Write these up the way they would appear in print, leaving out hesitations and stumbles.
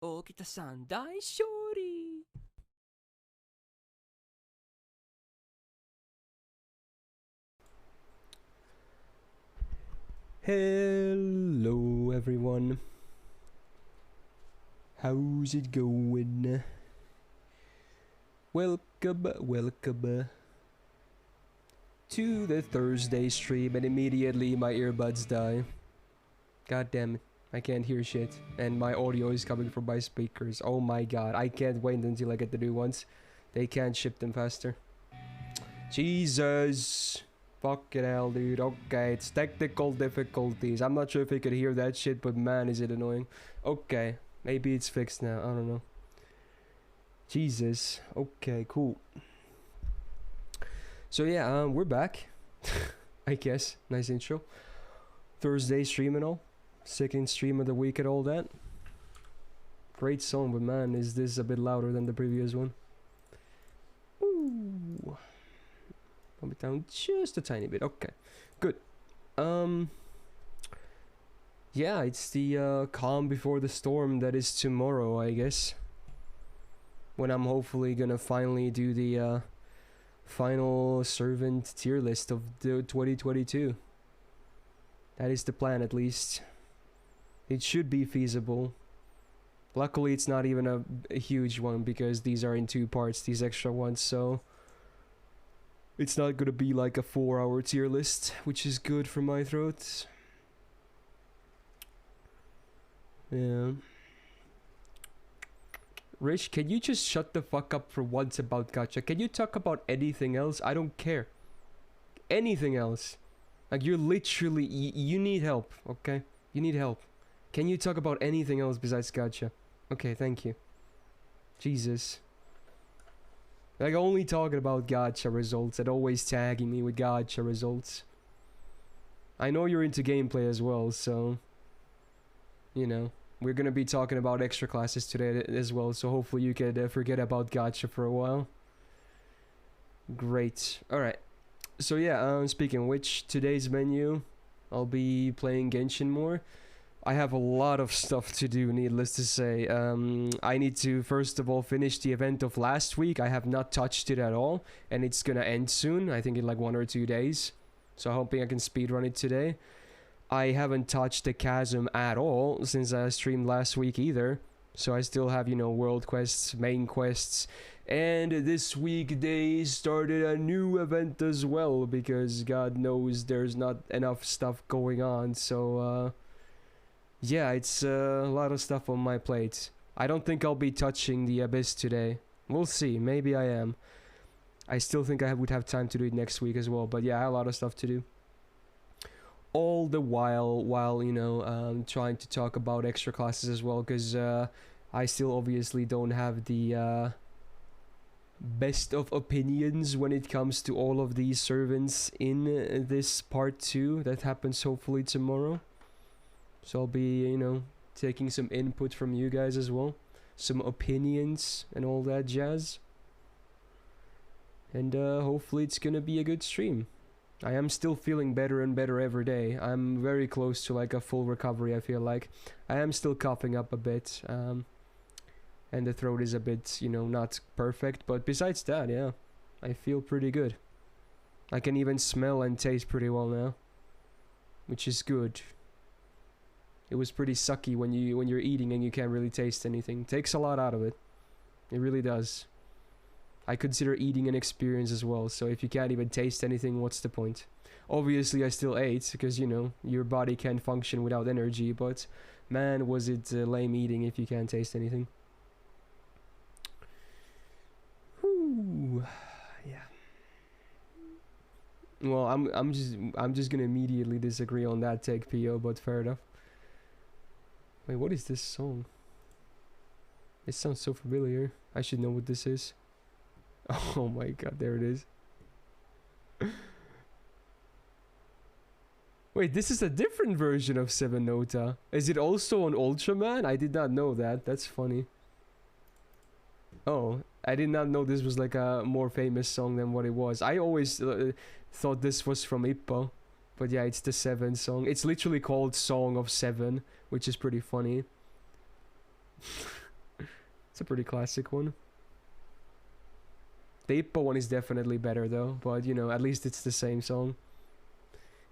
Okita-san, daishori! Hello everyone. How's it going? Welcome to the Thursday stream, and immediately my earbuds die. God damn it, I can't hear shit, and my audio is coming from my speakers. Oh my god, I can't wait until I get the new ones. They can't ship them faster. Jesus. Fucking hell, dude. Okay, it's technical difficulties. I'm not sure if you could hear that shit, but man, is it annoying. Okay, maybe it's fixed now. I don't know. Jesus. Okay, cool. So yeah, we're back. I guess. Nice intro. Thursday stream and all. Second stream of the week and all that. Great song, but man, is this a bit louder than the previous one. Ooh. Pump it down just a tiny bit. Okay, good. Yeah, it's the calm before the storm that is tomorrow, I guess. When I'm hopefully gonna finally do the final servant tier list of the 2022. That is the plan, at least. It should be feasible. Luckily, it's not even a huge one because these are in 2 parts, these extra ones, so it's not gonna be like a 4-hour tier list, which is good for my throat. Yeah. Rich, can you just shut the fuck up for once about gacha? Can you talk about anything else? I don't care. Anything else. Like, you're literally... you need help, okay? You need help. Can you talk about anything else besides gacha? Okay, thank you. Jesus. Like, only talking about gacha results and always tagging me with gacha results. I know you're into gameplay as well, so... you know. We're gonna be talking about extra classes today as well, so hopefully you can forget about gacha for a while. Great. Alright. So yeah, speaking of which, today's menu, I'll be playing Genshin more. I have a lot of stuff to do, needless to say. I need to, first of all, finish the event of last week. I have not touched it at all, and it's gonna end soon, I think in like 1 or 2 days. So hoping I can speedrun it today. I haven't touched the chasm at all since I streamed last week either. So I still have, you know, world quests, main quests. And this week they started a new event as well, because God knows there's not enough stuff going on. So, yeah, it's a lot of stuff on my plate. I don't think I'll be touching the Abyss today. We'll see, maybe I am. I still think I would have time to do it next week as well, but yeah, I have a lot of stuff to do. All the while you know, trying to talk about extra classes as well, because I still obviously don't have the best of opinions when it comes to all of these servants in this part 2 that happens hopefully tomorrow. So I'll be, you know, taking some input from you guys as well, some opinions and all that jazz, and hopefully it's gonna be a good stream. I am still feeling better and better every day. I'm very close to like a full recovery, I feel like. I am still coughing up a bit, and the throat is a bit, you know, not perfect, but besides that, yeah, I feel pretty good. I can even smell and taste pretty well now, which is good. It was pretty sucky when you're eating and you can't really taste anything. It takes a lot out of it. It really does. I consider eating an experience as well, so if you can't even taste anything, what's the point? Obviously, I still ate, because, you know, your body can't function without energy, but man, was it lame eating if you can't taste anything. Whew. Yeah. Well, I'm just gonna immediately disagree on that take, PO, but fair enough. Wait, what is this song? It sounds so familiar. I should know what this is. Oh my god, there it is. Wait, this is a different version of Seven Nota. Is it also on Ultraman? I did not know that. That's funny. Oh, I did not know this was like a more famous song than what it was. I always thought this was from Ippo. But yeah, it's the 7 song. It's literally called Song of 7, which is pretty funny. It's a pretty classic one. The Ippo one is definitely better though, but you know, at least it's the same song.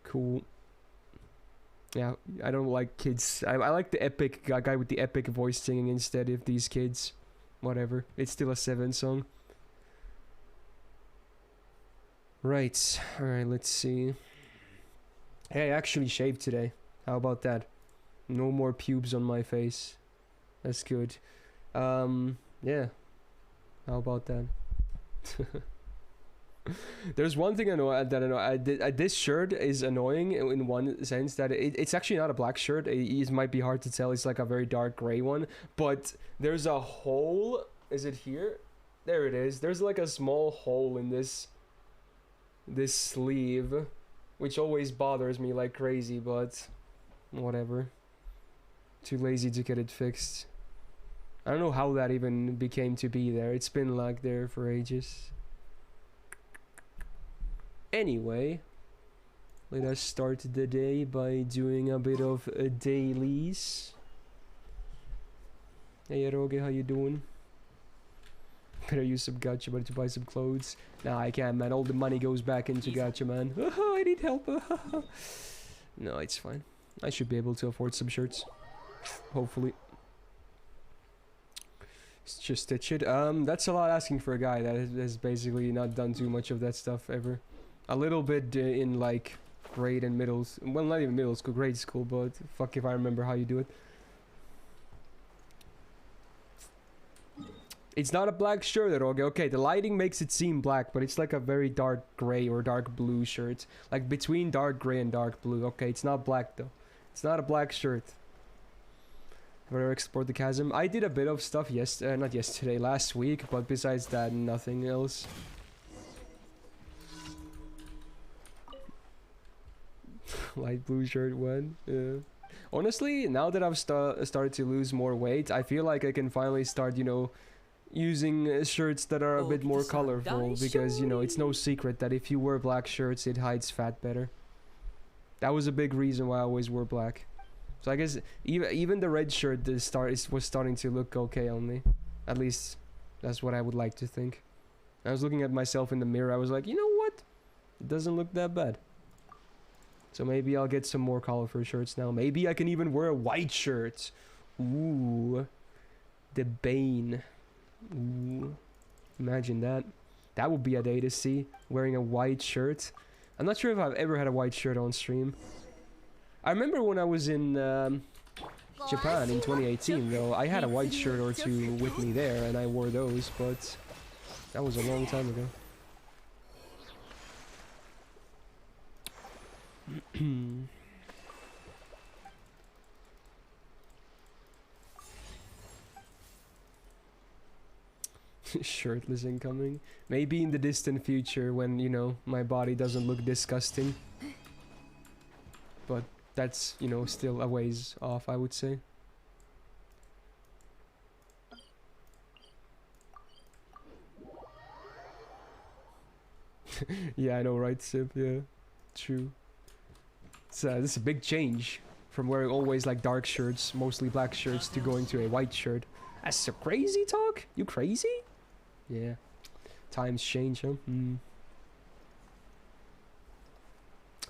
Cool. Yeah, I don't like kids. I like the epic guy with the epic voice singing instead of these kids. Whatever. It's still a 7 song. Right. Alright, let's see. Hey, I actually shaved today. How about that? No more pubes on my face. That's good. Yeah. How about that? There's one thing I know that I know. This shirt is annoying in one sense that it's actually not a black shirt. It might be hard to tell. It's like a very dark gray one. But there's a hole. Is it here? There it is. There's like a small hole in this sleeve, which always bothers me like crazy. But whatever. Too lazy to get it fixed. I don't know how that even became to be there. It's been like there for ages. Anyway, let us start the day by doing a bit of dailies. Hey Eroge, how you doing? Better use some gacha money to buy some clothes. Nah, I can't, man. All the money goes back into gacha, man. I need help. No, it's fine. I should be able to afford some shirts. Hopefully. Just stitch it. That's a lot asking for a guy that has basically not done too much of that stuff ever. A little bit in like grade and middle, well, not even middle school, grade school, but fuck if I remember how you do it. It's not a black shirt at all. Okay, the lighting makes it seem black, but it's like a very dark gray or dark blue shirt, like between dark gray and dark blue. Okay, it's not black though. It's not a black shirt. Have I ever explored the chasm? I did a bit of stuff not yesterday, last week, but besides that, nothing else. Light blue shirt one. Yeah. Honestly, now that I've started to lose more weight, I feel like I can finally start, you know, using shirts that are a bit more colorful, because, you know, it's no secret that if you wear black shirts, it hides fat better. That was a big reason why I always wore black. So I guess even the red shirt was starting to look okay on me. At least that's what I would like to think. I was looking at myself in the mirror. I was like, you know what? It doesn't look that bad. So maybe I'll get some more colorful shirts now. Maybe I can even wear a white shirt. Ooh. The Bane. Ooh. Imagine that. That would be a day to see. Wearing a white shirt. I'm not sure if I've ever had a white shirt on stream. I remember when I was in Japan in 2018 though. I had a white shirt or two with me there and I wore those, but that was a long time ago. Shirtless incoming. Maybe in the distant future when, you know, my body doesn't look disgusting. But that's, you know, still a ways off, I would say. Yeah, I know, right, Sip? Yeah, true. This is a big change from wearing always like dark shirts, mostly black shirts, to going to a white shirt. That's a crazy talk? You crazy? Yeah. Times change, huh?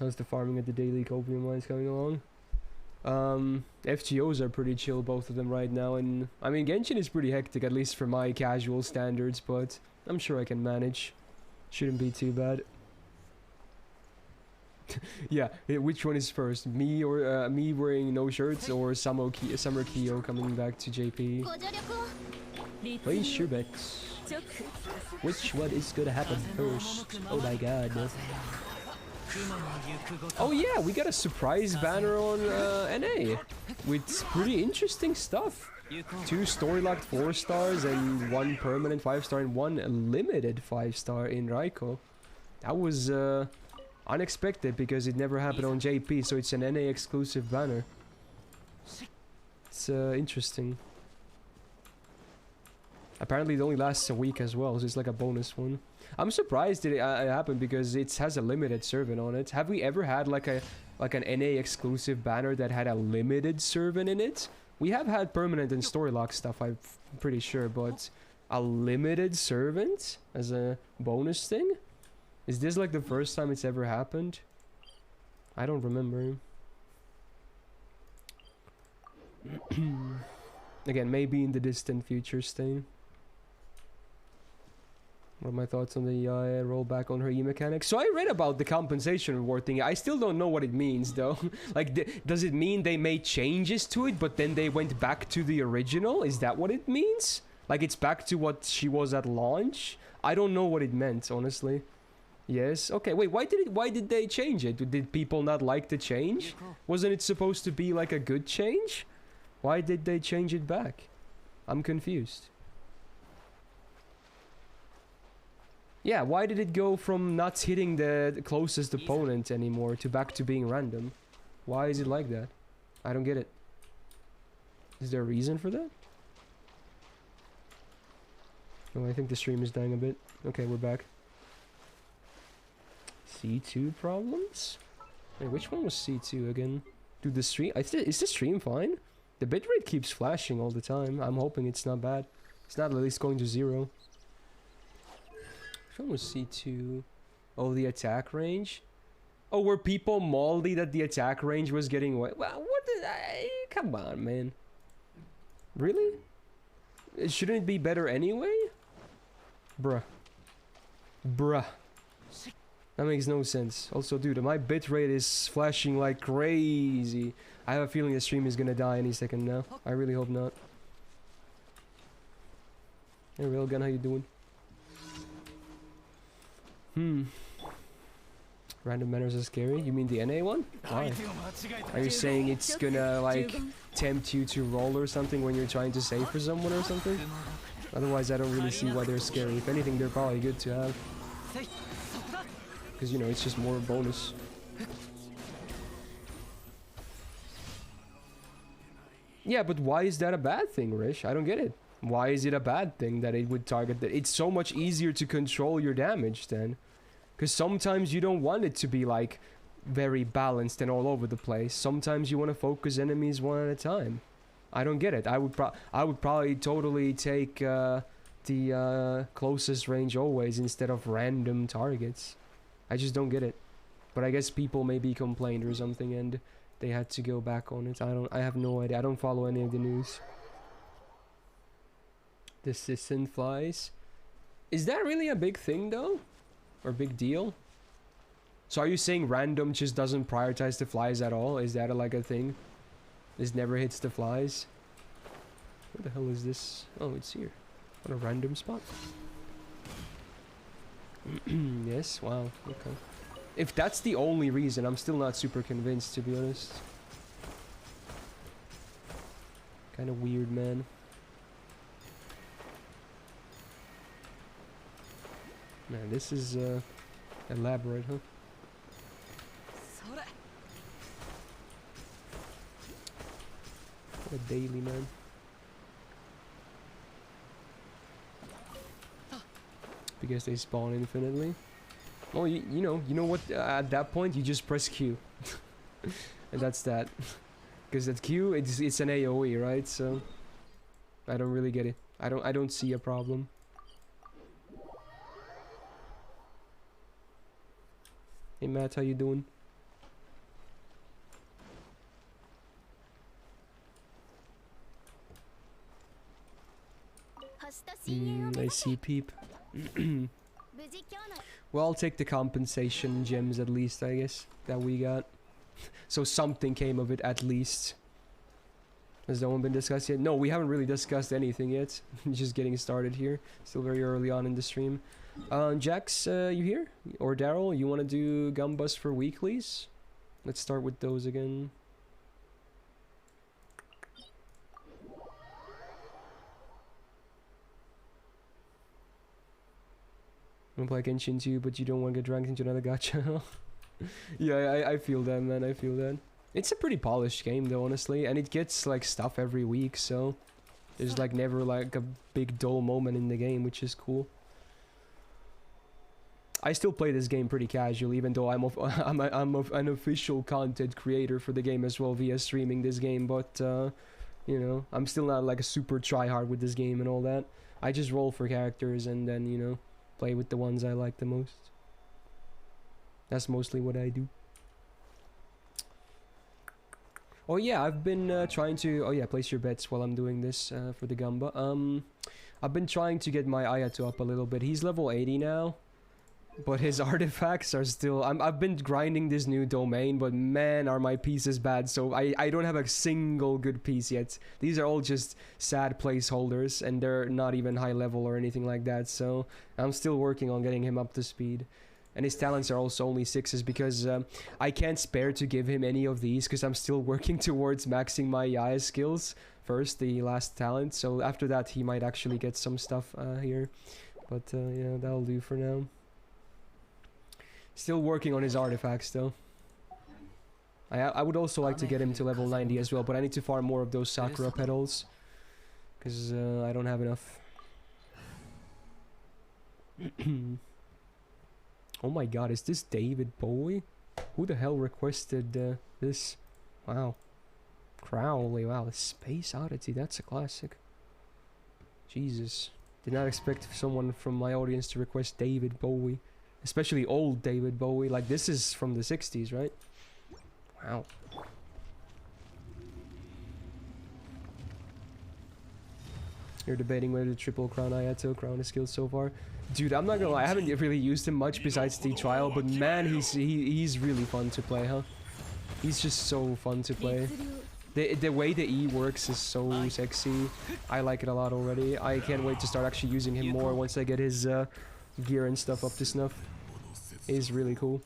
How's the farming at the daily copium mines coming along? FGOs are pretty chill, both of them right now, and I mean Genshin is pretty hectic, at least for my casual standards, but I'm sure I can manage. Shouldn't be too bad. Yeah, which one is first? Me or me wearing no shirts, or Summer Kyo coming back to JP? Place your bets. Which one is gonna happen first? Oh my god. Oh yeah, we got a surprise banner on NA with pretty interesting stuff. 2 story locked 4 stars and 1 permanent 5-star and 1 limited 5-star in Raiko. That was unexpected because it never happened on JP, so it's an NA exclusive banner. It's interesting. Apparently it only lasts a week as well, so it's like a bonus one. I'm surprised it happened because it has a limited servant on it. Have we ever had like an NA exclusive banner that had a limited servant in it? We have had permanent and story lock stuff, I'm pretty sure, but a limited servant as a bonus thing? Is this like the first time it's ever happened? I don't remember. Again, maybe in the distant future, Stain. What are my thoughts on the rollback on her E mechanics? So I read about the compensation reward thing. I still don't know what it means, though. Like, does it mean they made changes to it, but then they went back to the original? Is that what it means? Like, it's back to what she was at launch? I don't know what it meant, honestly. Yes. Okay, wait, why did they change it? Did people not like the change? Wasn't it supposed to be like a good change? Why did they change it back? I'm confused. Yeah, why did it go from not hitting the closest opponent anymore to back to being random? Why is it like that? I don't get it. Is there a reason for that? Oh, I think the stream is dying a bit. Okay, we're back. C2 problems? Wait, which one was C2 again? Dude, the stream... Is the stream fine? The bitrate keeps flashing all the time. I'm hoping it's not bad. It's not at least going to 0. Which one was C2? Oh, the attack range? Oh, were people moldy that the attack range was getting away? Well, what did I... Come on, man. Really? Shouldn't it be better anyway? Bruh. Bruh. That makes no sense. Also, dude, my bitrate is flashing like crazy. I have a feeling the stream is gonna die any second now. I really hope not. Hey, Railgun, how you doing? Random manners are scary? You mean the NA one? Why? Are you saying it's gonna, like, tempt you to roll or something when you're trying to save for someone or something? Otherwise, I don't really see why they're scary. If anything, they're probably good to have. Because, you know, it's just more bonus. Yeah, but why is that a bad thing, Rish? I don't get it. Why is it a bad thing that it would target that? It's so much easier to control your damage then. Because sometimes you don't want it to be, like, very balanced and all over the place. Sometimes you want to focus enemies one at a time. I don't get it. I would probably totally take the closest range always instead of random targets. I just don't get it. But I guess people maybe complained or something and they had to go back on it. I have no idea. I don't follow any of the news. The Sissin flies. Is that really a big thing though? Or big deal? So are you saying random just doesn't prioritize the flies at all? Is that like a thing? This never hits the flies? What the hell is this? Oh, it's here. What a random spot. Yes, wow, okay. If that's the only reason, I'm still not super convinced, to be honest. Kind of weird, man. Man, this is elaborate, huh? What a daily, man. Because they spawn infinitely. Oh, you know what? At that point, you just press Q, and that's that. Because that Q, it's an AOE, right? So I don't really get it. I don't see a problem. Hey Matt, how you doing? I see peep. Well, I'll take the compensation gems at least, I guess, that we got. So something came of it at least. Has no one been discussed yet? No, we haven't really discussed anything yet. Just getting started here. Still very early on in the stream. Jax, you here? Or Daryl, you want to do Gumbust for weeklies? Let's start with those again. I'm gonna play Genshin too, but you don't want to get dragged into another gacha. Yeah, I feel that, man. I feel that. It's a pretty polished game, though, honestly, and it gets like stuff every week, so there's like never like a big dull moment in the game, which is cool. I still play this game pretty casual, even though I'm an official content creator for the game as well via streaming this game. But You know, I'm still not like a super try-hard with this game and all that. I just roll for characters and then, you know, play with the ones I like the most. That's mostly what I do. Oh yeah, I've been trying to... Oh yeah, place your bets while I'm doing this for the Gamba. I've been trying to get my Ayato up a little bit. He's level 80 now. But his artifacts are still... I've been grinding this new domain, but man, are my pieces bad. So I don't have a single good piece yet. These are all just sad placeholders, and they're not even high level or anything like that. So I'm still working on getting him up to speed. And his talents are also only 6s because I can't spare to give him any of these because I'm still working towards maxing my Yaya skills first, the last talent. So after that, he might actually get some stuff here. But yeah, that'll do for now. Still working on his artifacts though. I would also like to get him to level 90 as well, but I need to farm more of those Sakura petals. Because I don't have enough. Oh my god, is this David Bowie? Who the hell requested this? Wow. Crowley, wow, Space Oddity, that's a classic. Jesus. Did not expect someone from my audience to request David Bowie. Especially old David Bowie. Like, this is from the 60s, right? Wow. You're debating whether the triple crown Ayato crown is skilled so far. Dude, I'm not gonna lie, I haven't really used him much besides the trial, but man, he's really fun to play, huh? He's just so fun to play. The way the E works is so sexy. I like it a lot already. I can't wait to start actually using him more once I get his gear and stuff up to snuff. He's really cool.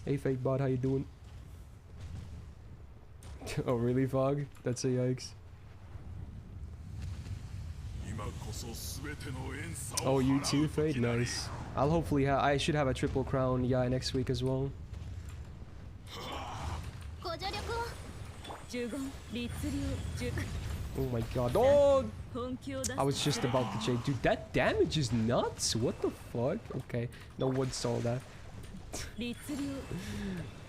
Hey fake bot, how you doing? Oh really, Fog? That's a yikes. Oh, you too, Fade? Nice. I'll hopefully I should have a triple crown next week as well. Oh my god. Oh! I was just about to say, dude, that damage is nuts. What the fuck? Okay, no one saw that.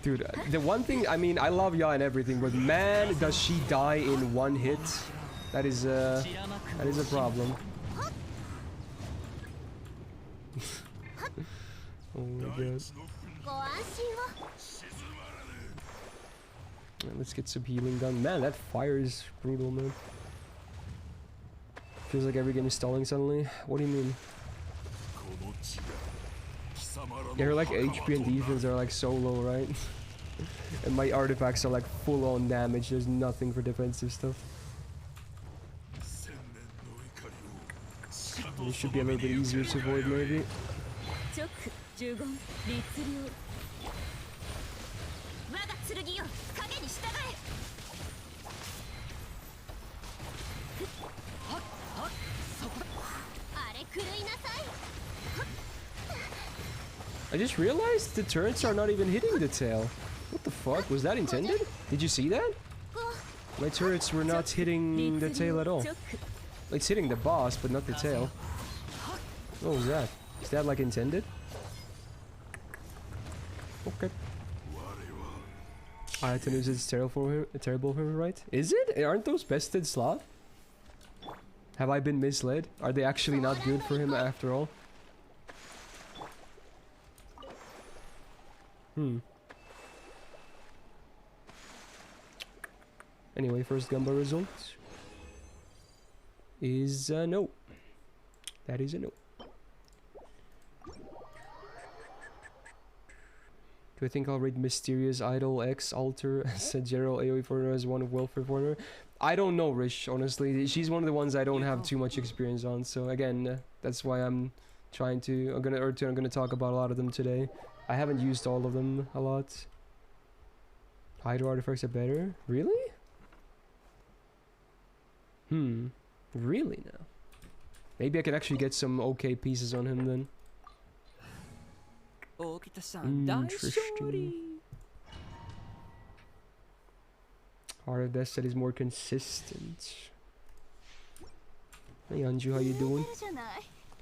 Dude, the one thing, I mean, I love Ya and everything, but man, does she die in one hit. That is a problem. Oh my god. Let's get some healing done. Man, that fire is brutal, man. Feels like every game is stalling suddenly. What do you mean? Yeah, her like HP and defense are like so low, right? And my artifacts are like full on damage. There's nothing for defensive stuff. It should be a little bit easier to avoid, maybe. I just realized the turrets are not even hitting the tail. What the fuck? Was that intended? Did you see that? My turrets were not hitting the tail at all. It's hitting the boss, but not the tail. What was that? Is that like intended? Okay. Ayato news is terrible for her, right? Is it? Aren't those bested slot? Have I been misled? Are they actually not good for him after all? Anyway, first Gamba result is no. That is a no. Do I think I'll rate Mysterious Idol X Alter as a general AoE foreigner as one of welfare foreigner? I don't know, Rish, honestly. She's one of the ones I don't have too much experience on. So again, that's why I'm trying to... I'm gonna talk about a lot of them today. I haven't used all of them a lot. Hydro artifacts are better? Really? Really now? Maybe I can actually get some okay pieces on him then. Interesting. Heart of Death said he's more consistent. Hey Anju, how you doing?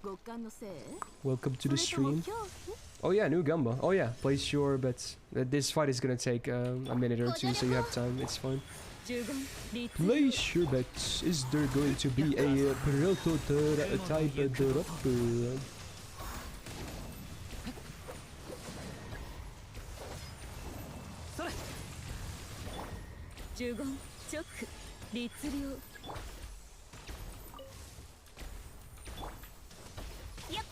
Welcome to the stream. Oh yeah, new Gumba. Oh yeah, place your bets. This fight is gonna take a minute or two, so you have time. It's fine. Place your bets. Is there going to be a prototype drop? 呪言チョック律令やっ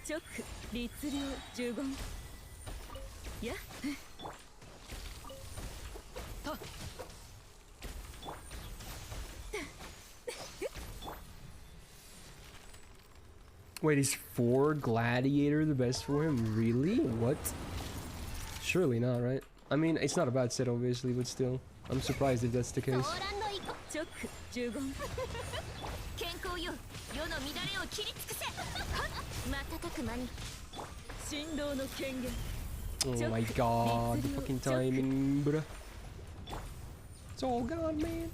チョック律令呪言やっと Wait, is 4 Gladiator the best for him? Really? What? Surely not, right? I mean, it's not a bad set, obviously, but still. I'm surprised if that's the case. Oh my god, the fucking timing, bruh. It's all gone, man.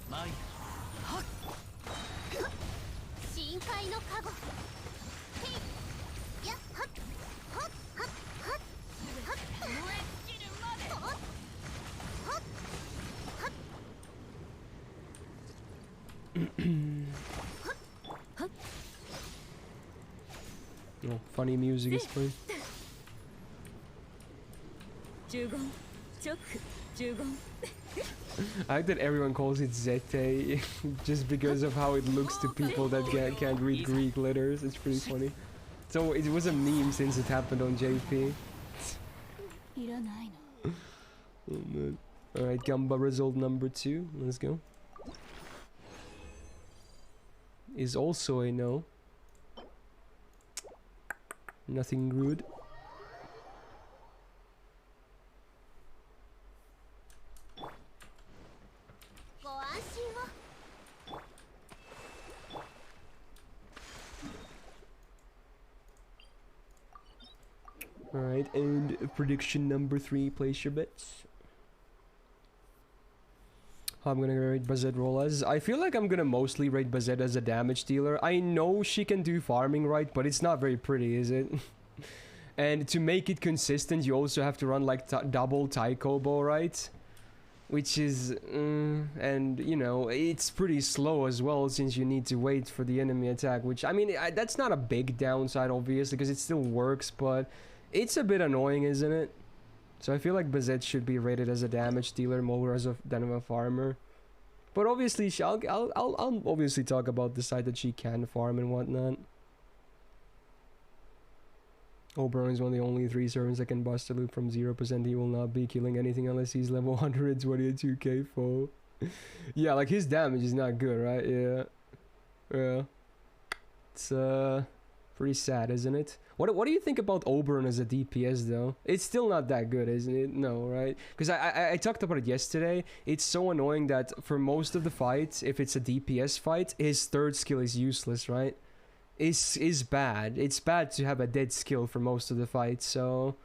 Oh, funny music is playing. I like that everyone calls it Zete just because of how it looks to people that can't read Greek letters. It's pretty funny. So it was a meme since it happened on JP. Oh man. Alright, Gamba result number 2. Let's go. Is also a no. Nothing rude. Alright, and prediction number 3, place your bets. I'm gonna rate Bazette roll as. I feel like I'm gonna mostly rate Bazette as a damage dealer. I know she can do farming right, but it's not very pretty, is it? And to make it consistent, you also have to run like double Taikobo, right? Which is... and, you know, it's pretty slow as well, since you need to wait for the enemy attack. Which, I mean, that's not a big downside, obviously, because it still works, but... it's a bit annoying, isn't it? So I feel like Bazette should be rated as a damage dealer more than a farmer. But obviously, I'll obviously talk about the side that she can farm and whatnot. Oberon is one of the only 3 servants that can bust a loop from 0%. He will not be killing anything unless he's level 120 at 2k foe. Yeah, like his damage is not good, right? Yeah. Yeah. It's pretty sad, isn't it? What do you think about Oberon as a DPS though? It's still not that good, isn't it? No, right? Because I talked about it yesterday. It's so annoying that for most of the fights, if it's a DPS fight, his 3rd skill is useless, right? Is bad. It's bad to have a dead skill for most of the fights, so...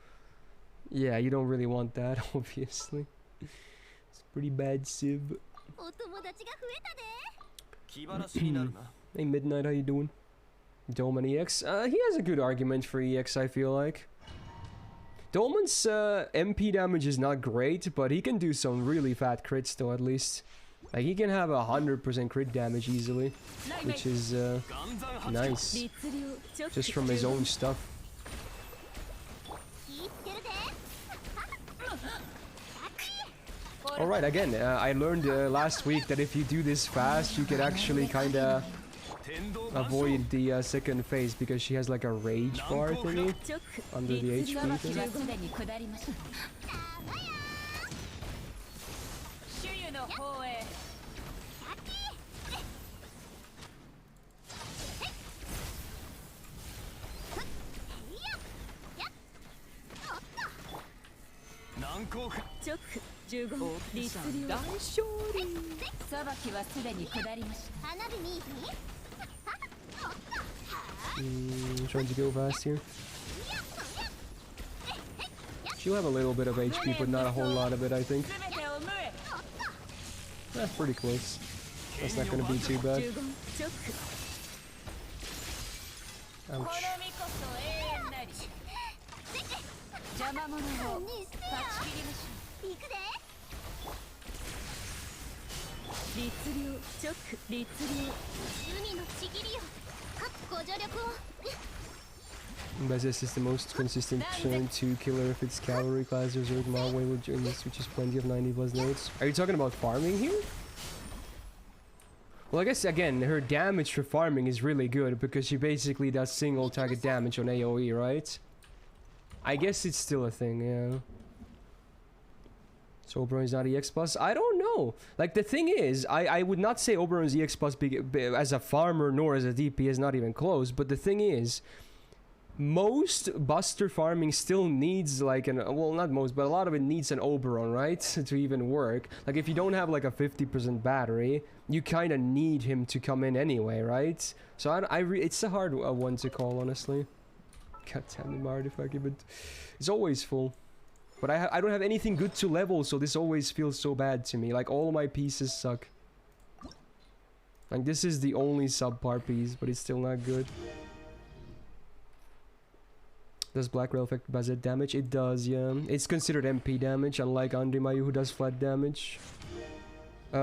yeah, you don't really want that, obviously. It's pretty bad, Civ. Hey, Midnight, how you doing? Dolman EX? He has a good argument for EX, I feel like. Dolman's MP damage is not great, but he can do some really fat crits though, at least. Like, he can have 100% crit damage easily, which is nice. Just from his own stuff. Alright, again, I learned last week that if you do this fast, you can actually kinda... avoid the second phase because she has like a rage bar thingy under the HP thing. Trying to go fast here. She'll have a little bit of HP, but not a whole lot of it, I think. Pretty close. That's not gonna be too bad. Ouch. 邪魔者を断ち切りましょう。行くで。律令直律令。海のちぎりよ。ご助力を。Bezos is the most consistent turn 2 killer if it's cavalry class reserve mile wayward during this, which is plenty of 90 plus notes. Are you talking about farming here? Well, I guess again, her damage for farming is really good because she basically does single target damage on AoE, right? I guess it's still a thing, yeah. So Oberon's not EX plus? I don't know. Like, the thing is, I would not say Oberon's EX plus as a farmer nor as a DPS, not even close. But the thing is, most Buster farming still needs like an... Well, not most, but a lot of it needs an Oberon, right? To even work. Like, if you don't have like a 50% battery, you kind of need him to come in anyway, right? So it's a hard one to call, honestly. God damn it, my artifact, but it's always full. But I don't have anything good to level, so this always feels so bad to me. Like, all of my pieces suck. Like, this is the only subpar piece, but it's still not good. Does Black Rail affect Bazet damage? It does, yeah. It's considered MP damage, unlike Andimayu who does flat damage.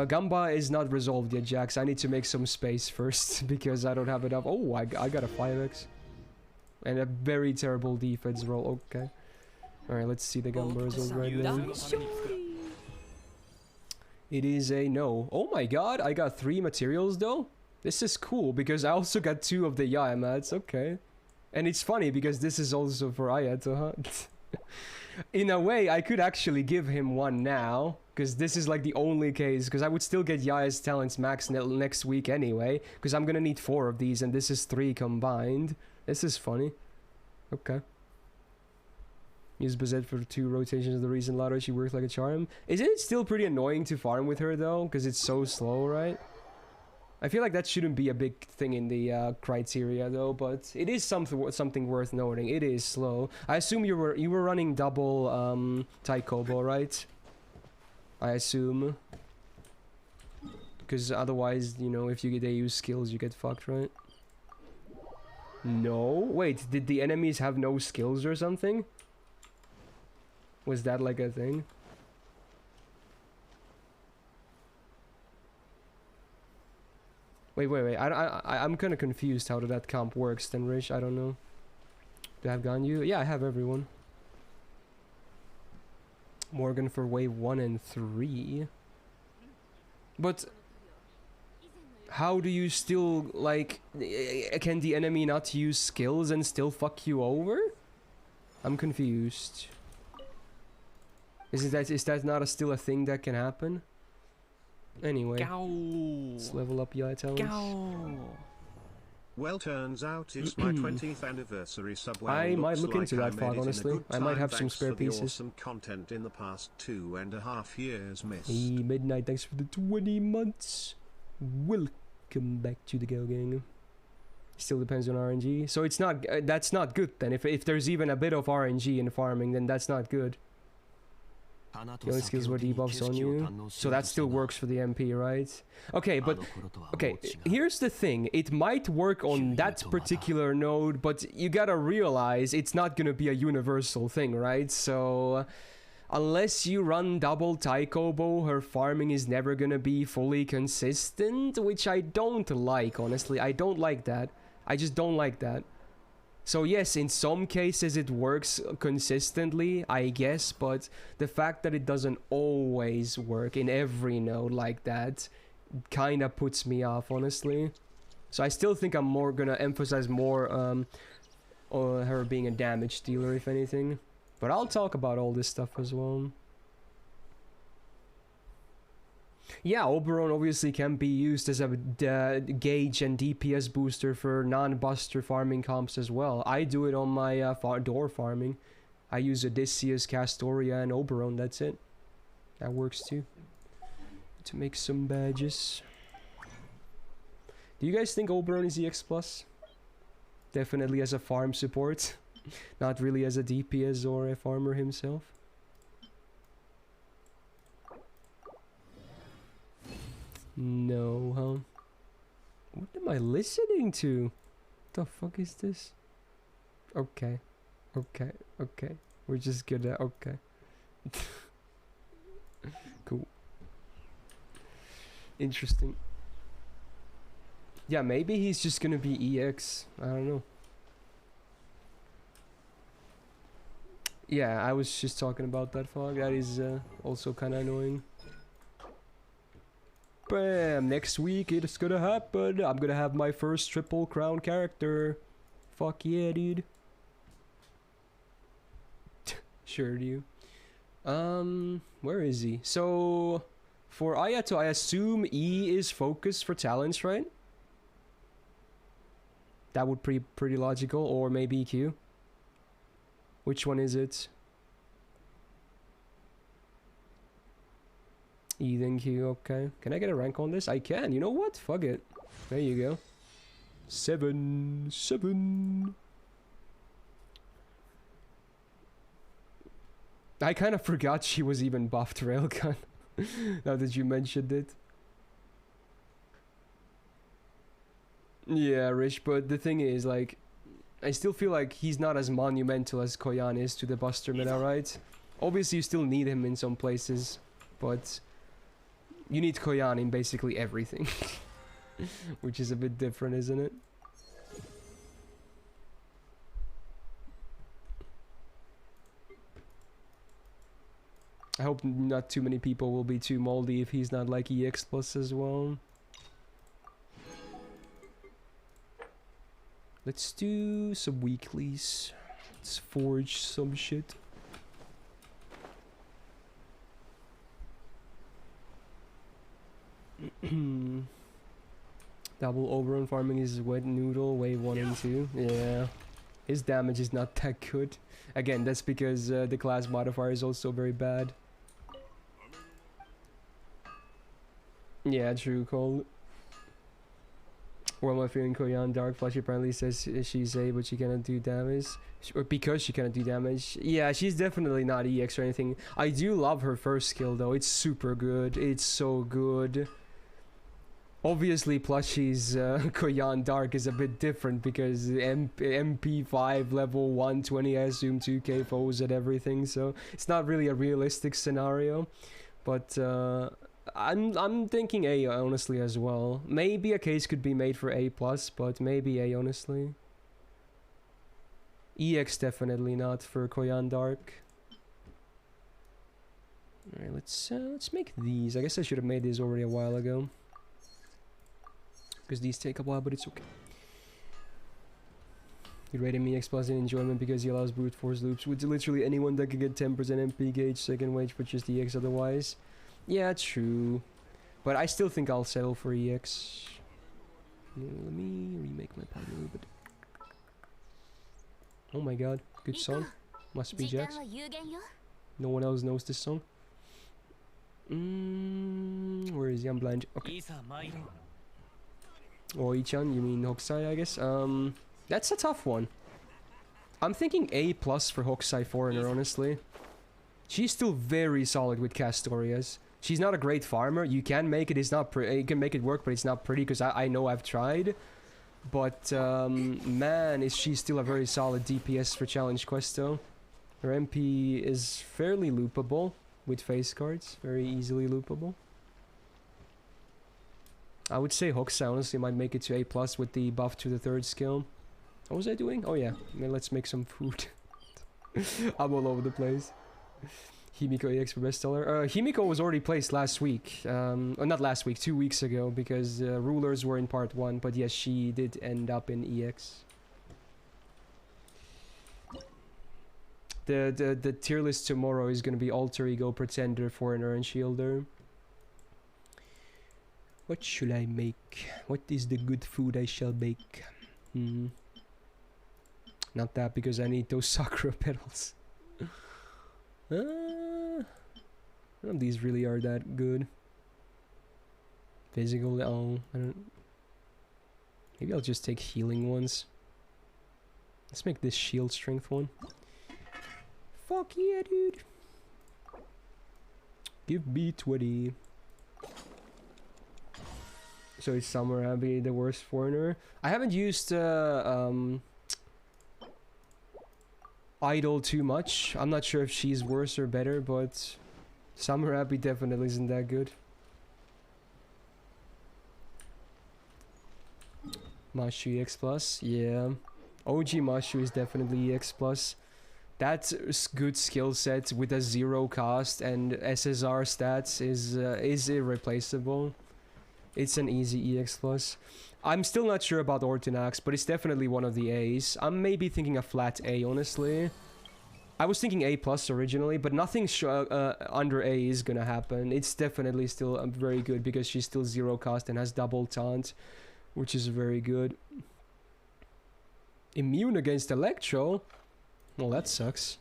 Gamba is not resolved yet, Jax. I need to make some space first, because I don't have enough. Oh, I got a 5x. And a very terrible defense roll, okay. Alright, let's see the Gamba result right now. It is a no. Oh my god, I got 3 materials though? This is cool, because I also got 2 of the Yaimats, okay. And it's funny because this is also for Ayato, huh? In a way, I could actually give him one now, because this is like the only case, because I would still get Yaya's talents max next week anyway, because I'm gonna need 4 of these, and this is 3 combined. This is funny. Okay. Use Bazet for 2 rotations of the reason Lotto, she works like a charm. Isn't it still pretty annoying to farm with her though? Because it's so slow, right? I feel like that shouldn't be a big thing in the criteria though, but it is something worth noting. It is slow. I assume you were running double Taikobo, right? I assume. Because otherwise, you know, if they use skills, you get fucked, right? No? Wait, did the enemies have no skills or something? Was that like a thing? Wait. I'm kind of confused how that comp works then, Rich. I don't know. Do I have Ganyu? Yeah, I have everyone. Morgan for wave 1 and 3. But how do you still, like, can the enemy not use skills and still fuck you over? I'm confused. Is that not still a thing that can happen? Anyway, let's level up your talents. Well, turns out it's my 20th anniversary subway. I might look into that fog, honestly. I might have some spare pieces. Awesome content in the past 2.5 years, Myst. Hey, Midnight, thanks for the 20 months. Welcome back to the Go Gang. Still depends on RNG. So it's not, that's not good then. If there's even a bit of RNG in farming, then that's not good. The only skills were debuffs on you, so that still works for the MP, right? Okay, but okay, here's the thing. It might work on that particular node, but you gotta realize it's not gonna be a universal thing, right? So unless you run double Taikobo, her farming is never gonna be fully consistent, which I don't like, honestly. I don't like that. I just don't like that. So yes, in some cases it works consistently, I guess, but the fact that it doesn't always work in every node like that kinda puts me off, honestly. So I still think I'm more gonna emphasize more on her being a damage dealer, if anything. But I'll talk about all this stuff as well. Yeah, Oberon obviously can be used as a gauge and DPS booster for non-buster farming comps as well. I do it on my door farming. I use Odysseus, Castoria, and Oberon, that's it. That works too. To make some badges. Do you guys think Oberon is EX+? Definitely as a farm support. Not really as a DPS or a farmer himself. No, huh? What am I listening to? The fuck is this? Okay. Okay. Okay. We're just gonna... Okay. Cool. Interesting. Yeah, maybe he's just gonna be EX. I don't know. Yeah, I was just talking about that fog. That is also kind of annoying. Bam! Next week it's gonna happen. I'm gonna have my first triple crown character. Fuck yeah, dude. Sure, do you? Where is he? So, for Ayato, I assume E is focus for talents, right? That would be pretty logical, or maybe Q. Which one is it? E then Q, okay. Can I get a rank on this? I can, you know what? Fuck it. There you go. 7. I kind of forgot she was even buffed Railgun. Now that you mentioned it. Yeah, Rich, but the thing is, like, I still feel like he's not as monumental as Koyan is to the Buster meta, right? Obviously, you still need him in some places, but you need Koyan in basically everything. Which is a bit different, isn't it? I hope not too many people will be too moldy if he's not like EX plus as well. Let's do some weeklies. Let's forge some shit. Double Oberon farming is wet noodle, wave 1 and 2. Yeah. His damage is not that good. Again, that's because the class modifier is also very bad. Yeah, true, Cole. Or am I feeling Koyan Dark Flash apparently says she's A, but she cannot do damage. Or because she cannot do damage. Yeah, she's definitely not EX or anything. I do love her first skill though. It's super good. It's so good. Obviously, Plushie's Koyan Dark is a bit different because MP5 level 120, I assume 2k foes and everything. So it's not really a realistic scenario. But I'm thinking A honestly as well. Maybe a case could be made for A+, but maybe A honestly. EX definitely not for Koyan Dark. Alright, let's make these. I guess I should have made these already a while ago. Because these take a while, but it's okay. He rated me X plus in enjoyment because he allows brute force loops with literally anyone that can get 10% MP gauge second wage, but just EX otherwise. Yeah, true. But I still think I'll settle for EX. Let me remake my part a little bit. Oh my god, good song. Must be Jax. No one else knows this song. Where is he? I'm blind. Okay. Oh, Ichan, you mean Hokusai, I guess? That's a tough one. I'm thinking A+ for Hokusai Foreigner, honestly. She's still very solid with Castorias. She's not a great farmer. You can make it. It's not pretty. You can make it work, but it's not pretty because I know I've tried. But man, is she still a very solid DPS for challenge quest though. Her MP is fairly loopable with face cards. Very easily loopable. I would say Hokusai honestly might make it to A+ with the buff to the 3rd skill. What was I doing? Oh yeah, let's make some food. I'm all over the place. Himiko EX for bestseller. Himiko was already placed last week. Not last week, 2 weeks ago, because rulers were in part 1. But yes, she did end up in EX. The tier list tomorrow is gonna be Alter Ego, Pretender, Foreigner, and Shielder. What should I make? What is the good food I shall bake? Not that, because I need those Sakura petals. None of these really are that good. Physical, oh, I don't... Maybe I'll just take healing ones. Let's make this shield strength one. Fuck yeah, dude! So is Summer Abbey the worst foreigner? I haven't used Idol too much. I'm not sure if she's worse or better, but Summer Abbey definitely isn't that good. Mashu EX Plus, yeah. OG Mashu is definitely EX Plus. That good skill set with a 0 cost and SSR stats is irreplaceable. It's an easy EX Plus. I'm still not sure about Orthonax, but it's definitely one of the A's. I'm maybe thinking a flat A, honestly. I was thinking A plus originally, but nothing under A is gonna happen. It's definitely still very good because she's still 0 cost and has double taunt, which is very good. Immune against Electro? Well, that sucks.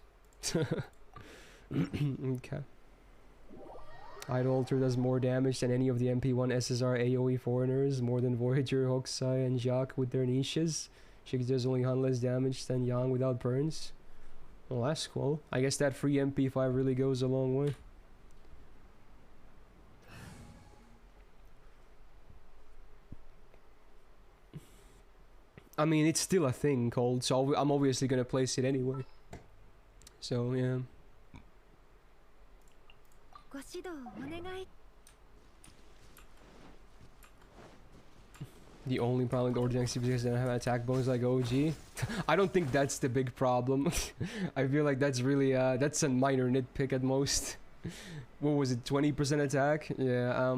Okay. Idol Alter does more damage than any of the MP1 SSR AoE foreigners, more than Voyager, Hokusai, and Jacques with their niches. She does only 100 less damage than Yang without burns. Well, that's cool. I guess that free MP5 really goes a long way. I mean, it's still a thing called, so I'm obviously gonna place it anyway. So, yeah. The only problem with Orthodox CPCs don't have attack bonus like OG. I don't think that's the big problem. I feel like that's really, that's a minor nitpick at most. What was it, 20% attack? Yeah,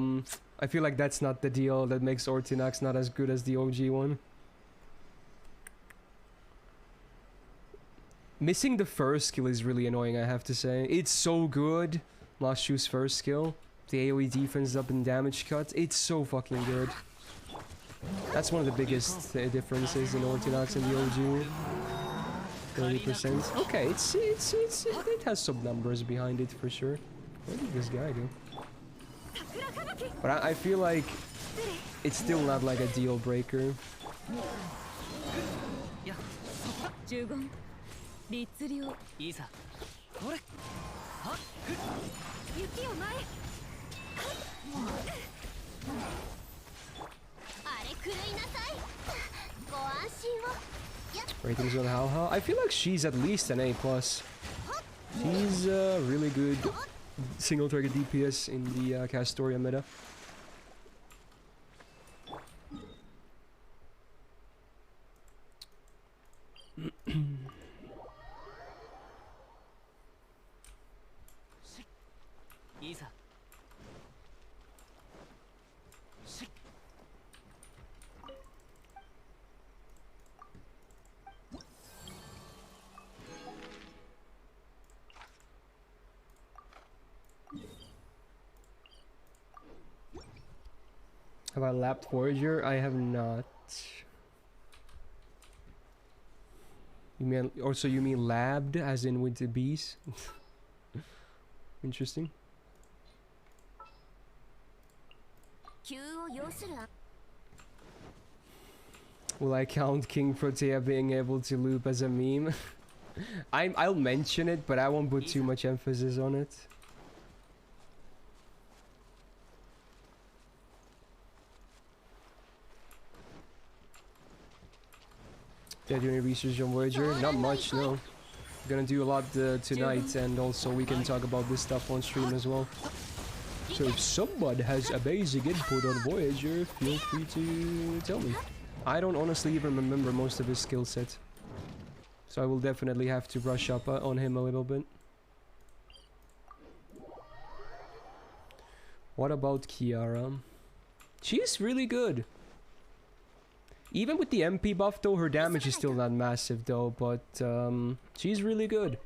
I feel like that's not the deal that makes Orthodox not as good as the OG one. Missing the first skill is really annoying, I have to say. It's so good. Mashu's first skill. The AoE defense up and damage cut. It's so fucking good. That's one of the biggest differences in Orthodox and the OG. 30%. Okay, it has some numbers behind it for sure. What did this guy do? But I feel like it's still not like a deal breaker. Ratings on How. I feel like she's at least an A+. She's really good single target DPS in the Castoria meta. Have I lapped Voyager? I have not. You mean also you mean labbed as in with the bees? Interesting. Will I count King Protea being able to loop as a meme? I'll mention it, but I won't put too much emphasis on it. Did you do any research on Voyager? Not much, no. Gonna do a lot tonight, and also we can talk about this stuff on stream as well. So if someone has a basic input on Voyager, feel free to tell me. I don't honestly even remember most of his skill set. So I will definitely have to brush up on him a little bit. What about Kiara? She's really good. Even with the MP buff though, her damage is still not massive though, but she's really good.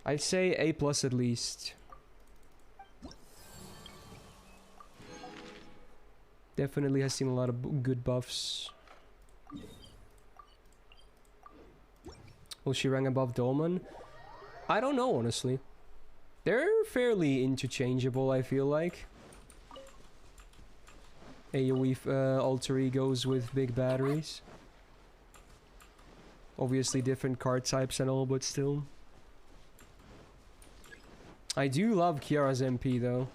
I'd say A+ at least. Definitely has seen a lot of good buffs. Will she rank above Dolman? I don't know, honestly. They're fairly interchangeable, I feel like. AoE alter egos with big batteries. Obviously different card types and all, but still. I do love Kiara's MP though.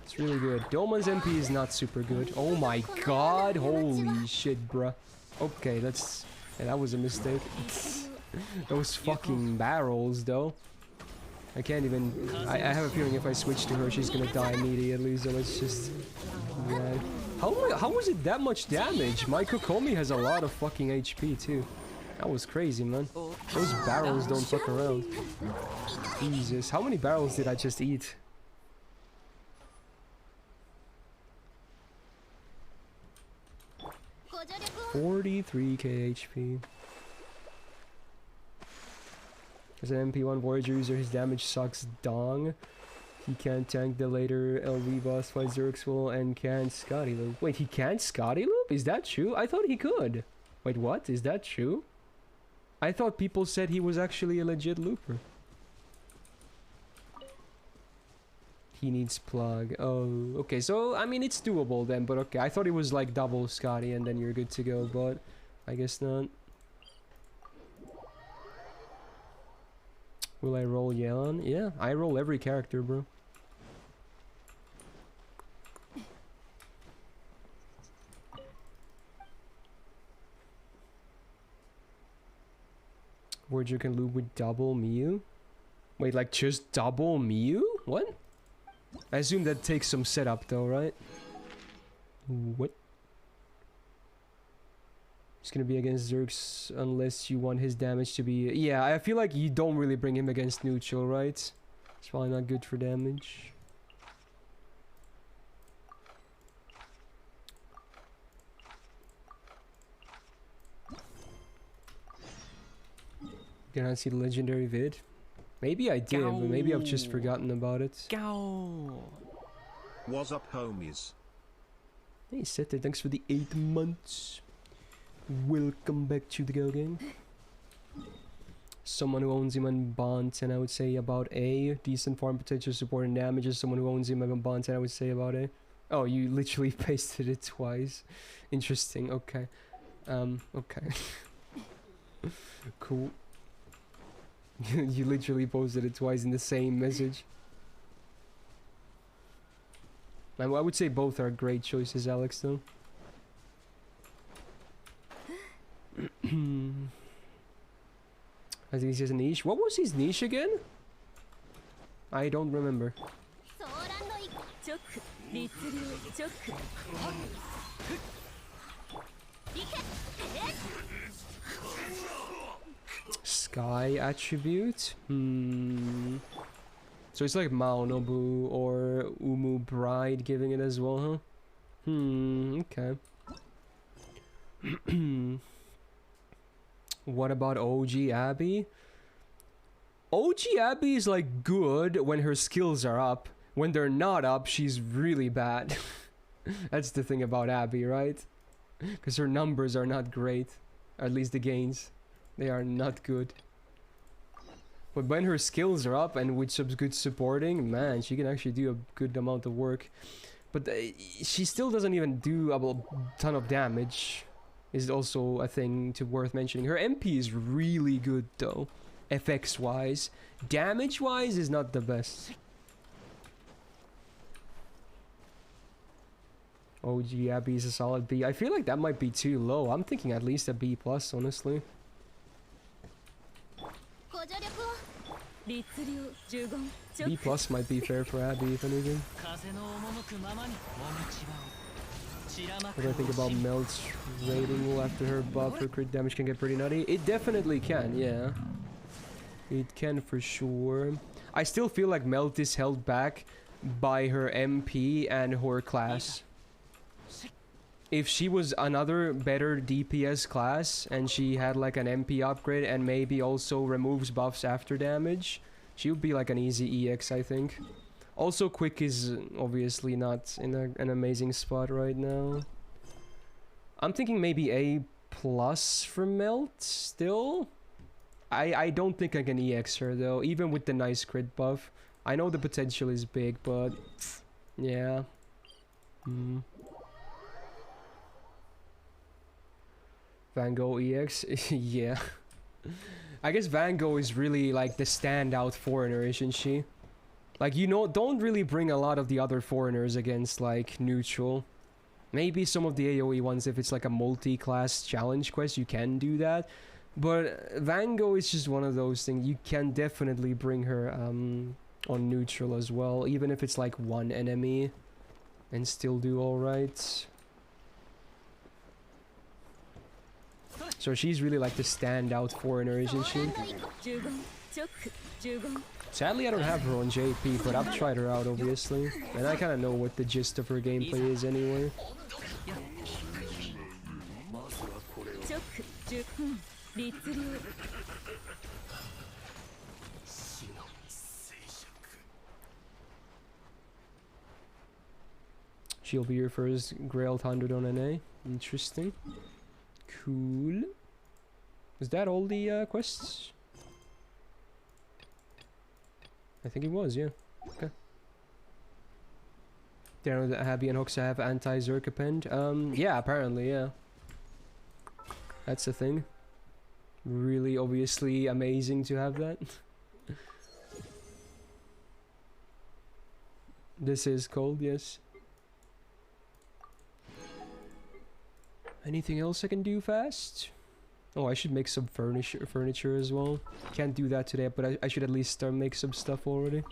It's really good. Doma's MP is not super good. Oh my god, holy shit, bruh. Okay, that's... Yeah, that was a mistake. Those fucking barrels, though. I can't even... I have a feeling if I switch to her, she's gonna die immediately, so let's just... Yeah. How was it that much damage? My Kokomi has a lot of fucking HP, too. That was crazy, man. Those barrels don't fuck around. Jesus, how many barrels did I just eat? $43k HP. As an MP1 Voyager user, his damage sucks dong. He can't tank the later LV boss fight Zerxwell and can't Scotty Loop. Wait, he can't Scotty Loop? Is that true? I thought he could. Wait, what? Is that true? I thought people said he was actually a legit looper. He needs plug. Oh, okay. So, I mean, it's doable then, but okay. I thought it was like double Scotty and then you're good to go, but I guess not. Will I roll Yelan? Yeah, I roll every character, bro. Voyager can loop with double Mew? Wait, like just double Mew? What? I assume that takes some setup though, right? What? It's gonna be against Zerx unless you want his damage to be... Yeah, I feel like you don't really bring him against neutral, right? It's probably not good for damage. Did I see the legendary vid? Maybe I did, but maybe I've just forgotten about it. What's up, homies? Hey, Sete, thanks for the 8 months. Welcome back to the Go Gang. Someone who owns him on bonds, and I would say about A. Decent farm potential, support, and damages. Someone who owns him on bonds, and I would say about A. Oh, you literally pasted it twice. Interesting, okay. Okay. Cool. You literally posted it twice in the same message. I would say both are great choices, Alex, though. I think he has a niche. What was his niche again? I don't remember. Sky attribute? So it's like Maonobu or Umu Bride giving it as well, huh? Okay. What about OG Abby? OG Abby is like good when her skills are up. When they're not up, she's really bad. That's the thing about Abby, right? Because her numbers are not great. Or at least the gains. They are not good. But when her skills are up and with some good supporting, man, she can actually do a good amount of work. But she still doesn't even do a ton of damage. Is also a thing to worth mentioning. Her MP is really good though. FX wise. Damage wise is not the best. OG Abby is a solid B. I feel like that might be too low. I'm thinking at least a B plus, honestly. B plus might be fair for Abby, if anything. What do I think about Melt's rating? Well, after her buff, her crit damage can get pretty nutty. It definitely can, yeah. It can for sure. I still feel like Melt is held back by her MP and her class. If she was another better DPS class and she had like an MP upgrade and maybe also removes buffs after damage, she would be like an easy EX, I think. Also, Quick is obviously not in an amazing spot right now. I'm thinking maybe A plus for Melt still. I don't think I can EX her though, even with the nice crit buff. I know the potential is big, but yeah. Van Gogh EX? Yeah. I guess Van Gogh is really like the standout foreigner, isn't she? Like, you know, don't really bring a lot of the other foreigners against, like, neutral. Maybe some of the AoE ones, if it's like a multi-class challenge quest, you can do that. But Vango is just one of those things. You can definitely bring her on neutral as well, even if it's like one enemy, and still do alright. So she's really like the standout foreigner, isn't she? Sadly, I don't have her on JP, but I've tried her out, obviously. And I kind of know what the gist of her gameplay is anyway. She'll be your first Grail 100 on NA. Interesting. Cool. Is that all the quests? I think it was, yeah. Okay. Did I know that Abby and Hoxa have anti-Zerk append? Yeah, apparently, yeah. That's a thing. Really obviously amazing to have that. This is cold, yes. Anything else I can do fast? Oh, I should make some furniture as well. Can't do that today, but I should at least start make some stuff already.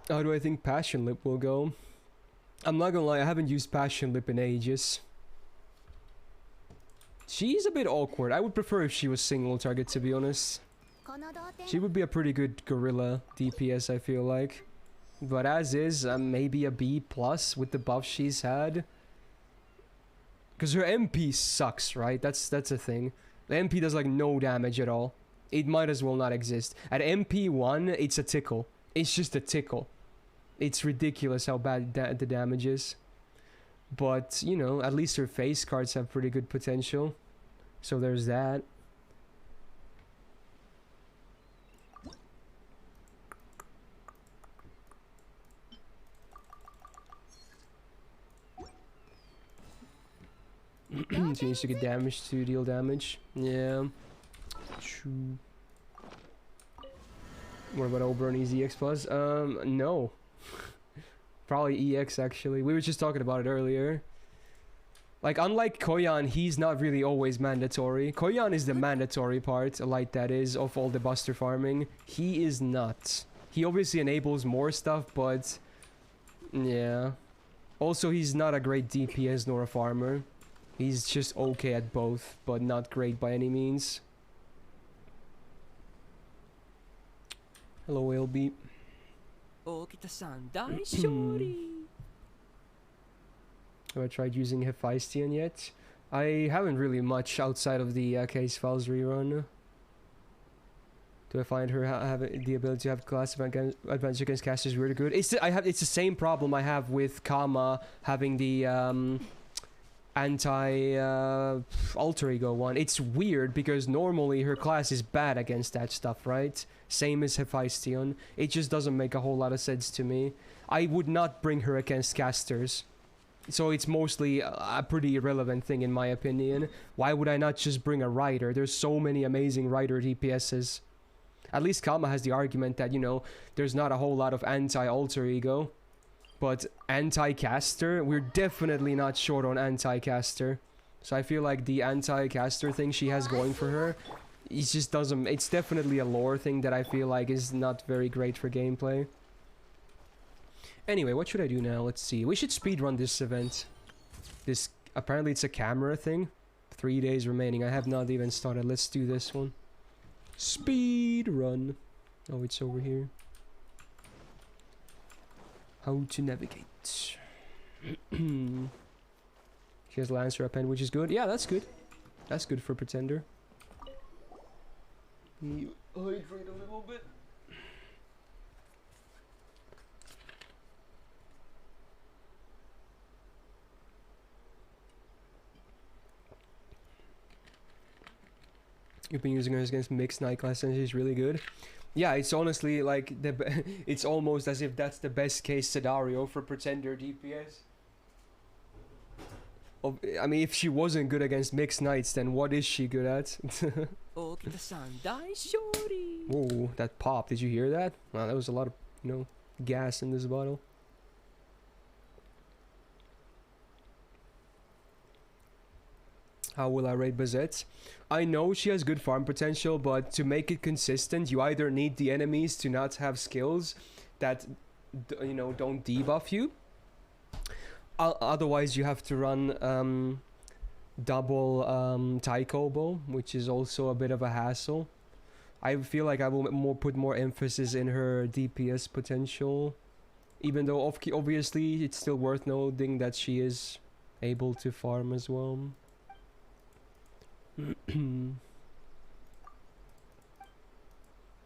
How do I think Passion Lip will go? I'm not gonna lie, I haven't used Passion Lip in ages. She's a bit awkward. I would prefer if she was single target, to be honest. She would be a pretty good gorilla DPS, I feel like. But as is, maybe a B+ with the buff she's had. Because her MP sucks, right? That's a thing. The MP does like no damage at all. It might as well not exist. At MP 1, it's a tickle. It's just a tickle. It's ridiculous how bad the damage is. But, you know, at least her face cards have pretty good potential. So there's that. She needs to get damage to deal damage. Yeah. True. What about Oberoni's EX plus? No. Probably EX actually. We were just talking about it earlier. Like, unlike Koyan, he's not really always mandatory. Koyan is the mandatory part, like that is, of all the buster farming. He is not. He obviously enables more stuff, but... yeah. Also, he's not a great DPS nor a farmer. He's just okay at both, but not great by any means. Hello, LB. Have I tried using Hephaestion yet? I haven't really much outside of the Case Files rerun. Do I find her having the ability to have class advantage against casters really good? It's the same problem I have with Kama having the anti alter ego one. It's weird because normally her class is bad against that stuff, right? Same as Hephaestion. It just doesn't make a whole lot of sense to me. I would not bring her against casters. So it's mostly a pretty irrelevant thing in my opinion. Why would I not just bring a Rider? There's so many amazing Rider DPSs. At least Kama has the argument that, you know, there's not a whole lot of anti-alter ego. But anti-caster, we're definitely not short on anti-caster. So I feel like the anti-caster thing she has going for her, it just doesn't... it's definitely a lore thing that I feel like is not very great for gameplay. Anyway, what should I do now? Let's see. We should speedrun this event. This... apparently it's a camera thing. 3 days remaining. I have not even started. Let's do this one. Speed run. Oh, it's over here. How to navigate. She has Lancer append, which is good. Yeah, that's good. That's good for Pretender. You hydrate a little bit. You've been using her against mixed night class and she's really good. Yeah, it's honestly like it's almost as if that's the best case scenario for Pretender DPS. I mean, if she wasn't good against mixed knights, then what is she good at? Whoa, that pop. Did you hear that? Wow, that was a lot of, you know, gas in this bottle. How will I rate Bazette? I know she has good farm potential, but to make it consistent, you either need the enemies to not have skills that, you know, don't debuff you. Otherwise, you have to run double Taiko Bow, which is also a bit of a hassle. I feel like I will put more emphasis in her DPS potential, even though obviously it's still worth noting that she is able to farm as well.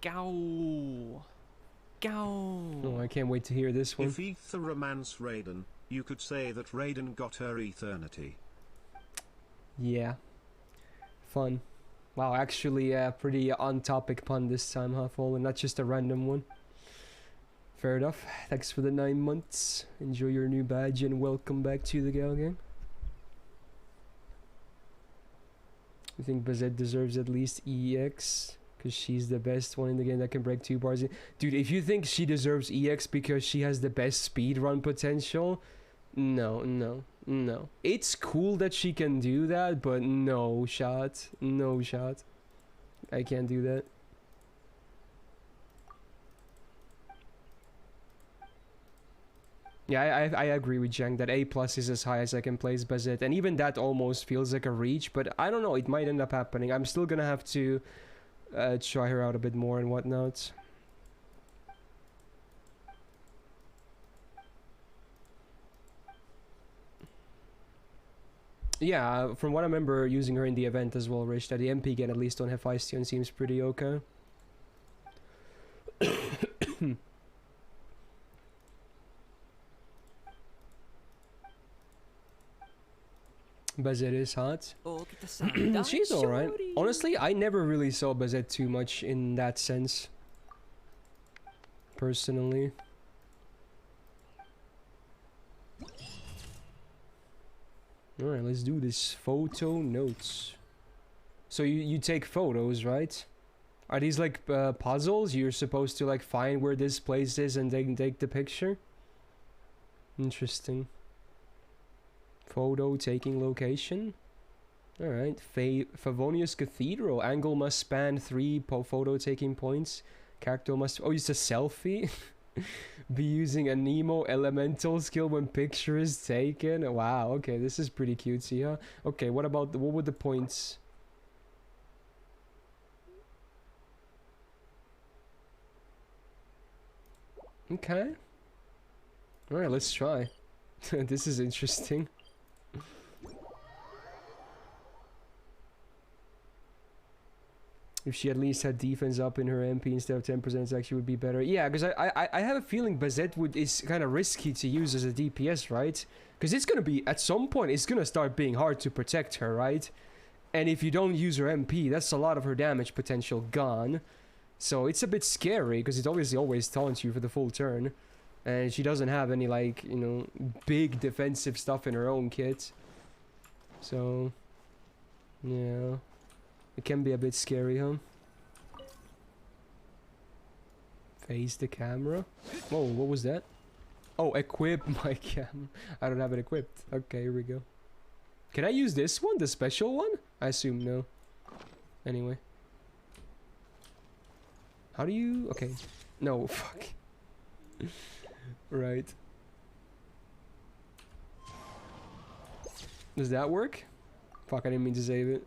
Gow. Oh, I can't wait to hear this one. If Ether romance Raiden, you could say that Raiden got her eternity. Yeah. Fun. Wow, actually, pretty on-topic pun this time, huh, Fallen? Not just a random one. Fair enough. Thanks for the 9 months. Enjoy your new badge and welcome back to the Gal Gang. You think Bazette deserves at least EX? Because she's the best one in the game that can break 2 bars. Dude, if you think she deserves EX because she has the best speedrun potential, no. It's cool that she can do that, but no shot. No shot. I can't do that. Yeah, I agree with Jang that A+ is as high as I can place Bazette, and even that almost feels like a reach, but I don't know, it might end up happening. I'm still gonna have to try her out a bit more and whatnot. Yeah, from what I remember using her in the event as well, Rich, that the MP get at least on Hephaestion seems pretty okay. Bazette is hot. She's alright. Honestly, I never really saw Bazette too much in that sense. Personally. Alright, let's do this. Photo notes. So you take photos, right? Are these like puzzles? You're supposed to like find where this place is and then take the picture? Interesting. Photo taking location. Alright. Favonius Cathedral. Angle must span 3 photo taking points. Character must... Oh, it's a selfie? Be using a Nemo elemental skill when picture is taken. Wow, okay, this is pretty cutesy, huh? Okay, what about what were the points? Okay. Alright, let's try. This is interesting. If she at least had defense up in her MP instead of 10%, actually would be better. Yeah, because I have a feeling Bazette is kind of risky to use as a DPS, right? Because it's gonna be, at some point, it's gonna start being hard to protect her, right? And if you don't use her MP, that's a lot of her damage potential gone. So it's a bit scary, because it obviously always taunts you for the full turn. And she doesn't have any, like, you know, big defensive stuff in her own kit. So, yeah. It can be a bit scary, huh? Face the camera. Whoa, what was that? Oh, equip my camera. I don't have it equipped. Okay, here we go. Can I use this one? The special one? I assume no. Anyway. How do you... Okay. No, fuck. Right. Does that work? Fuck, I didn't mean to save it.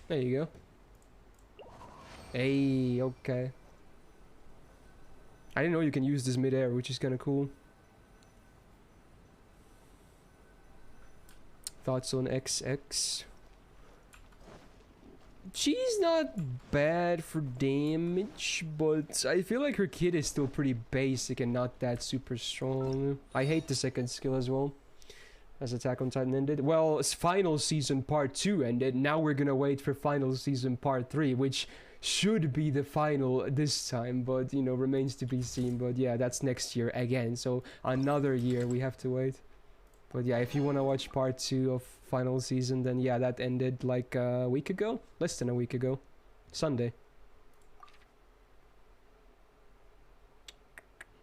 There you go. Hey, okay. I didn't know you can use this mid-air, which is kind of cool. Thoughts on XX? She's not bad for damage, but I feel like her kit is still pretty basic and not that super strong. I hate the second skill as well. As Attack on Titan ended. Well, Final Season Part 2 ended. Now we're gonna wait for Final Season Part 3, which should be the final this time, but, you know, remains to be seen. But yeah, that's next year again, so another year we have to wait. But yeah, if you want to watch part 2 of final season, then yeah, that ended like a week ago, less than a week ago, Sunday.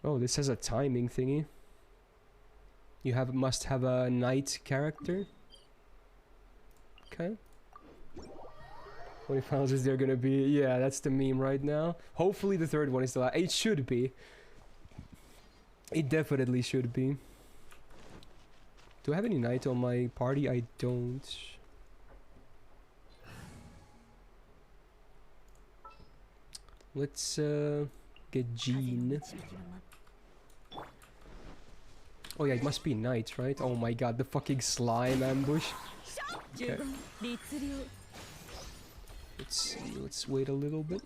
Oh, this has a timing thingy. You must have a knight character. Okay. How many finals is there gonna be? Yeah, that's the meme right now. Hopefully the third one is the last. It should be. It definitely should be. Do I have any knight on my party? I don't. Let's get Jean. Oh yeah, it must be knight, right? Oh my god, the fucking slime ambush. Okay. Let's see, let's wait a little bit.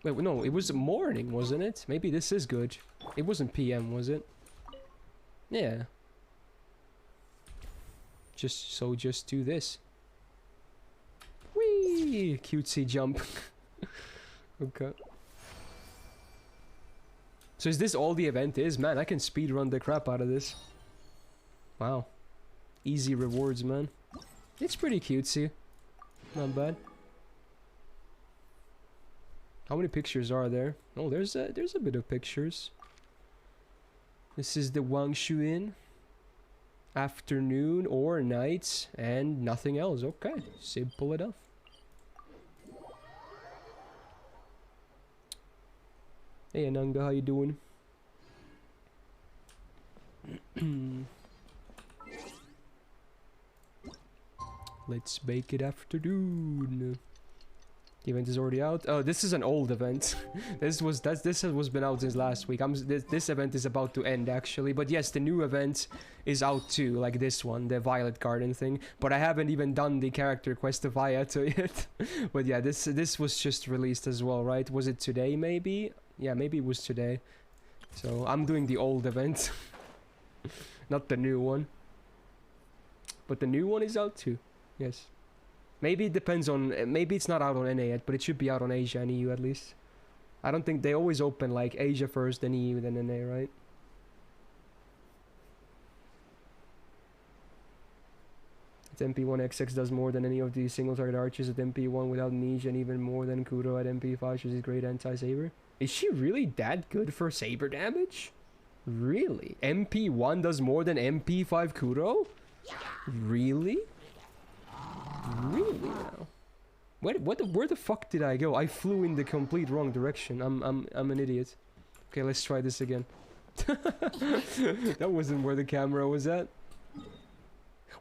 Wait, no, it was morning, wasn't it? Maybe this is good. It wasn't PM, was it? Yeah. Just do this. Whee! Cutesy jump. Okay. So is this all the event is? Man, I can speedrun the crap out of this. Wow. Easy rewards, man. It's pretty cutesy. Not bad. How many pictures are there? Oh, there's a bit of pictures. This is the Wang Shuin. Afternoon or night and nothing else. Okay, simple enough. Hey Ananga, how you doing? Let's make it afternoon. The event is already out. Oh, this is an old event. this has been out since last week. This event is about to end actually, but yes, the new event is out too, like this one, the Violet Garden thing. But I haven't even done the character quest of Ayato yet. But yeah, this was just released as well, right? Was it today maybe? Yeah, maybe it was today. So I'm doing the old event, not the new one. But the new one is out too. Yes. Maybe it depends on... Maybe it's not out on NA yet, but it should be out on Asia and EU at least. I don't think... They always open like Asia first, then EU, then NA, right? Its MP1XX does more than any of the single target archers at MP1 without niche, and even more than Kuro at MP5. She's a great anti-saber. Is she really that good for saber damage? Really? MP1 does more than MP5 Kuro? Really? Really now? Where the fuck did I go? I flew in the complete wrong direction. I'm an idiot. Okay, let's try this again. That wasn't where the camera was at.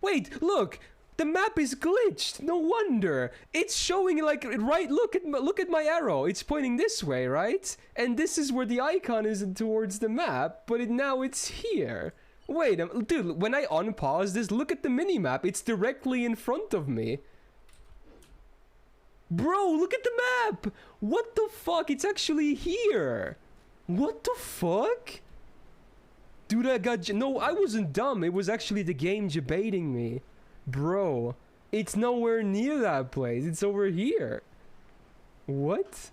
Wait, look! The map is glitched. No wonder. It's showing like right. Look at my arrow. It's pointing this way, right? And this is where the icon is towards the map. But now it's here. Wait, dude. When I unpause this, look at the minimap. It's directly in front of me. Bro, look at the map. What the fuck? It's actually here. What the fuck? Dude, I got... No, I wasn't dumb. It was actually the game debating me. Bro, it's nowhere near that place. It's over here. What?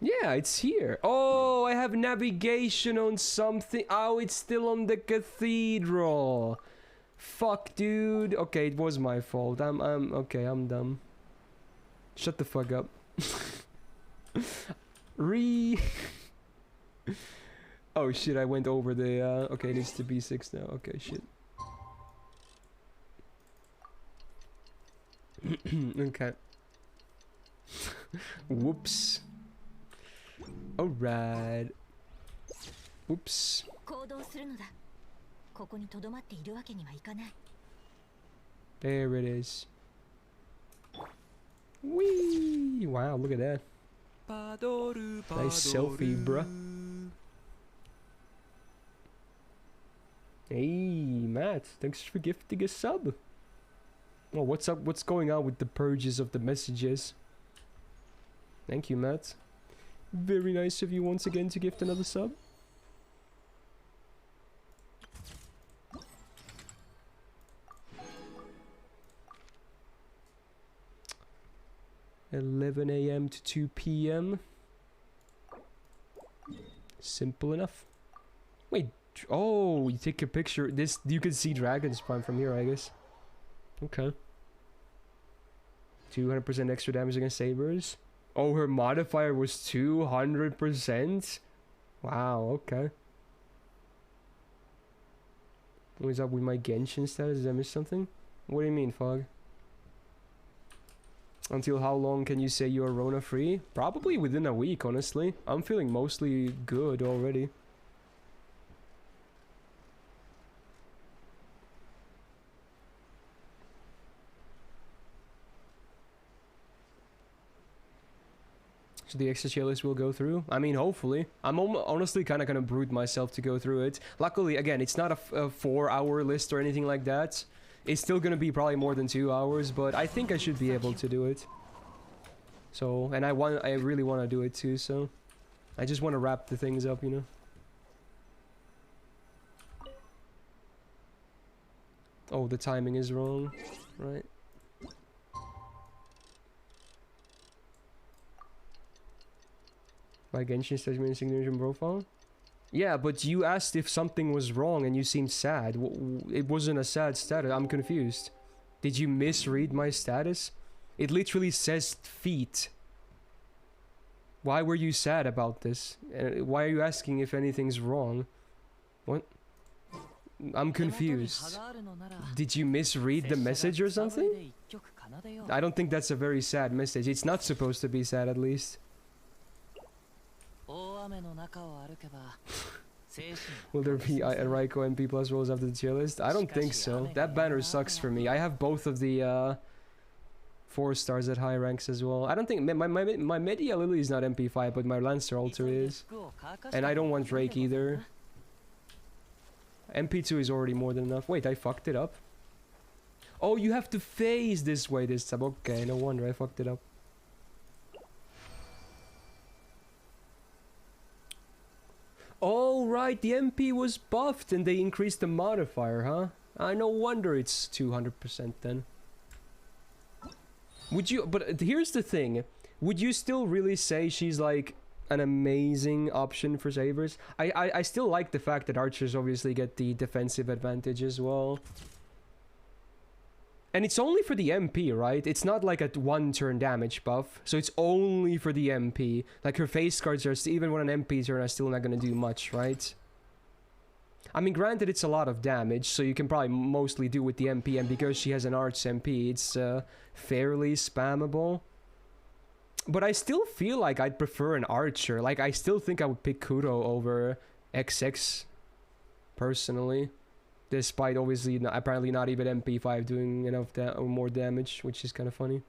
Yeah, it's here. Oh, I have navigation on something. Oh, it's still on the cathedral. Fuck, dude. Okay, it was my fault. Okay, I'm dumb. Shut the fuck up. Oh shit, I went over the okay, it needs to be 6 now. Okay, shit. Okay. Whoops. Alright. Whoops. There it is. Whee! Wow, look at that. Nice selfie, bruh. Hey, Matt, thanks for gifting a sub. Oh, what's up? What's going on with the purges of the messages? Thank you, Matt. Very nice of you once again to gift another sub. (11 AM to 2 PM). Simple enough. Wait, oh, you take a picture. This, you can see dragon spawn from here, I guess. Okay. 200% extra damage against sabers. Oh, her modifier was 200%? Wow, okay. What is up with my Genshin status? Did I miss something? What do you mean, Fog? Until how long can you say you're Rona free? Probably within a week, honestly. I'm feeling mostly good already. So the extra tier list will go through? I mean, hopefully. I'm honestly kind of gonna brood myself to go through it. Luckily, again, it's not a 4-hour list or anything like that. It's still gonna be probably more than 2 hours, but I think I should be able to do it. So, and I really want to do it too, so... I just want to wrap the things up, you know? Oh, the timing is wrong, right? My Genshin stage main signature profile? Yeah, but you asked if something was wrong and you seemed sad. It wasn't a sad status. I'm confused. Did you misread my status? It literally says feet. Why were you sad about this? Why are you asking if anything's wrong? What? I'm confused. Did you misread the message or something? I don't think that's a very sad message. It's not supposed to be sad, at least. Will there be a Raiko MP plus rolls after the tier list? I don't think so. That banner sucks for me. I have both of the 4 stars at high ranks as well. I don't think my Media Lily is not MP5, but my Lancer Altar is. And I don't want Drake either. MP2 is already more than enough. Wait, I fucked it up. Oh, you have to phase this way this time. Okay, no wonder I fucked it up. Oh, right, the MP was buffed and they increased the modifier, huh? No wonder it's 200% then. Would you, but here's the thing. Would you still really say she's like an amazing option for savers? I still like the fact that archers obviously get the defensive advantage as well. And it's only for the MP, right? It's not like a 1-turn damage buff. So it's only for the MP. Like her face cards are, even when an MP turn, are still not gonna do much, right? I mean, granted, it's a lot of damage, so you can probably mostly do with the MP. And because she has an arch MP, it's fairly spammable. But I still feel like I'd prefer an archer. Like, I still think I would pick Kuro over XX, personally. Despite obviously apparently not even MP5 doing enough or more damage, which is kind of funny.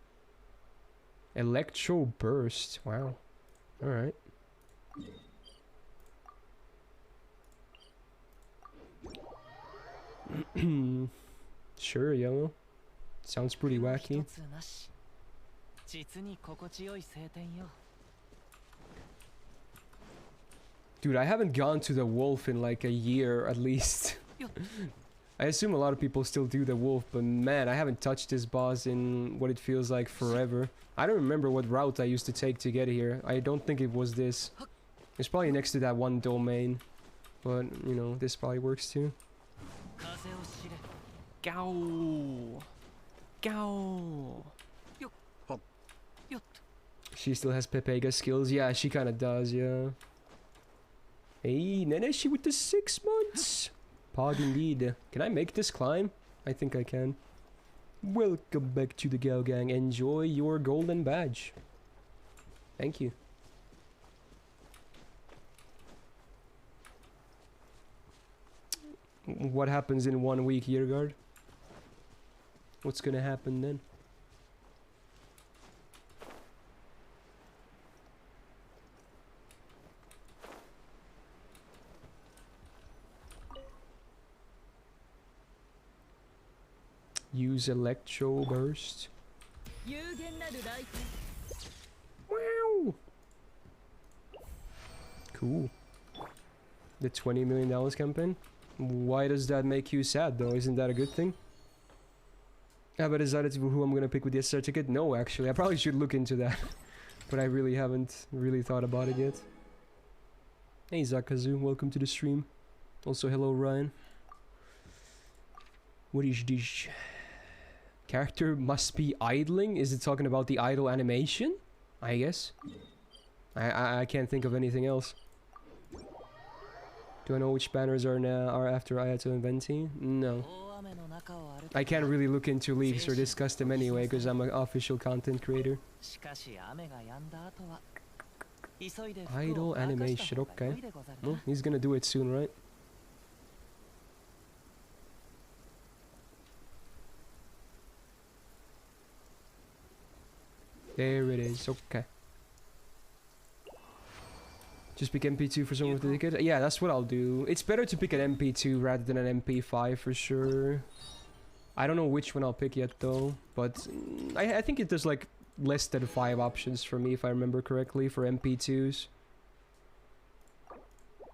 Electro Burst, wow. Alright. Sure, yellow. Sounds pretty wacky. Dude, I haven't gone to the wolf in like a year at least. I assume a lot of people still do the wolf, but man, I haven't touched this boss in what it feels like forever. I don't remember what route I used to take to get here. I don't think it was this. It's probably next to that one domain. But, you know, this probably works too. Gao! Gao! She still has Pepega skills? Yeah, she kinda does, yeah. Hey, Neneshi with the 6 months! Pog indeed. Can I make this climb? I think I can. Welcome back to the Gao Gang. Enjoy your golden badge. Thank you. What happens in 1 week, Yearguard? What's gonna happen then? Use Electro Burst. Wow! Cool. The $20 million campaign? Why does that make you sad though? Isn't that a good thing? Have I decided who I'm gonna pick with the SR ticket? No, actually. I probably should look into that. But I really haven't really thought about it yet. Hey Zakazu, welcome to the stream. Also hello Ryan. What is this? Character must be idling? Is it talking about the idle animation? I guess. I can't think of anything else. Do I know which banners are after Ayato and Venti? No. I can't really look into leaks or discuss them anyway because I'm an official content creator. Idle animation, okay. Well, he's gonna do it soon, right? There it is, okay. Just pick MP2 for someone with a ticket? Yeah, that's what I'll do. It's better to pick an MP2 rather than an MP5 for sure. I don't know which one I'll pick yet though, but I think it does like less than 5 options for me if I remember correctly for MP2s.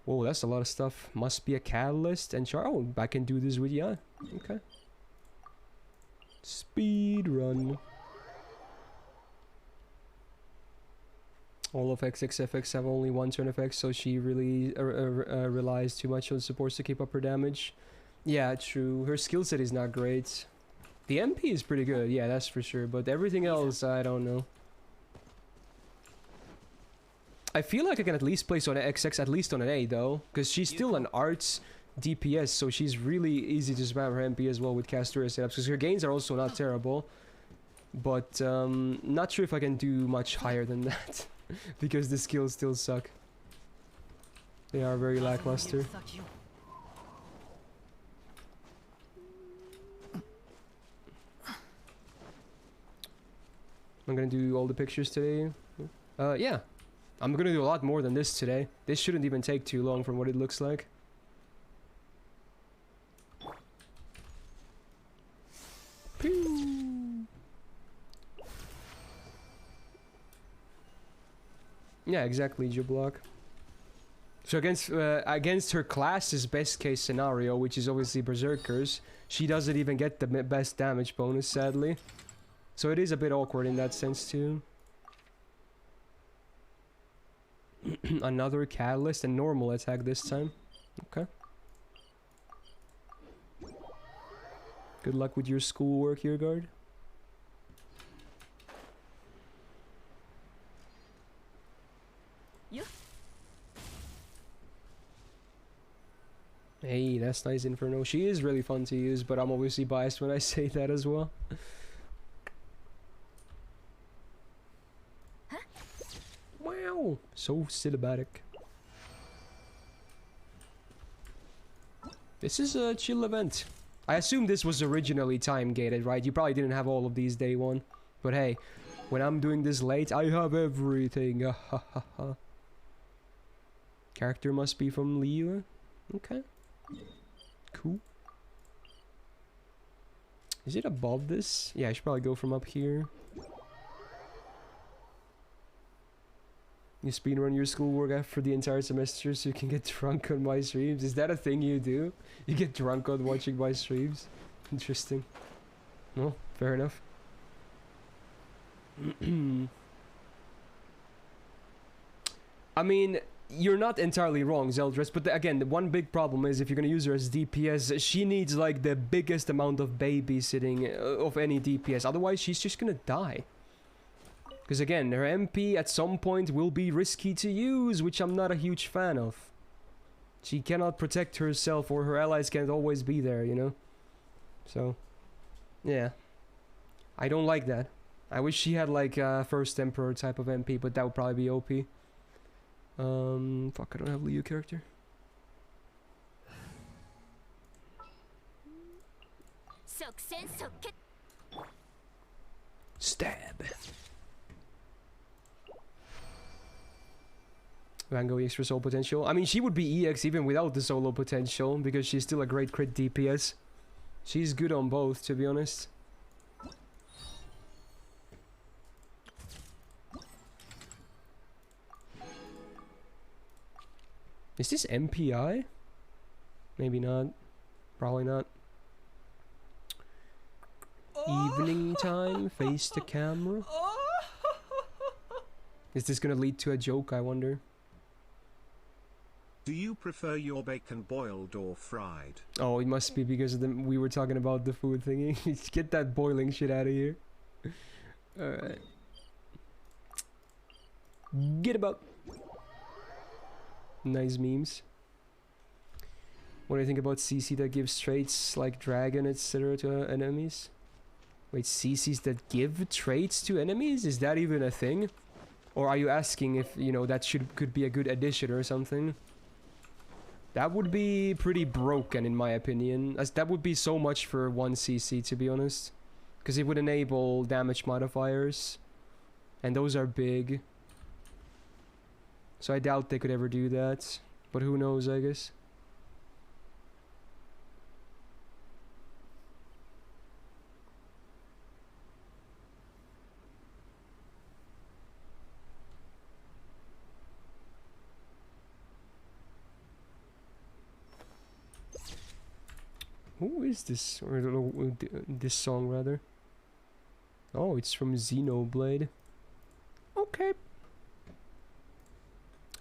Whoa, that's a lot of stuff. Must be a catalyst and oh, I can do this with ya. Okay. Speed run. All of XXFX have only one turn effect, so she really relies too much on supports to keep up her damage. Yeah, true. Her skill set is not great. The MP is pretty good, yeah, that's for sure. But everything else, I don't know. I feel like I can at least place on an XX, at least on an A though, because she's still an arts DPS, so she's really easy to spam her MP as well with Castoria setups, because her gains are also not terrible. But not sure if I can do much higher than that. Because the skills still suck. They are very lackluster. I'm gonna do all the pictures today. Yeah. I'm gonna do a lot more than this today. This shouldn't even take too long from what it looks like. Pew! Yeah, exactly, Jiblock. So against her class's best case scenario, which is obviously Berserkers, she doesn't even get the best damage bonus, sadly. So it is a bit awkward in that sense too. Another catalyst and normal attack this time. Okay. Good luck with your schoolwork here, guard. Hey, that's nice, Inferno. She is really fun to use, but I'm obviously biased when I say that as well. Wow, so cinematic. This is a chill event. I assume this was originally time gated, right? You probably didn't have all of these day one. But hey, when I'm doing this late, I have everything. Character must be from Liyue. Okay. Cool. Is it above this? Yeah, I should probably go from up here. You speedrun your schoolwork after the entire semester so you can get drunk on my streams. Is that a thing you do? You get drunk on watching my streams? Interesting. Well, fair enough. I mean, you're not entirely wrong, Zeldris, but again, the one big problem is if you're gonna use her as DPS, she needs like the biggest amount of babysitting of any DPS, otherwise she's just gonna die. Because again, her MP at some point will be risky to use, which I'm not a huge fan of. She cannot protect herself, or her allies can't always be there, you know? So, yeah. I don't like that. I wish she had like a First Emperor type of MP, but that would probably be OP. Fuck, I don't have Liyue character. Stab. Van Gogh EX for soul potential. I mean, she would be EX even without the solo potential, because she's still a great crit DPS. She's good on both, to be honest. Is this MPI? Maybe not. Probably not. Evening time, face the camera. Is this gonna lead to a joke, I wonder? Do you prefer your bacon boiled or fried? Oh, it must be because of we were talking about the food thingy. Get that boiling shit out of here. Alright. Get about. Nice memes. What do you think about CC that gives traits like dragon, etc. to enemies? Wait, CCs that give traits to enemies? Is that even a thing? Or are you asking if, you know, that could be a good addition or something? That would be pretty broken in my opinion. As that would be so much for 1 CC, to be honest. Because it would enable damage modifiers. And those are big. So I doubt they could ever do that. But who knows, I guess. Who is this? Or this song, rather. Oh, it's from Xenoblade. Okay.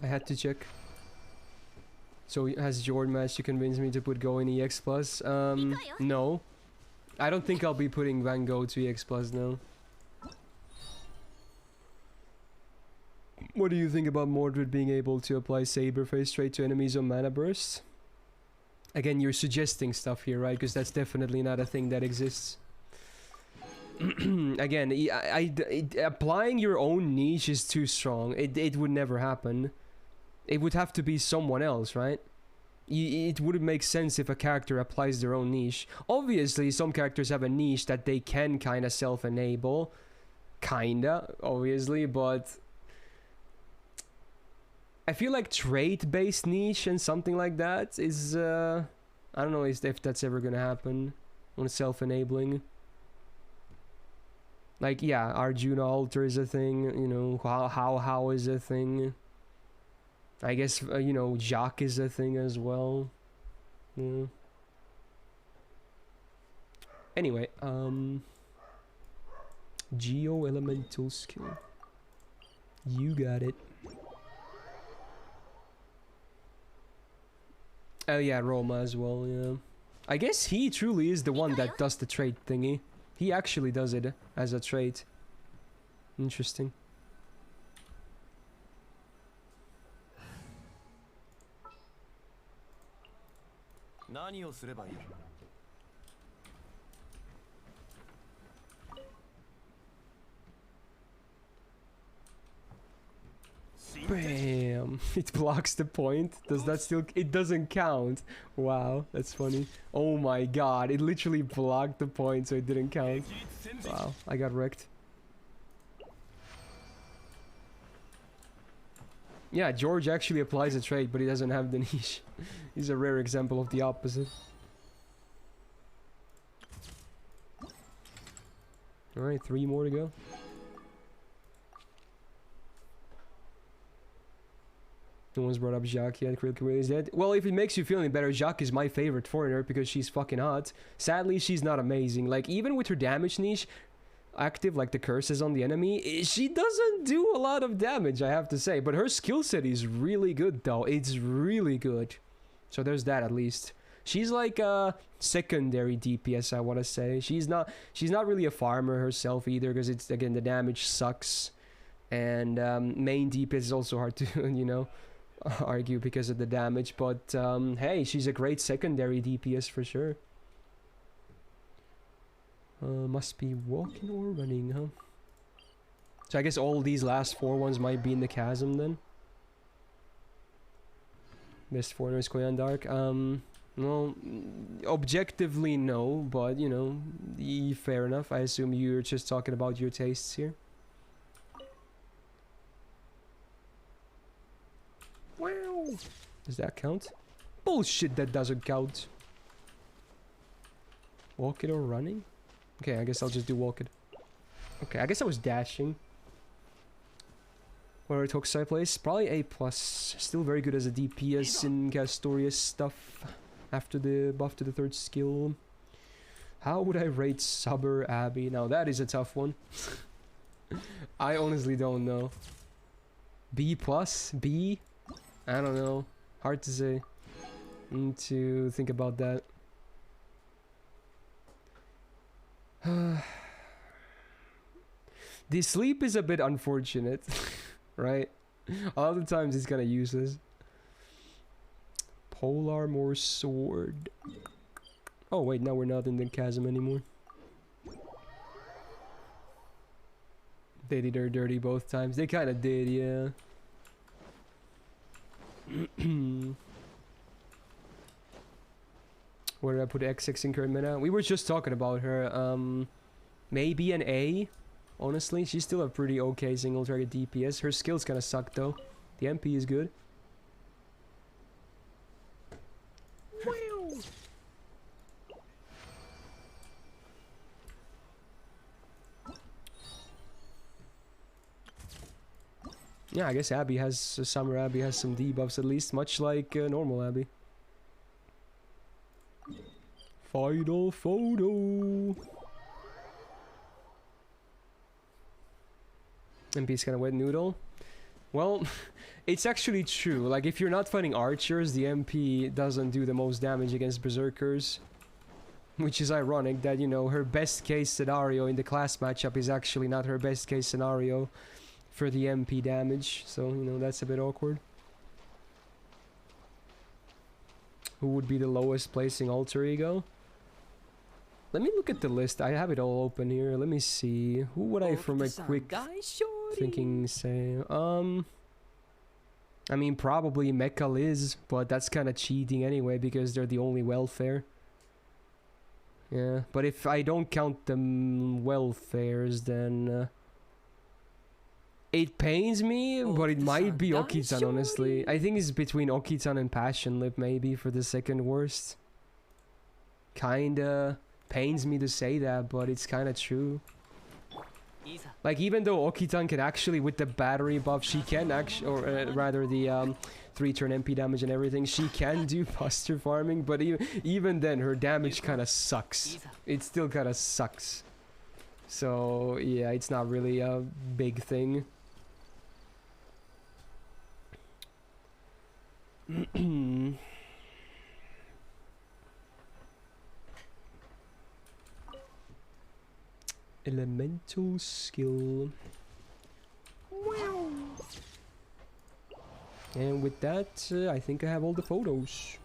I had to check. So has Jordan managed to convince me to put Go in EX Plus? No. I don't think I'll be putting Van Gogh to EX Plus now. What do you think about Mordred being able to apply Saber Face straight to enemies on Mana Burst? Again, you're suggesting stuff here, right? Because that's definitely not a thing that exists. Again, applying your own niche is too strong. It would never happen. It would have to be someone else, right? It wouldn't make sense if a character applies their own niche. Obviously, some characters have a niche that they can kind of self-enable. Kinda, obviously, but... I feel like trait-based niche and something like that is, I don't know if that's ever gonna happen on self-enabling. Like, yeah, Arjuna Alter is a thing, you know, how is a thing. I guess, you know, Jacques is a thing as well. Yeah. Anyway, Geo Elemental Skill. You got it. Oh yeah, Roma as well, yeah. I guess he truly is the one that does the trait thingy. He actually does it as a trait. Interesting. Bam! It blocks the point. Does that still... It doesn't count. Wow, that's funny. Oh my god, it literally blocked the point so it didn't count. Wow, I got wrecked. Yeah, George actually applies a trait, but he doesn't have the niche. He's a rare example of the opposite. Alright, 3 more to go. No one's brought up Jacques yet. Critical is dead. Well, if it makes you feel any better, Jacques is my favorite foreigner because she's fucking hot. Sadly, she's not amazing. Like, even with her damage niche active, like the curses on the enemy, she doesn't do a lot of damage, I have to say. But her skill set is really good, though. It's really good. So there's that, at least. She's like a secondary DPS, I want to say. She's not really a farmer herself either, because it's, again, the damage sucks. And main DPS is also hard to, you know, argue because of the damage, but hey, she's a great secondary DPS for sure. Must be walking or running, huh? So I guess all these last 4 ones might be in the chasm then. Best foreigner is Koyan Dark. Well, objectively no, but you know, fair enough. I assume you're just talking about your tastes here. Wow. Does that count? Bullshit, that doesn't count. Walk it or running? Okay, I guess I'll just do walk it. Okay, I guess I was dashing. What are Tokusai plays? Probably A+. Still very good as a DPS in Castorius stuff. After the buff to the 3rd skill. How would I rate Saber Abbey? Now that is a tough one. I honestly don't know. B+? B? I don't know. Hard to say. Need to think about that. The sleep is a bit unfortunate, right? All the times it's kind of useless. Polar More Sword. Oh wait, now we're not in the chasm anymore. They did her dirty both times. They kind of did, yeah. Where did I put XX in current meta? We were just talking about her. Maybe an A. Honestly, she's still a pretty okay single target DPS. Her skills kind of suck though. The MP is good. Yeah, I guess Abby has, Summer Abby has some debuffs at least, much like normal Abby. Final photo! MP's kind of wet noodle. Well, it's actually true. Like, if you're not fighting archers, the MP doesn't do the most damage against berserkers. Which is ironic that, you know, her best case scenario in the class matchup is actually not her best case scenario for the MP damage, so, you know, that's a bit awkward. Who would be the lowest placing alter ego? Let me look at the list. I have it all open here. Let me see. Who would I, from a quick thinking, say? I mean, probably Mecha Liz, but that's kind of cheating anyway because they're the only welfare. Yeah, but if I don't count them welfares, then... it pains me, but it might be Okitan, honestly. I think it's between Okitan and Passion Lip, maybe, for the second worst. Kinda pains me to say that, but it's kinda true. Like, even though Okitan can actually, with the battery buff, she can actually, or rather the 3-turn MP damage and everything, she can do buster farming, but even then, her damage kinda sucks. It still kinda sucks. So, yeah, it's not really a big thing. Elemental skill. Wow. And with that, I think I have all the photos.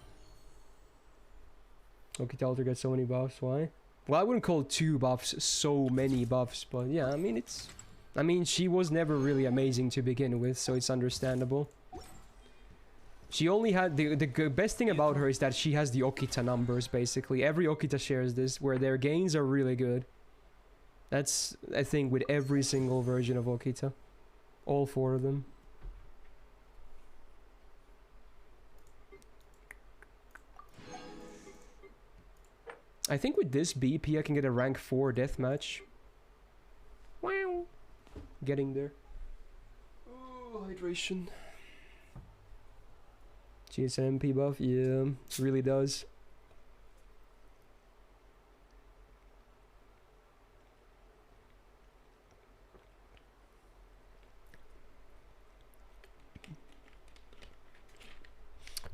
Okay, Alter gets so many buffs. Why? Well, I wouldn't call 2 buffs so many buffs, but yeah, I mean, it's... I mean, she was never really amazing to begin with, so it's understandable. She only had... The best thing about her is that she has the Okita numbers, basically. Every Okita shares this, where their gains are really good. That's, I think, with every single version of Okita. All 4 of them. I think with this BP I can get a rank 4 deathmatch. Wow. Getting there. Oh, hydration. Gee, it's an MP buff? Yeah, it really does.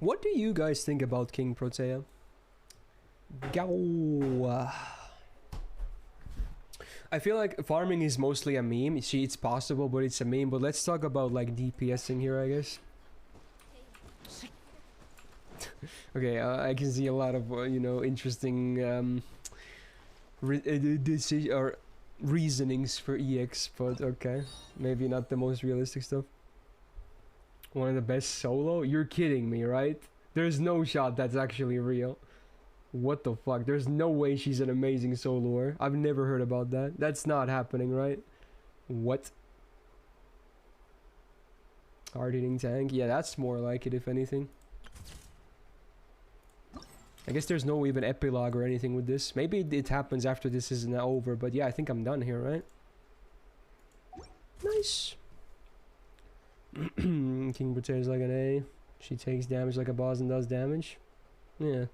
What do you guys think about King Protea? Go. I feel like farming is mostly a meme. See, it's possible, but it's a meme. But let's talk about like DPSing here, I guess. Okay, I can see a lot of you know, interesting reasonings for EX, but okay, maybe not the most realistic stuff. One of the best solo? You're kidding me, right? There's no shot that's actually real. What the fuck? There's no way she's an amazing soloer. I've never heard about that. That's not happening, right? What? Hard-hitting tank? Yeah, that's more like it, if anything. I guess there's no even epilogue or anything with this. Maybe it happens after this is now over, but yeah, I think I'm done here, right? Nice. King Protea is like an A. She takes damage like a boss and does damage. Yeah.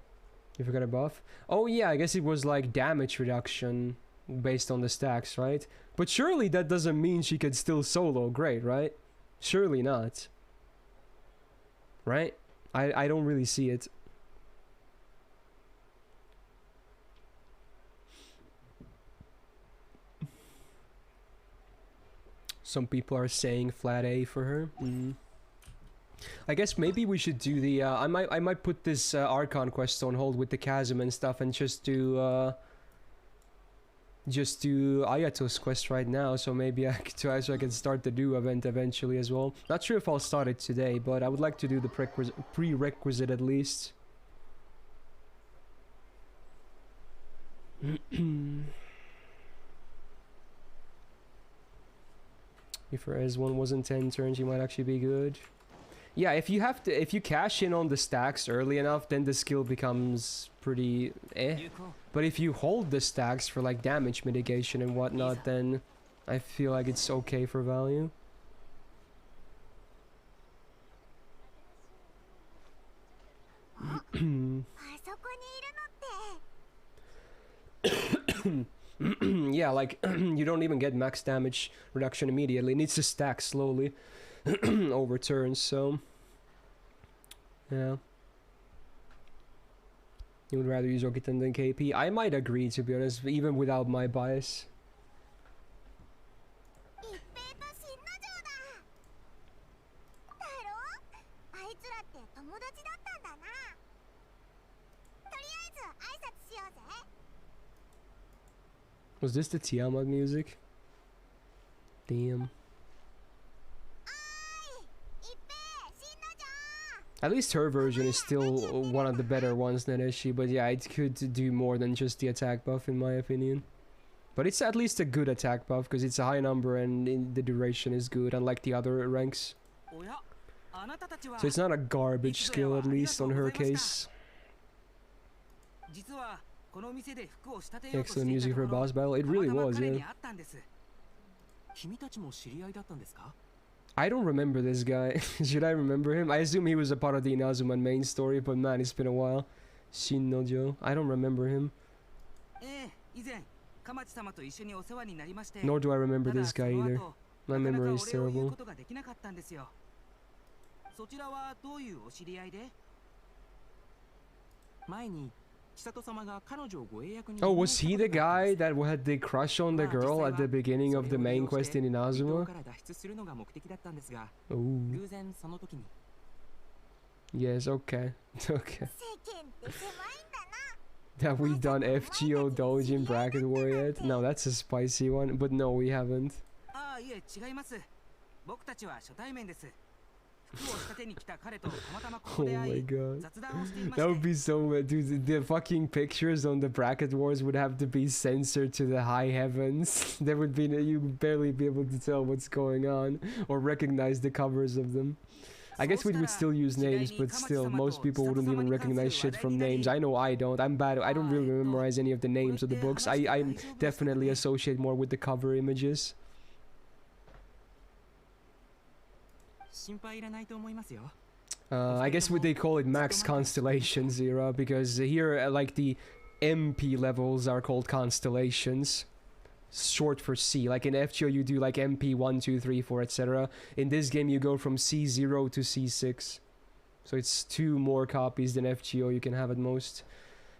You forgot a buff? Oh yeah, I guess it was like damage reduction based on the stacks, right? But surely that doesn't mean she could still solo great, right? Surely not. Right? I don't really see it. Some people are saying flat A for her. I guess maybe we should do the I might put this Archon quest on hold with the chasm and stuff and just do Ayato's quest right now, so maybe I can start the do event eventually as well. Not sure if I'll start it today, but I would like to do the prerequisite at least. If her S1 wasn't 10 turns, you might actually be good. Yeah, if you cash in on the stacks early enough, then the skill becomes pretty eh. But if you hold the stacks for like damage mitigation and whatnot, then I feel like it's okay for value. Yeah, like you don't even get max damage reduction immediately. It needs to stack slowly over turns, so yeah. You would rather use Rokitan than KP? I might agree, to be honest, even without my bias. Was this the Tiamat music? Damn. At least her version is still one of the better ones than Eshi, but yeah, it could do more than just the attack buff in my opinion. But it's at least a good attack buff, because it's a high number and the duration is good, unlike the other ranks. So it's not a garbage skill, at least on her case. Excellent music for a boss battle. It really was, yeah. I don't remember this guy. Should I remember him? I assume he was a part of the Inazuma main story, but man, it's been a while. Shin no Jo. I don't remember him. Nor do I remember this guy either. My memory is terrible. Oh, was he the guy that had the crush on the girl at the beginning of the main quest in Inazuma? Oh. Yes, okay. Okay. Have we done FGO Doge in Bracket War yet? No, that's a spicy one, but no, we haven't. Oh my god. That would be so weird, dude. The fucking pictures on the Bracket Wars would have to be censored to the high heavens. There would be you'd barely be able to tell what's going on or recognize the covers of them. I guess we would still use names, but still, most people wouldn't even recognize shit from names. I know I don't. I'm bad. I don't really memorize any of the names of the books. I definitely associate more with the cover images. I guess what they call it Max Constellations era, because here like the MP levels are called constellations, short for C. Like in FGO you do like MP 1, 2, 3, 4, etc. In this game you go from C0 to C6, so it's 2 more copies than FGO you can have at most,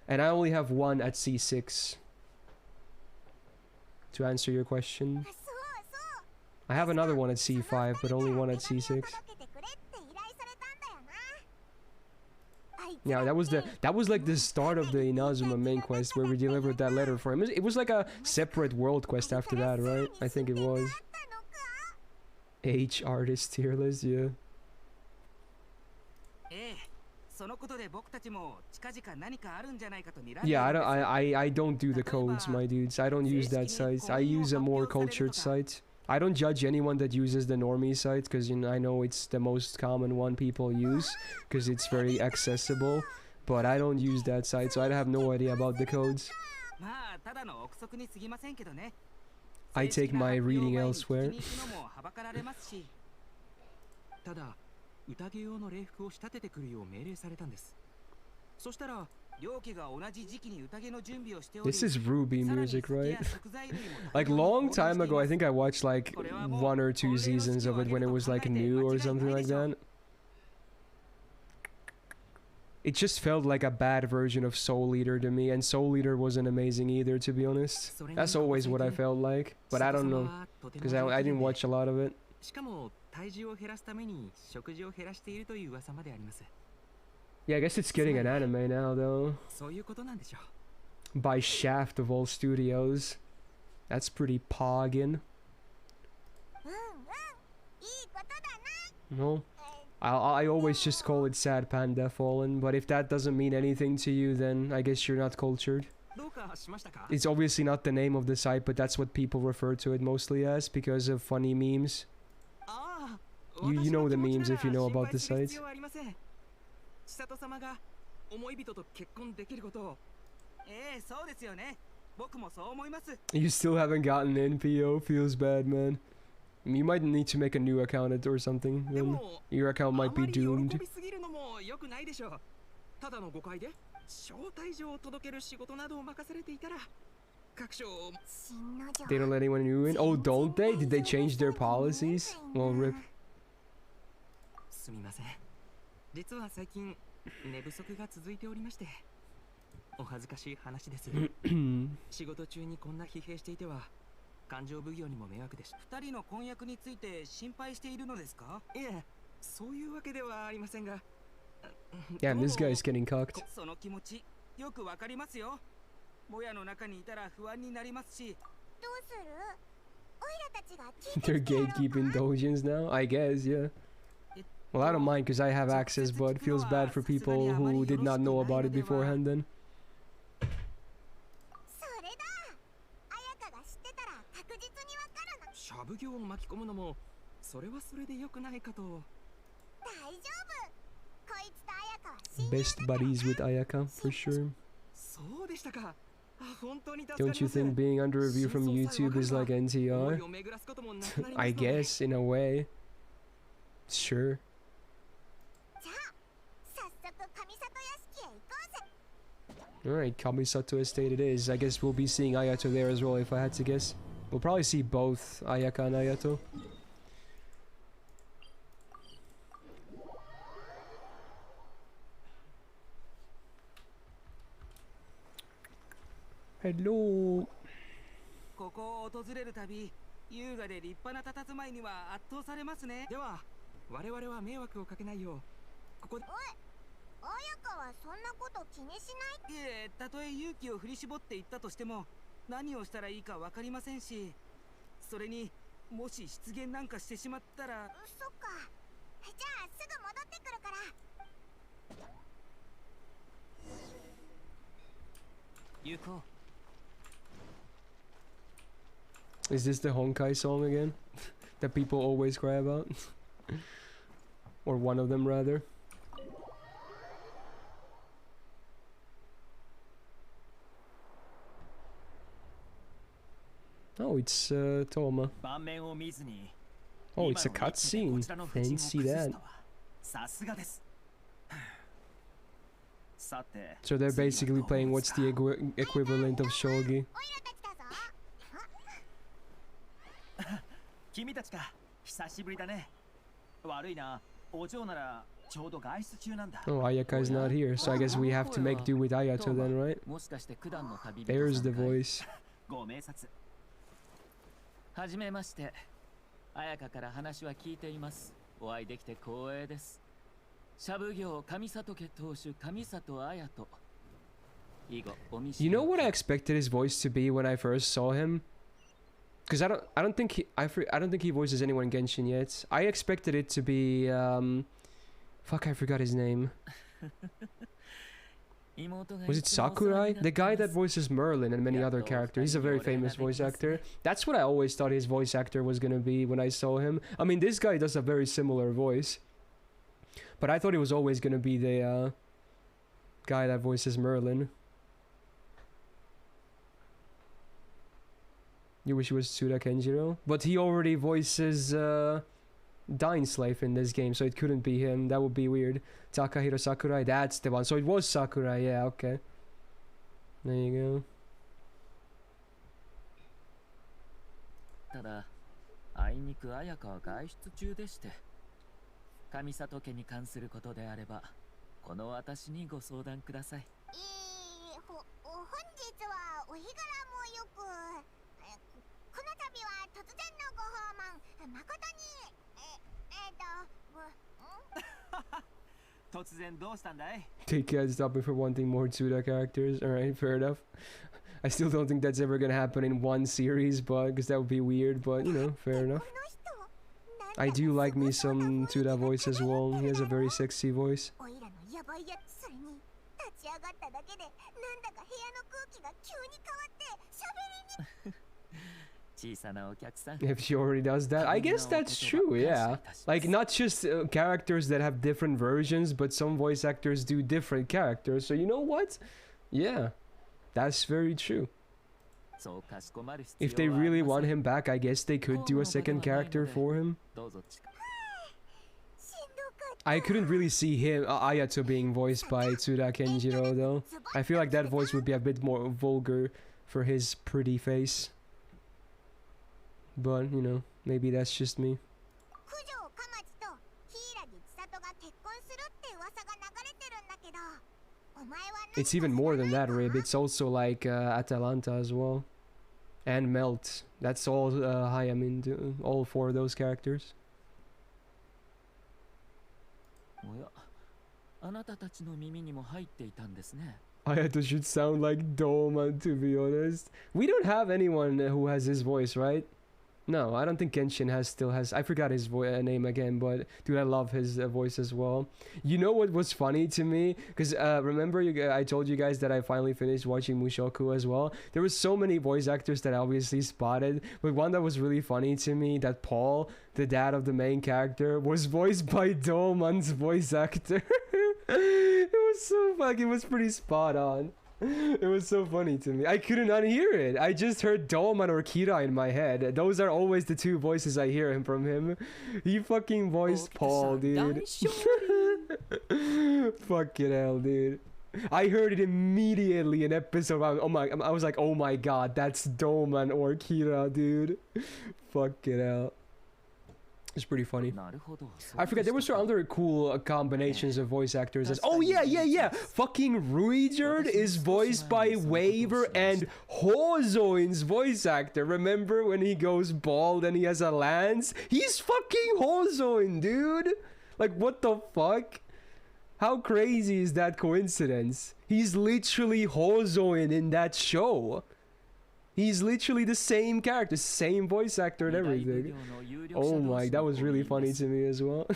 and I only have 1 at C6. To answer your question, I have another one at C5, but only 1 at C6. Yeah, that was like the start of the Inazuma main quest where we delivered that letter for him. It was like a separate world quest after that, right? I think it was. H artist tier list, yeah. Yeah, I don't do the codes, my dudes. I don't use that site. I use a more cultured site. I don't judge anyone that uses the normie site, because you know, I know it's the most common one people use because it's very accessible, but I don't use that site, so I have no idea about the codes. I take my reading elsewhere. This is Ruby music, right? Like long time ago, I think I watched like 1 or 2 seasons of it when it was like new or something like that. it just felt like a bad version of Soul Eater to me, and Soul Eater wasn't amazing either, to be honest. That's always what I felt like, but I don't know, because I didn't watch a lot of it. しかも体重を減らすために食事を減らしているという噂まであります。 Yeah, I guess it's getting an anime now, though. そういうことなんでしょう。 By Shaft of all studios. That's pretty poggin. No, I always just call it Sad Panda Fallen, but if that doesn't mean anything to you, then I guess you're not cultured. どうかしましたか? It's obviously not the name of the site, but that's what people refer to it mostly as because of funny memes. You know the memes if you know about the site. 千里様が思い人と結婚できることを。そうですよね。僕もそう思います。 You still haven't gotten in, PO. Feels bad, man. You might need to make a new account or something. Then your account might be doomed. ただの誤解で招待状を届ける仕事などを任されていたら各所 They don't let anyone new in. Oh, don't they? Did they change their policies? Well, rip. すみません。実は最近寝不足が続いておりまして、お恥ずかしい話です。仕事中にこんな疲弊していては感情奉行にも迷惑です。二人の婚約について心配しているのですか？いえ、そういうわけではありませんが。Yeah, this guy is getting cocked. その気持ちよくわかりますよ。もやの中にいたら不安になりますし。どうする？オイラたちが聞いて They're gatekeeping doujins now? I guess, yeah. Well, I don't mind because I have access, but it feels bad for people who did not know about it beforehand then. それだ。彩香が知ってたら確実にわかるの。しゃぶ業を巻き込むのもそれはそれで良くないかと。大丈夫。こいつと彩香は親友だから。 Best buddies with Ayaka, for sure. そうでしたか。本当に助かります。 Don't you think being under review from YouTube is like NTR? I guess, in a way. Sure. じゃあ、早速上里屋敷へ行こうぜ。 Alright, Kamisato Estate it is. I guess we'll be seeing Ayato there as well if I had to guess. We'll probably see both Ayaka and Ayato. Hello. ここを訪れるたび、優雅で立派な佇まいには圧倒されますね。では、我々は迷惑をかけないよう、ここで。おい、彩香はそんなこと気にしない。いえ、たとえ勇気を振り絞って言ったとしても、何をしたらいいかわかりませんし、それにもし失言なんかしてしまったら。そっか。じゃあすぐ戻ってくるから。行こう。 Is this the Honkai song again? That people always cry about? Or one of them, rather? Oh, it's Toma. Oh, it's a cutscene. Didn't see that. So they're basically playing what's the equivalent of shogi. 君たちか、久しぶりだね。悪いな、お嬢ならちょうど外出中なんだ。 Oh, Ayaka is not here, so I guess we have to make do with Ayato then, right? もしかして九段の旅人 There's the voice. ご明察。はじめまして。彩香から話は聞いています。お会いできて光栄です。しゃぶ業上里家当主上里綾人。以後お見知り。 You know what I expected his voice to be when I first saw him? Because I don't think he voices anyone in Genshin yet. I expected it to be fuck, I forgot his name. Was it Sakurai? The guy that voices Merlin and many other characters. He's a very famous voice actor. That's what I always thought his voice actor was gonna be when I saw him. I mean, this guy does a very similar voice, but I thought he was always gonna be the guy that voices Merlin. You wish it was Tsuda Kenjiro? But he already voices Dying Slave in this game, so it couldn't be him. That would be weird. Takahiro Sakurai, that's the one. So it was Sakurai, yeah, okay. There you go. ただ、あいにく彩香は外出中でして、上里家に関することであれば、この私にご相談ください。本日はお日柄もよく、この度は突然のご訪問、誠に、突然どうしたんだい？ They can't stop me for wanting more Tsuda characters. Alright, fair enough. I still don't think that's ever gonna happen in one series, but because that would be weird, but you know, fair enough. I do like me some Tsuda voice as well. He has a very sexy voice. おいらのヤバいやつ、それに立ち上がっただけでなんだか部屋の空気が急に変わって喋りに小さなお客さん。 If she already does that, I guess that's true, yeah. Like, not just characters that have different versions, but some voice actors do different characters. So, you know what? Yeah, that's very true. If they really want him back, I guess they could do a second character for him. I couldn't really see him, Ayato, being voiced by Tsuda Kenjiro, though. I feel like that voice would be a bit more vulgar for his pretty face. But, you know, maybe that's just me. It's even more than that, Rib. It's also like Atalanta as well. And Melt. That's all Hayamin, all four of those characters. Ayato should sound like Doma, to be honest. We don't have anyone who has his voice, right? No, I don't think Genshin still has. I forgot his name again, but dude, I love his voice as well. You know what was funny to me? Because remember, I told you guys that I finally finished watching Mushoku as well. There was so many voice actors that I obviously spotted, but one that was really funny to me, that Paul, the dad of the main character, was voiced by Doman's voice actor. It was so fucking. It was pretty spot on. It was so funny to me. I couldn't unhear it. I just heard Doman or Kira in my head. Those are always the two voices I hear him from him. He fucking voiced Paul, dude. Fucking hell, dude. I heard it immediately in episode. I was like, oh my god, that's Doman or Kira, dude. Fucking hell. It's pretty funny. I forget, there were some other cool combinations of voice actors. Oh yeah. Fucking Ruijerd is voiced by Waver and Hozoin's voice actor. Remember when he goes bald and he has a lance? He's fucking Hozoin, dude. Like, what the fuck? How crazy is that coincidence? He's literally Hozoin in that show. He's literally the same character, same voice actor and everything. Oh my, that was really funny to me as well.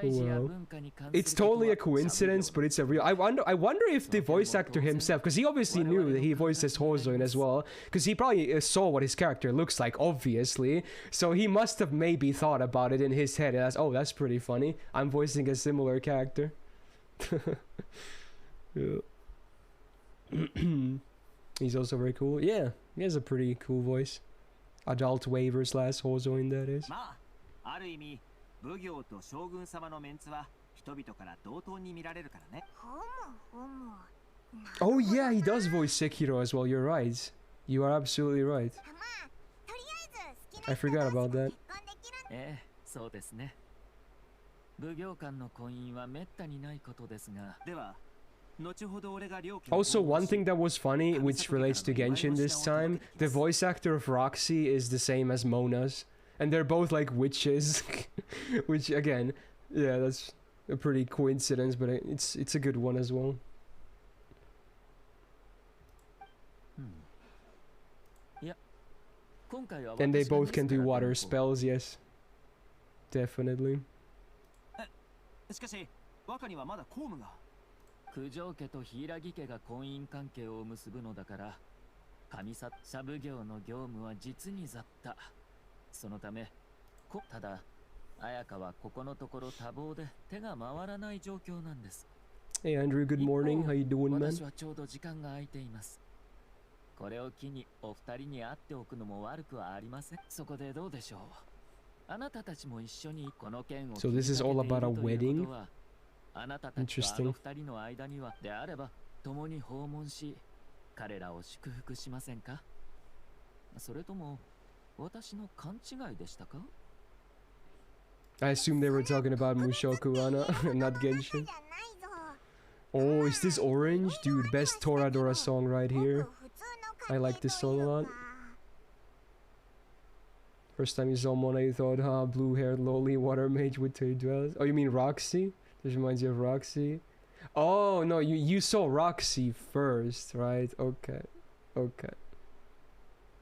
Wow. It's totally a coincidence, but it's a real. I wonder if the voice actor himself, because he obviously knew that he voiced as Hozoin as well, because he probably saw what his character looks like, obviously. So he must have maybe thought about it in his head as, oh, that's pretty funny. I'm voicing a similar character. Yeah. He's also very cool. Yeah, he has a pretty cool voice. Adult Waver / Hozoin, that is. Oh yeah, he does voice Sekiro as well, you're right. You are absolutely right. I forgot about that. Also, one thing that was funny, which relates to Genshin this time, the voice actor of Roxy is the same as Mona's. And they're both like witches. Which, again, yeah, that's a pretty coincidence, but it's a good one as well. And they both can do water spells, yes. Definitely. 九条家と柊家が婚姻関係を結ぶのだから上里社奉行の業務は実に雑多。そのためただ綾香はここのところ多忙で手が回らない状況なんです。 Hey Andrew, good morning. How you doing, man? 私はちょうど時間が空いています。これを機にお二人に会っておくのも悪くはありません。そこでどうでしょう。あなたたちも一緒にこの件を。 So this is all about a wedding? あなたたちとあの二人の間にはであれば共に訪問し彼らを祝福しませんか。それとも私の勘違いでしたか。I assume they were talking about Mushoku Ana, not Genshin. Oh, is this orange? Dude, best Toradora song right here. I like this song a lot. First time you saw Mona, you thought, huh, blue-haired lowly water mage with two dwellers. Oh, you mean Roxy? This reminds you of Roxy. Oh, no, you saw Roxy first, right? Okay. Okay.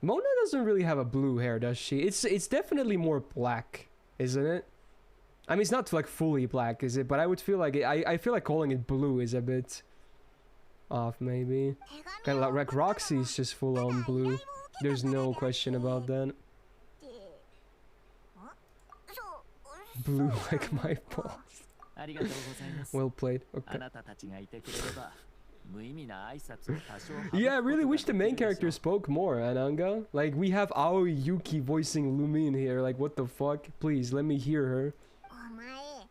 Mona doesn't really have a blue hair, does she? It's definitely more black, isn't it? I mean, it's not like fully black, is it? But I would feel like I feel like calling it blue is a bit off, maybe. Kind of like Roxy's just full on blue. There's no question about that. Blue like my balls. Well played. Okay. Yeah, I really wish the main character spoke more, Ananga. Like, we have Aoi Yuki voicing Lumin here. Like, what the fuck? Please, let me hear her.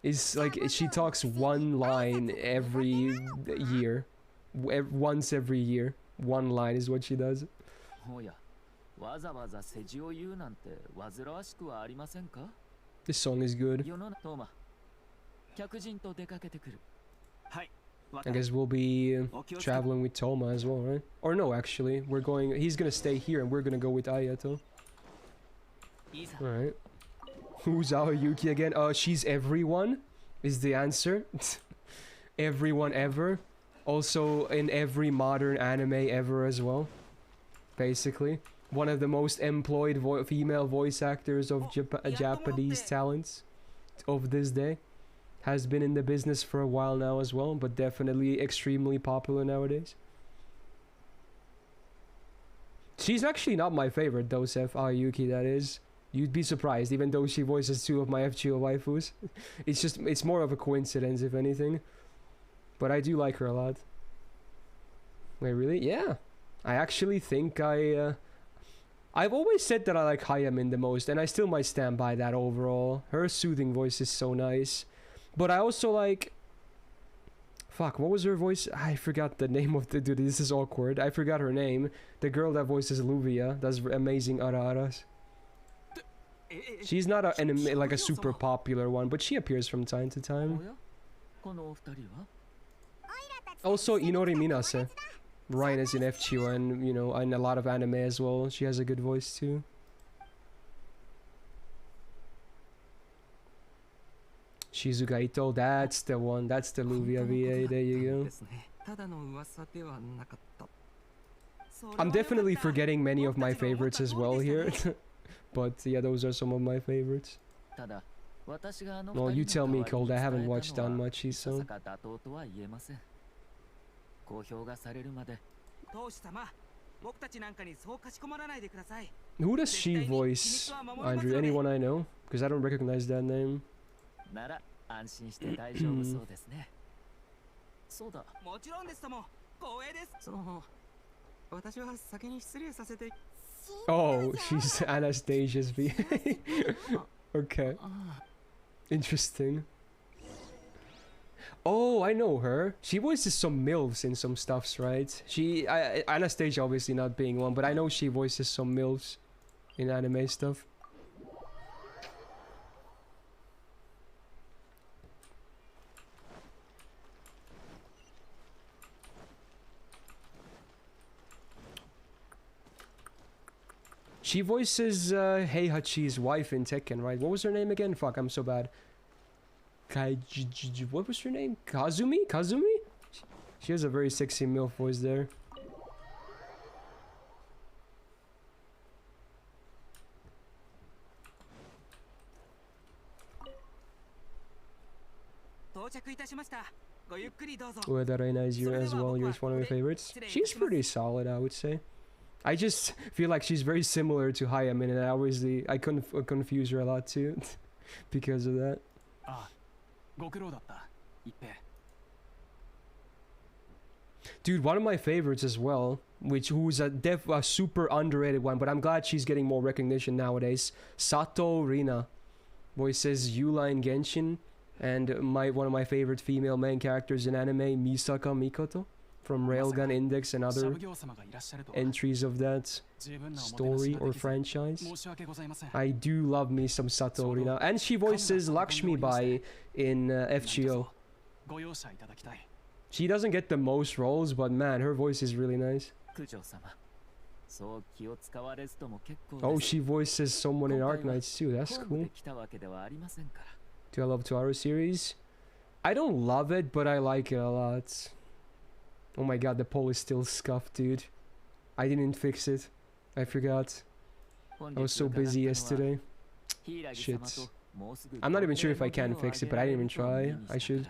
It's like, she talks one line every year. Once every year. One line is what she does. This song is good. I guess we'll be traveling with Toma as well, right? Or no, actually, he's gonna stay here and we're gonna go with Ayato. Alright. Who's Aoyuki again? She's everyone, is the answer. Everyone ever. Also in every modern anime ever as well. Basically. One of the most employed female voice actors of Japanese talents of this day. Has been in the business for a while now as well, but definitely extremely popular nowadays. She's actually not my favorite though, Seth Ayuki, that is. You'd be surprised, even though she voices two of my FGO waifus. It's more of a coincidence, if anything. But I do like her a lot. Wait, really? Yeah. I actually think I've always said that I like Hayamin the most, and I still might stand by that overall. Her soothing voice is so nice. But I also like... Fuck, what was her voice? I forgot the name of the dude. This is awkward. I forgot her name. The girl that voices Luvia. Does amazing ara-aras. She's not like a super popular one, but she appears from time to time. Also, Inori Minase. Ryan is in FGO and, you know, in a lot of anime as well. She has a good voice too. Shizuka Ito, that's the one. That's the Luvia VA. There you go. I'm definitely forgetting many of my favorites as well here. But yeah, those are some of my favorites. Well, you tell me, Cold. I haven't watched Danmachi, so... Who does she voice, Andrew? Anyone I know? Because I don't recognize that name. Oh, she's Anastasia's VA. Okay. Interesting. Oh, I know her. She voices some MILFs in some stuffs, right? Anastasia obviously not being one, but I know she voices some MILFs in anime stuff. She voices Heihachi's wife in Tekken, right? What was her name again? Fuck, I'm so bad. What was her name? Kazumi? Kazumi? She has a very sexy MILF voice there. Ueda Reina is as well. You're one of my favorites. She's pretty solid, I would say. I just feel like she's very similar to Hayamin, and I confuse her a lot too because of that. Dude, one of my favorites as well, who's a super underrated one, but I'm glad she's getting more recognition nowadays. Sato Rina voices Yula in Genshin, and one of my favorite female main characters in anime, Misaka Mikoto. from Railgun Index and other entries of that story or franchise. I do love me some Satori now. And she voices Lakshmi Bai in FGO. She doesn't get the most roles, but man, her voice is really nice. Oh, she voices someone in Arknights too, that's cool. Do I love Toaru series? I don't love it, but I like it a lot. Oh my god, the poll is still scuffed, dude. I didn't fix it. I forgot. I was so busy yesterday. Shit. I'm not even sure if I can fix it, but I didn't even try. I should.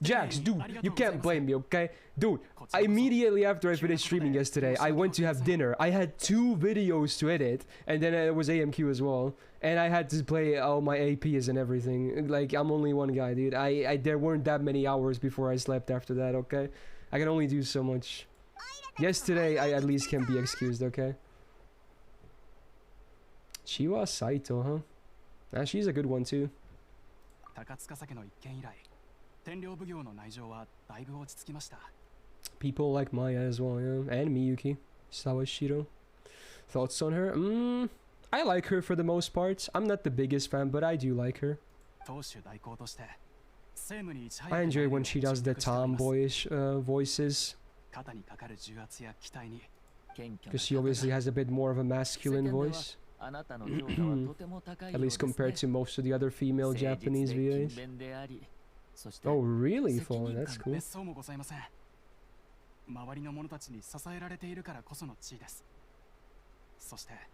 Jax, dude, you can't blame me, okay? Dude, immediately after I finished streaming yesterday, I went to have dinner. I had 2 videos to edit, and then it was AMQ as well. And I had to play all my APs and everything. Like, I'm only one guy, dude. There weren't that many hours before I slept after that, okay? I can only do so much. Yesterday, I at least can be excused, okay? Chiwa Saito, huh? Nah, she's a good one, too. People like Maya as well, yeah. And Miyuki. Sawashiro. Thoughts on her? I like her for the most part. I'm not the biggest fan, but I do like her. I enjoy when she does the tomboyish voices. Because she obviously has a bit more of a masculine voice. At least compared to most of the other female Japanese VAs. Oh really, Fallen? That's cool.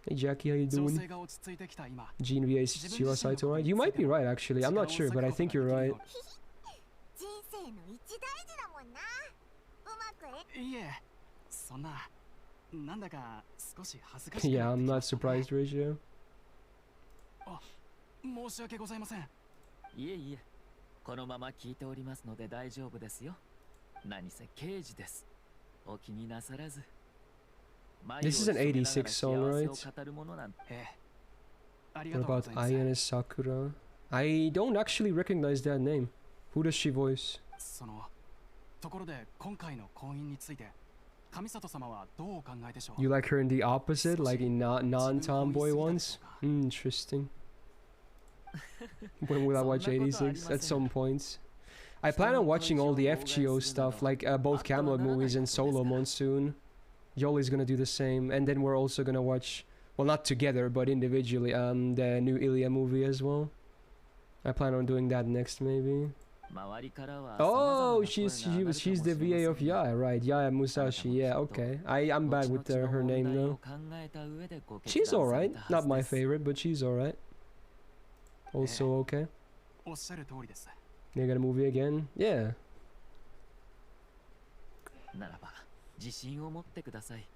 Hey Jackie, how you doing? Gene VA's Chiwa Saito, right? You might be right actually, I'm not sure, but I think you're right. Yeah, I'm not surprised, Regio. このまま聞いておりますので大丈夫ですよ。何せ刑事です。お気になさらず。This is an 86 song, right? What about Ayane Sakura? I don't actually recognize that name. Who does she voice? You like her in the opposite, like in non-tomboy ones? Interesting. When will I watch 86? At some point. I plan on watching all the FGO stuff, like both Camelot movies and Solo Monsoon. Yoli's gonna do the same, and then we're also gonna watch, well, not together, but individually, the new Ilya movie as well. I plan on doing that next, maybe. Oh, she's the VA of Yaya, right? Yaya Musashi, yeah, okay. I'm bad with her name though. She's alright, not my favorite, but she's alright. Also okay. You got a movie again? Yeah. ならば自信を持ってください。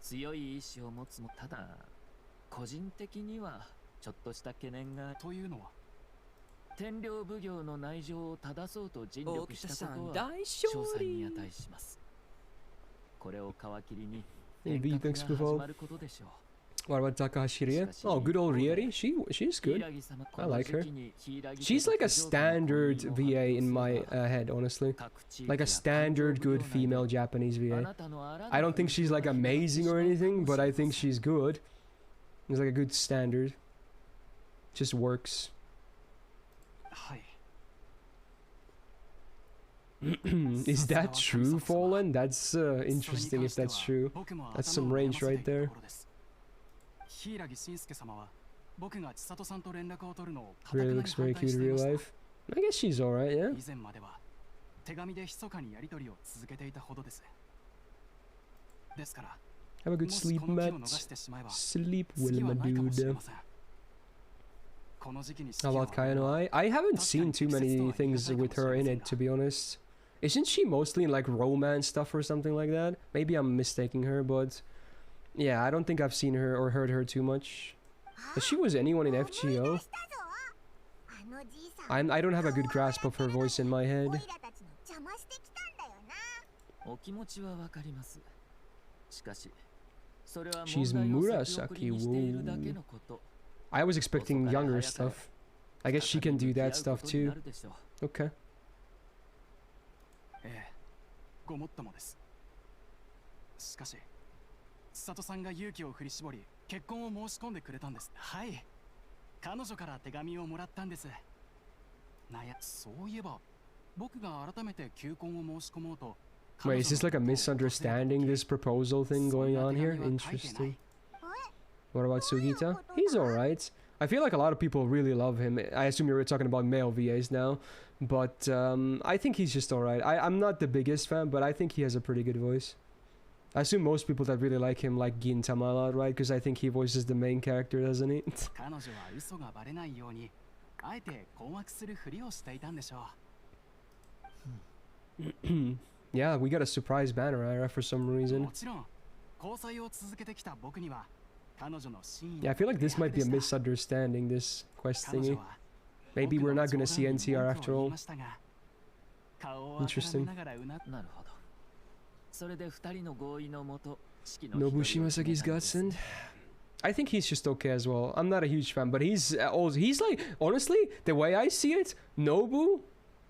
強い意志を持つもただ個人的にはちょっとした懸念がというのは天領奉行の内情を正そうと尽力したことは賞賛に値します。これを皮切りに変革が始まることでしょう。 What about Takahashi Rie? Oh, good old Rieri. She's good. I like her. She's like a standard VA in my head, honestly. Like a standard good female Japanese VA. I don't think she's like amazing or anything, but I think she's good. It's like a good standard. Just works. Is that true, Fallen? That's interesting if that's true. That's some range right there. Really looks very cute in real life. I guess she's alright, yeah? Have a good sleep, Matt. Sleep well, my dude. How about Kayano Ai? I haven't seen too many things with her in it, to be honest. Isn't she mostly in like romance stuff or something like that? Maybe I'm mistaking her, but... yeah, I don't think I've seen her or heard her too much. If she was anyone in FGO, I don't have a good grasp of her voice in my head. She's Murasaki. Whoa. I was expecting younger stuff. I guess she can do that stuff too. Okay. ごもっともです。しかし千里さんが勇気を振り絞り結婚を申し込んでくれたんです。はい、彼女から手紙をもらったんです。そういえば僕が改めて求婚を申し込もうと。 Wait, is this like a misunderstanding, this proposal thing going on here? Interesting. What about Sugita? He's alright. I feel like a lot of people really love him. I assume you were talking about male VAs now. But I think he's just alright. I'm not the biggest fan, but I think he has a pretty good voice. I assume most people that really like him like Gintama a lot, right? Because I think he voices the main character, doesn't he? Yeah, we got a surprise banner era for some reason. Yeah, I feel like this might be a misunderstanding, this quest thingy. Maybe we're not gonna see NTR after all. Interesting. Nobushimasaki's godsend? I think he's just okay as well. I'm not a huge fan, but he's like, honestly, the way I see it, Nobu,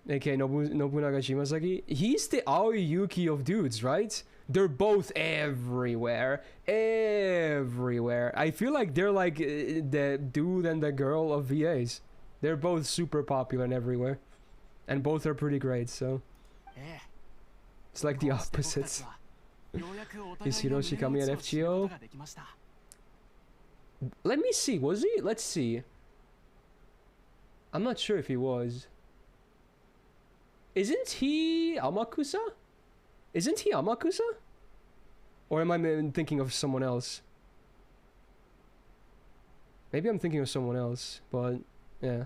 aka Nobunaga Shimasaki, he's the Aoi Yuki of dudes, right? They're both everywhere. Everywhere. I feel like they're like the dude and the girl of VAs. They're both super popular and everywhere. And both are pretty great, so... It's like the opposites. Is Hiroshi Kamiya an FGO? Let me see, was he? Let's see. I'm not sure if he was. Isn't he Amakusa? Isn't he Amakusa? Or am I thinking of someone else? Maybe I'm thinking of someone else, but yeah.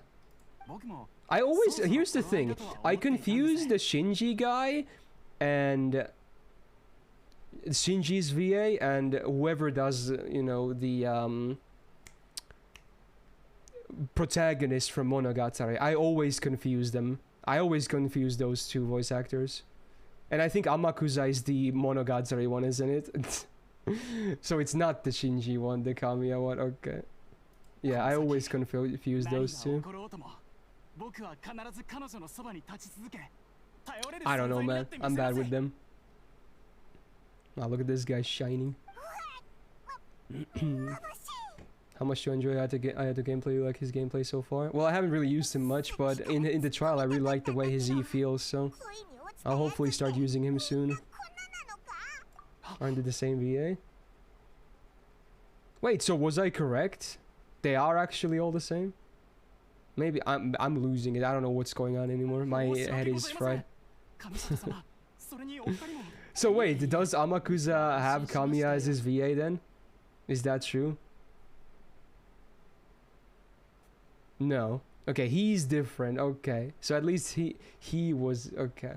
I always, here's the thing, I confuse the Shinji guy and Shinji's VA and whoever does, you know, the protagonist from Monogatari. I always confuse them. I always confuse those two voice actors. And I think Amakusa is the Monogatari one, isn't it? So it's not the Shinji one, the Kamiya one, okay. Yeah, I always confuse those two. I don't know, man. I'm bad with them. Wow, look at this guy shining. How much do you enjoy Ayato gameplay? You like his gameplay so far? Well, I haven't really used him much, but in the trial I really like the way his E feels, so I'll hopefully start using him soon. Aren't they the same VA? Wait, so was I correct? They are actually all the same? Maybe I'm losing it. I don't know what's going on anymore. My head is fried. So wait, does Amakusa have Kamiya as his VA then? Is that true? No. Okay, he's different. Okay. So at least he was okay.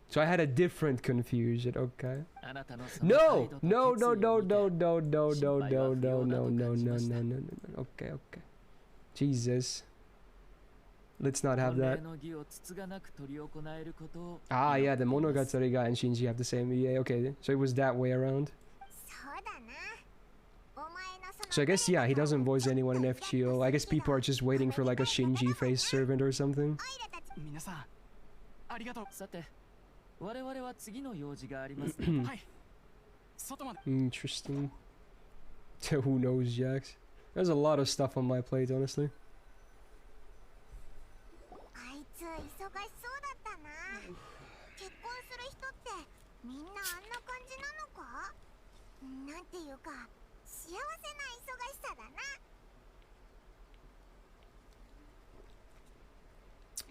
So I had a different confusion. Okay. No! No, no, no, no, no, no, no, no, no, no, no, no, no, no. Okay, okay. Jesus. Let's not have that. Ah, yeah, the Monogatari guy and Shinji have the same VA. Okay, so it was that way around. So I guess, yeah, he doesn't voice anyone in FGO. I guess people are just waiting for like a Shinji face servant or something. Interesting. Who knows, Jax? There's a lot of stuff on my plate, honestly.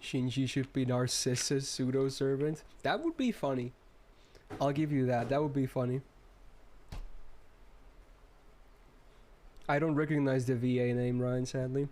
Shinji should be Narcissus pseudo-servant. That would be funny. I'll give you that. That would be funny. I don't recognize the VA name, Ryan, sadly.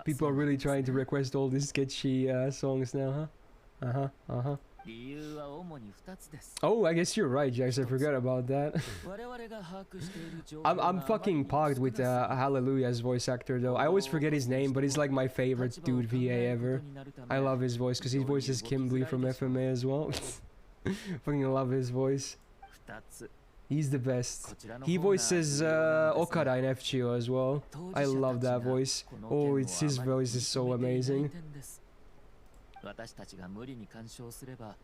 People are really trying to request all these sketchy songs now, huh? 理由は主に2つです。 Oh, I guess you're right, Jax. I forgot about that. 我々が把握している情報 I'm fucking pogged with Hallelujah's voice actor though. I always forget his name, but he's like my favorite dude VA ever. I love his voice because he voices Kimberly from FMA as well. Fucking love his voice. 2つ He's the best. He voices Okada in FGO as well. I love that voice. Oh, his voice is so amazing. 私たちが無理に干渉すれば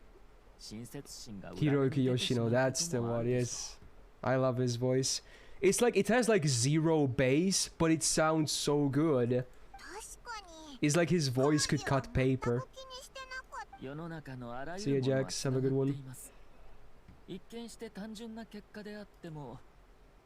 親切心が Hiroyuki Yoshino, that's the one, yes. I love his voice. It's like, it has like zero bass, but it sounds so good. 確かに It's like his voice could cut paper. 気にしてなかった。世の中のあら See ゆ ya, るものは Jax. Have a good one. 繋がっています。一見して単純な結果であっても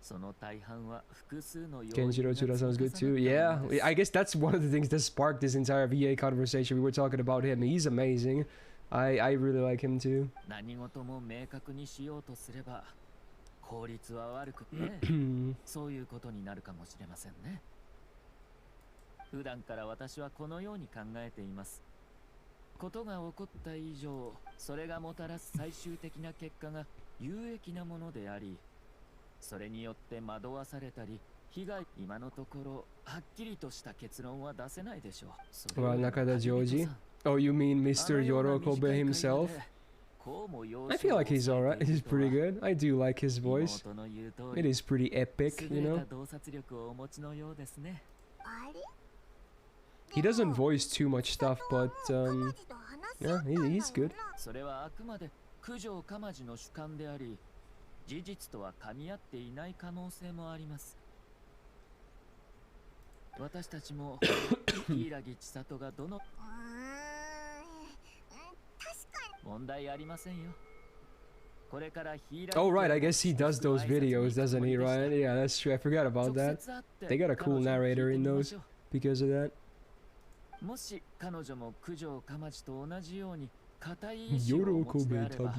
その大半は複数の要因が Kenjiro Tsuda sounds good 積 too. み重なった Yeah, ものです I guess that's one of the things that sparked this entire VA conversation. We were talking about him. He's amazing. I really like him too. 何事も明確にしようとすれば効率は悪くてそういうことになるかもしれませんね。普段から私はこのように考えています。ことが起こった以上、それがもたらす最終的な結果が有益なものであり、それによって惑わされたり、被害、今のところはっきりとした結論は出せないでしょう。それよりも Nakada Joji? Oh, you mean Mr. Yorokobe himself? I feel like he's alright. He's pretty good. I do like his voice. It is pretty epic, you know? 洞察力をお持ちのようですね。あれ He doesn't voice too much stuff, but yeah, he's good. それはあくまで九条鎌地の主観であり、事実とは噛み合っていない可能性もあります。私たちも柊千里がどの確かに問題ありませんよ。これから柊 Oh, right, I guess he does those videos, doesn't he, Ryan? Yeah, that's true. I forgot about that. They got a cool narrator in those because of that. もし彼女も九条鎌地と同じように固い意志をお持ちであれば、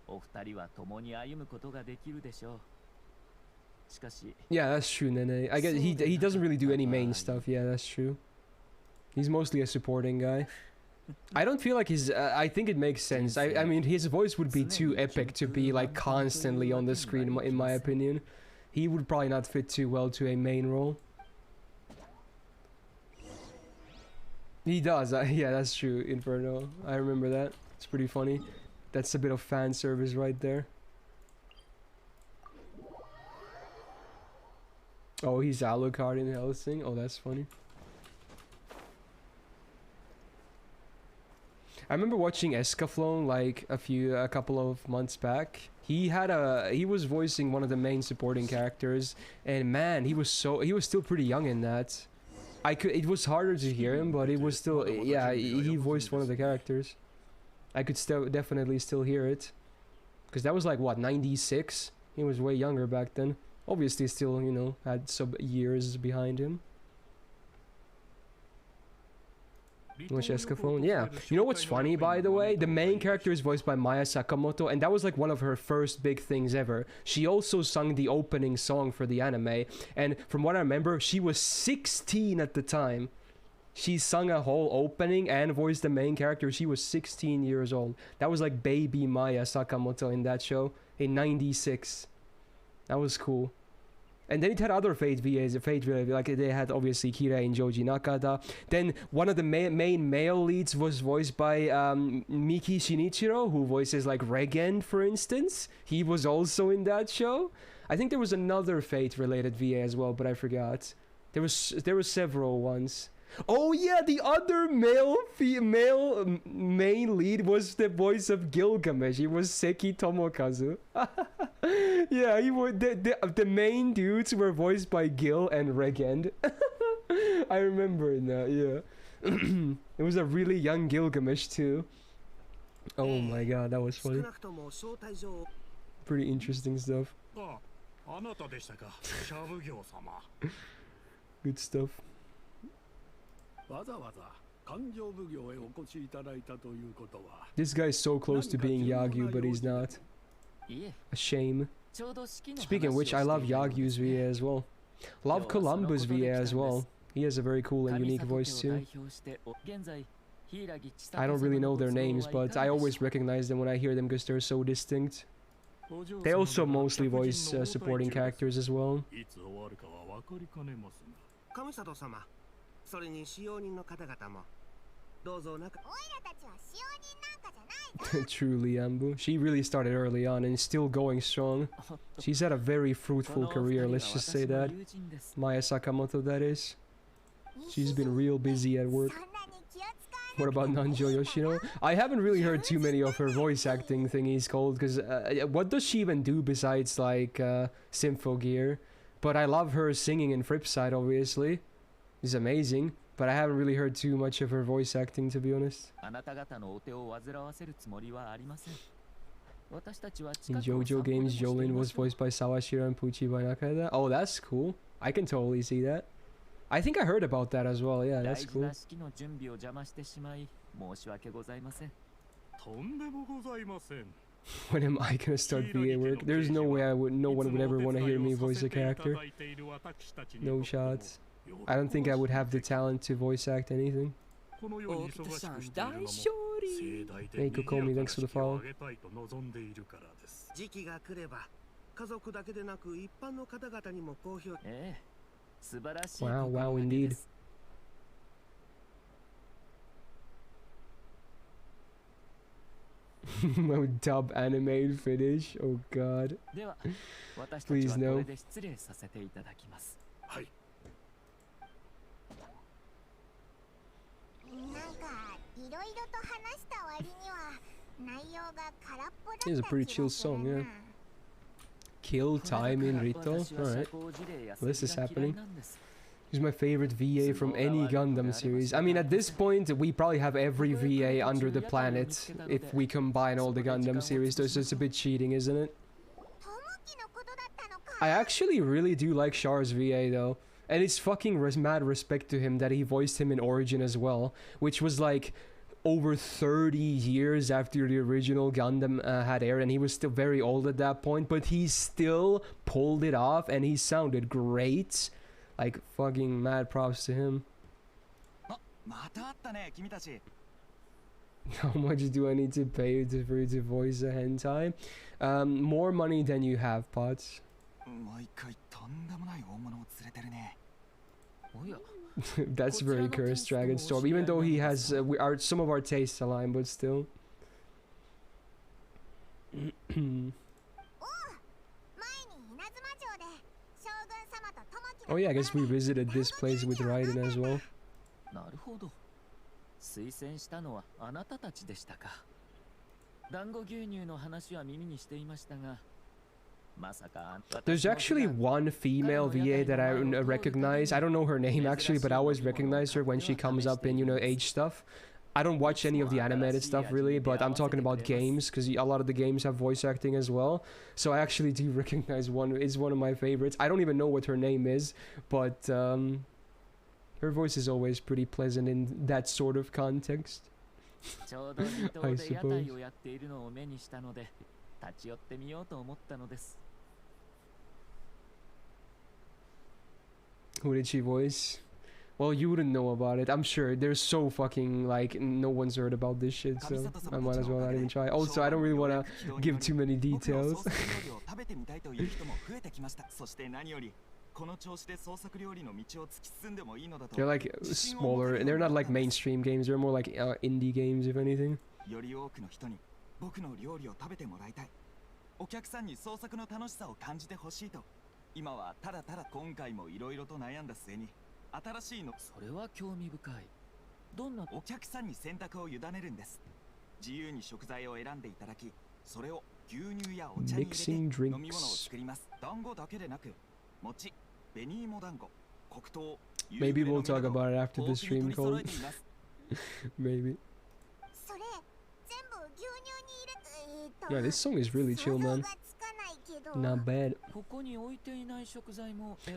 お二人は共に歩むことができるでしょう。しかし、 Yeah, that's true, Nene. I guess he doesn't really do any main stuff. Yeah, that's true. He's mostly a supporting guy. I don't feel like his. I think it makes sense. I mean, his voice would be too epic to be like constantly on the screen, in my opinion. He would probably not fit too well to a main role. He does. Yeah, that's true. Inferno. I remember that. It's pretty funny. That's a bit of fan service right there. Oh, he's Alucard in Hellsing. Oh, that's funny. I remember watching Escaflowne like a couple of months back. He was voicing one of the main supporting characters, and man, he was still pretty young in that. It was harder to hear him, but it was still, yeah, he voiced one of the characters. I could definitely still hear it. Because that was like, what, 96? He was way younger back then. Obviously still, you know, had some years behind him. Which Escaflowne? Yeah. You know what's funny, by the way? The main character is voiced by Maya Sakamoto, and that was like one of her first big things ever. She also sung the opening song for the anime, and from what I remember, she was 16 at the time. She sung a whole opening and voiced the main character. She was 16 years old. That was like baby Maya Sakamoto in that show in 96. That was cool. And then it had other Fate VAs, like they had obviously Kira and Joji Nakada. Then one of the main male leads was voiced by Miki Shinichiro, who voices like Regen, for instance. He was also in that show. I think there was another Fate related VA as well, but I forgot. There were several ones. Oh yeah, the other female main lead was the voice of Gilgamesh. He was Seki Tomokazu. Yeah, the main dudes were voiced by Gil and Regend. I remember it now, yeah. It was a really young Gilgamesh too. Oh my god, that was funny. Pretty interesting stuff. Good stuff. This guy is so close to being Yagyu, but he's not. A shame. Speaking of which, I love Yagyu's VA as well. Love Columba's VA as well. He has a very cool and unique voice too. I don't really know their names, but I always recognize them when I hear them because they're so distinct. They also mostly voice supporting characters as well. 神里様、それに使用人の方々もどうぞ中。オイラたちは使用人なんかじゃないぞ。 Truly, Ambu. She really started early on and is still going strong. She's had a very fruitful career, let's just say that. Maya Sakamoto, that is. She's been real busy at work. そんなに気を使わなくても What about Nanjo Yoshino? I haven't really heard too many of her voice acting thingies called, because what does she even do besides like Symphogear? But I love her singing in Fripside, obviously. It's amazing, but I haven't really heard too much of her voice acting, to be honest. In JoJo games, Jolin was voiced by Sawashiro and Pucci by Nakada. Oh, that's cool. I can totally see that. I think I heard about that as well. Yeah, that's cool. とんでもございません。 When am I gonna start VA work? There's no way no one would ever want to hear me voice a character. No shots. I don't think I would have the talent to voice act anything. Hey, Kokomi, thanks for the follow. 時期が来れば家族だけでなく一般の方々にも好評。 Wow, wow, indeed. Dub animated finish. Oh god. Please no. はい。なんかいろいろと話した割には内容が空っぽだった It's a pretty chill song, yeah. Kill time in Rito. Alright. Well, this is happening. He's my favorite VA from any Gundam series. I mean, at this point, we probably have every VA under the planet if we combine all the Gundam series. So it's just a bit cheating, isn't it? トモキのことだったのか I actually really do like Char's VA, though. And it's fucking mad respect to him that he voiced him in Origin as well. Which was like over 30 years after the original Gundam had aired. And he was still very old at that point. But he still pulled it off and he sounded great. Like, fucking mad props to him. How much do I need to pay for you to voice a hentai? More money than you have, Pots. That's very cursed, Dragonstorm. Even though he has some of our tastes align, but still. Oh yeah, I guess we visited this place with Raiden as well. なるほど。推薦したのはあなたたちでしたか。団子牛乳の話は耳にしていましたが、まさか。There's actually one female VA that I recognize. I don't know her name actually, but I always recognize her when she comes up in, you know, age stuff. I don't watch any of the animated stuff really, but I'm talking about games because a lot of the games have voice acting as well. So I actually do recognize one. It's one of my favorites. I don't even know what her name is, but her voice is always pretty pleasant in that sort of context. I suppose. Who did she voice? Well, you wouldn't know about it. I'm sure. They're so fucking, like, no one's heard about this shit, so I might as well not even try. Also, I don't really want to give too many details. They're like smaller, and they're not like mainstream games. They're more like indie games, if anything. 新しいのそれは興味深い。どんなお客さんに選択を委ねるんです。自由に食材を選んでいただき、それを牛乳やお茶に入れて飲み物を作ります。団子だけでなく、餅、紅芋団子、黒糖、Maybe we'll talk about it after the stream call. Maybe. それ全部牛乳に入れて Yeah, this song is really chill, man. Not bad.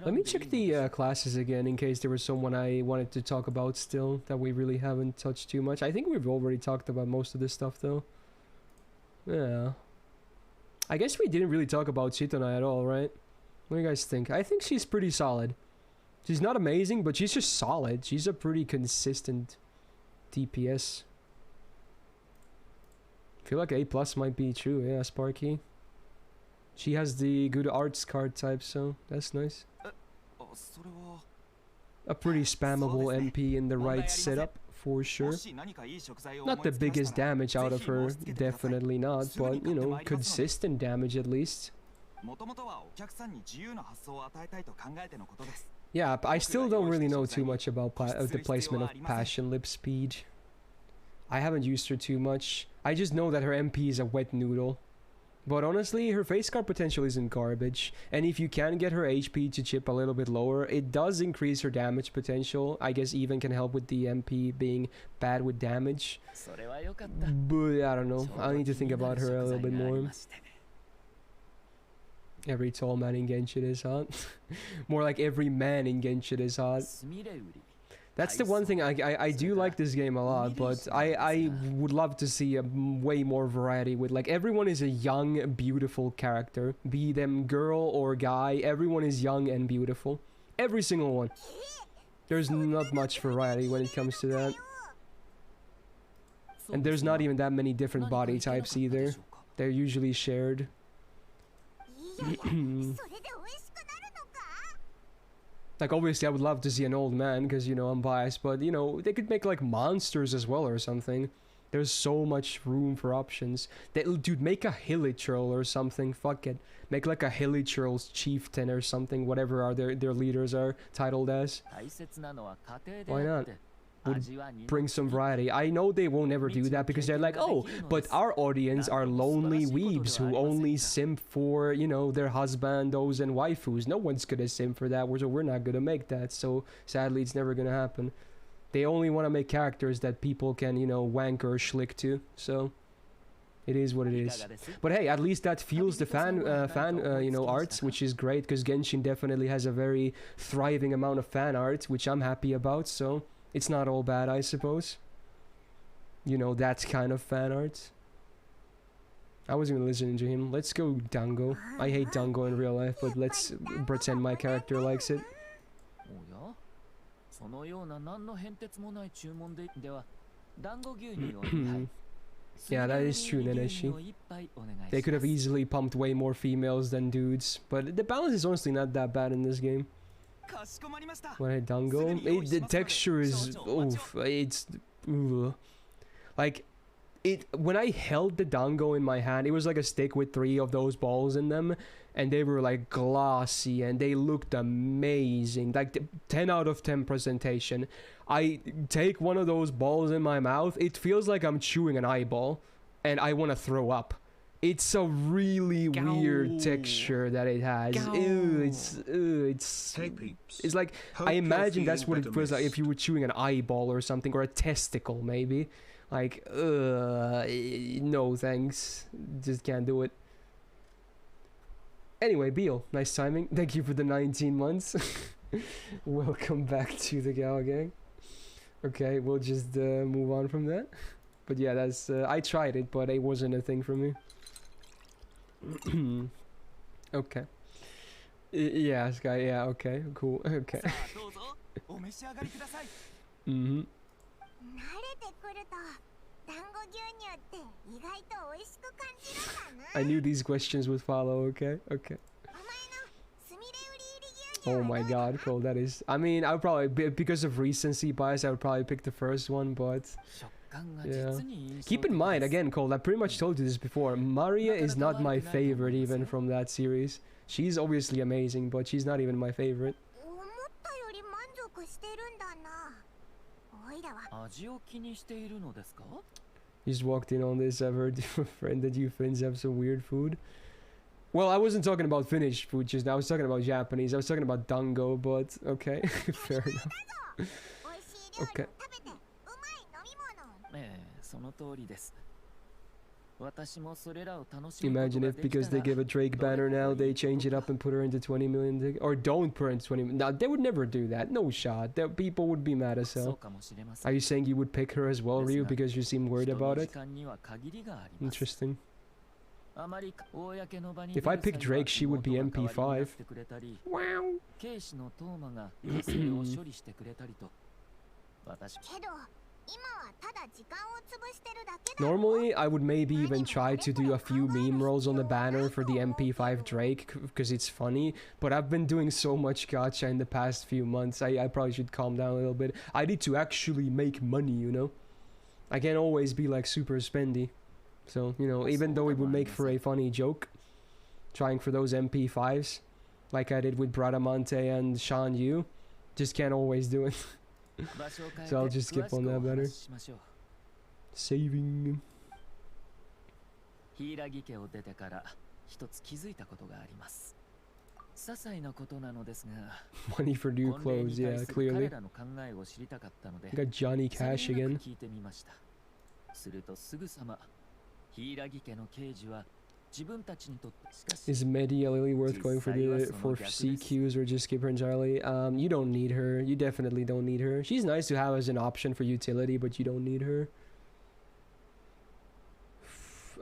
Let me check the classes again in case there was someone I wanted to talk about still that we really haven't touched too much. I think we've already talked about most of this stuff though. Yeah. I guess we didn't really talk about Chitona at all, right? What do you guys think? I think she's pretty solid. She's not amazing, but she's just solid. She's a pretty consistent DPS. I feel like A plus might be true, yeah, Sparky. She has the good arts card type, so that's nice. A pretty spammable MP in the right setup, for sure. Not the biggest damage out of her, definitely not, but, you know, consistent damage at least. Yeah, I still don't really know too much about the placement of Passion Lip speed. I haven't used her too much. I just know that her MP is a wet noodle. But honestly, her face card potential isn't garbage. And if you can get her HP to chip a little bit lower, it does increase her damage potential. I guess even can help with the MP being bad with damage. But I don't know. I need to think about her a little bit more. Every tall man in Genshin is hot. More like every man in Genshin is hot. That's the one thing I do like this game a lot, but I would love to see a way more variety with, like, everyone is a young, beautiful character. Be them girl or guy, everyone is young and beautiful. Every single one. There's not much variety when it comes to that. And there's not even that many different body types either. They're usually shared. Like, obviously I would love to see an old man, because, you know, I'm biased, but, you know, they could make, like, monsters as well or something. There's so much room for options. Dude, make a Hilichurl or something, fuck it. Make, like, a Hilichurl's chieftain or something, whatever their leaders are titled as. Why not? Would bring some variety. I know they won't ever do that because they're like, oh, but our audience are lonely weebs who only simp for, you know, their husbandos and waifus. No one's gonna simp for that, so we're not gonna make that. So sadly, it's never gonna happen. They only want to make characters that people can, you know, wank or schlick to. So it is what it is. But hey, at least that fuels the fan you know, arts, which is great, because Genshin definitely has a very thriving amount of fan art, which I'm happy about. So it's not all bad, I suppose. You know, that kind of fan art. I wasn't even listening to him. Let's go Dango. I hate Dango in real life, but let's pretend my character likes it. Yeah, that is true, Neneshi. They could have easily pumped way more females than dudes, but the balance is honestly not that bad in this game. When I dango, the texture is oof. It's like when I held the dango in my hand, it was like a stick with 3 of those balls in them, and they were like glossy and they looked amazing. Like 10 out of 10 presentation. I take one of those balls in my mouth, it feels like I'm chewing an eyeball, and I want to throw up. It's a really weird texture that it has. It's like, I imagine that's what it feels like if you were chewing an eyeball or something, or a testicle maybe. Like, no thanks, just can't do it. Anyway, Beal, nice timing. Thank you for the 19 months. Welcome back to the Gal Gang. Okay, we'll just move on from that. But yeah, that's I tried it, but it wasn't a thing for me. Okay. Yeah, Sky, yeah, okay, cool, okay. I knew these questions would follow, okay, okay. Oh my god, Cole, that is... I mean, I would probably, because of recency bias, I would probably pick the first one, but... yeah. Keep in mind, again, Cole, I pretty much told you this before, Maria is not my favorite even from that series. She's obviously amazing, but she's not even my favorite. You just walked in on this. I've heard from a friend that you Finns have some weird food. Well, I wasn't talking about Finnish food just now. I was talking about Japanese. I was talking about dango, but okay. Fair enough. Okay. Imagine if because they give a Drake banner now, they change it up and put her into 20 million, or don't put her into 20 million. No, they would never do that. No shot. People would be mad as hell. Are you saying you would pick her as well, Ryu, because you seem worried about it? Interesting. If I pick Drake, she would be MP5. Wow. Normally, I would maybe even try to do a few meme rolls on the banner for the MP5 Drake, because it's funny, but I've been doing so much gacha in the past few months, I probably should calm down a little bit. I need to actually make money, you know? I can't always be like super spendy. So, you know, even though it would make for a funny joke, trying for those MP5s, like I did with Bradamante and Shan Yu, just can't always do it. So I'll just skip on that better. Saving. 柊家を出てから一つ気づいたことがあります。些細なことなのですが、 Money for new clothes, yeah, clearly. 彼らの考えを知りたかったので、 Got Johnny Cash さりげな again. く聞いてみました。するとすぐさま、柊家の刑事は自分たちにとってしかし Is Medi really worth going for CQs or just skip her entirely? You don't need her. You definitely don't need her. She's nice to have as an option for utility, but you don't need her.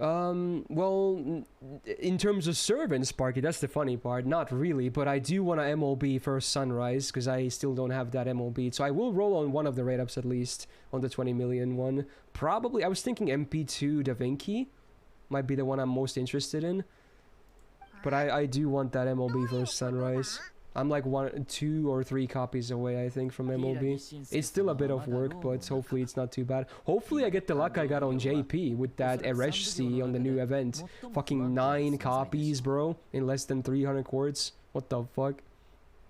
Well, in terms of servants, Sparky, that's the funny part. Not really, but I do want to MLB first Sunrise, because I still don't have that MLB. So I will roll on one of the rate-ups at least, on the 20 million one. Probably, I was thinking MP2 Da Vinci might be the one I'm most interested in. But I do want that MLB first Sunrise. I'm like 1, 2 or 3 copies away, I think, from MLB. It's still a bit of work, but hopefully it's not too bad. Hopefully I get the luck I got on JP with that Ereshti on the new event. Fucking 9 copies, bro, in less than 300 quartz. What the fuck?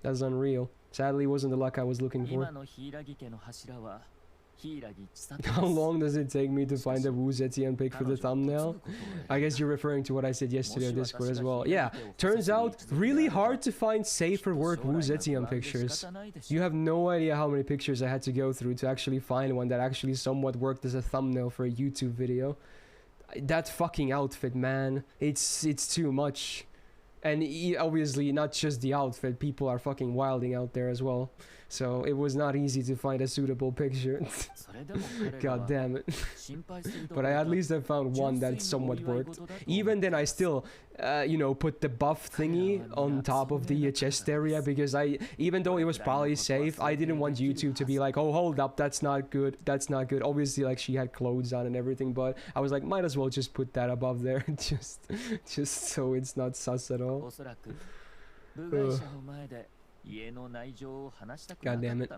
That's unreal. Sadly, it wasn't the luck I was looking for. How long does it take me to find a Wu Zetian pic for the thumbnail? I guess you're referring to what I said yesterday on Discord as well. Yeah, turns out really hard to find safer work Wu Zetian pictures. You have no idea how many pictures I had to go through to actually find one that actually somewhat worked as a thumbnail for a YouTube video. That fucking outfit, man. It's too much. And obviously not just the outfit, people are fucking wilding out there as well. So it was not easy to find a suitable picture. God damn it. But I at least have found one that somewhat worked. Even then I still, you know, put the buff thingy on top of the chest area, because even though it was probably safe, I didn't want YouTube to be like, oh, hold up, that's not good, that's not good. Obviously, like, she had clothes on and everything, but I was like, might as well just put that above there, just so it's not sus at all. God damn it.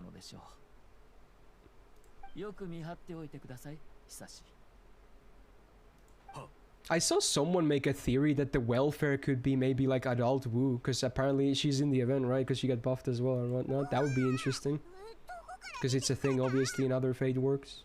I saw someone make a theory that the welfare could be maybe like adult Wu, because apparently she's in the event, right? Because she got buffed as well and whatnot. That would be interesting, because it's a thing obviously in other Fate works.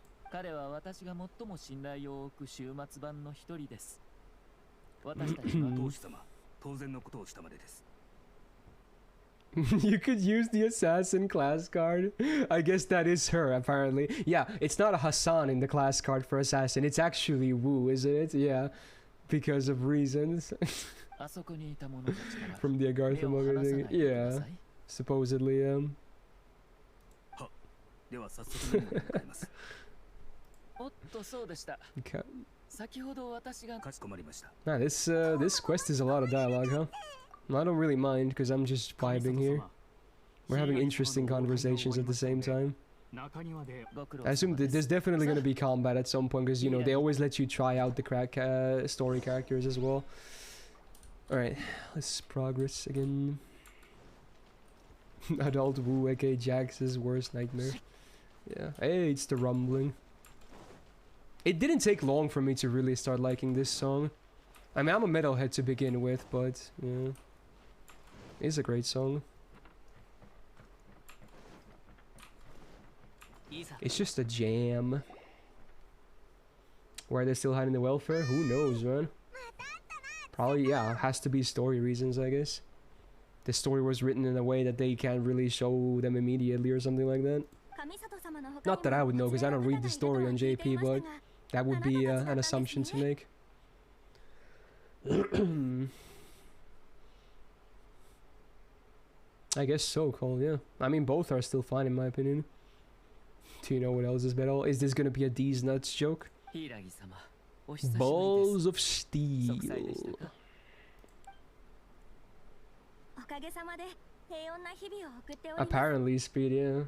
You could use the assassin class card. I guess that is her, apparently. Yeah, it's not a Hassan in the class card for assassin. It's actually Wu, isn't it? Yeah, because of reasons. From the Agartha manga thing. Yeah, supposedly. Okay. Nah, this quest is a lot of dialogue, huh? I don't really mind, because I'm just vibing here. We're having interesting conversations at the same time. I assume that there's definitely going to be combat at some point, because, you know, they always let you try out the story characters as well. Alright, let's progress again. Adult Wu, aka Jax's worst nightmare. Yeah, hey, it's the rumbling. It didn't take long for me to really start liking this song. I mean, I'm a metalhead to begin with, but, yeah. It's a great song. It's just a jam. Why are they still hiding the welfare? Who knows, man? Probably, yeah, has to be story reasons, I guess. The story was written in a way that they can't really show them immediately or something like that. Not that I would know, because I don't read the story on JP, but that would be an assumption to make. I guess so, Cole, yeah. I mean, both are still fine in my opinion. Do you know what else is better? Is this gonna be a D's nuts joke? Balls of steel. Apparently, Speed, yeah.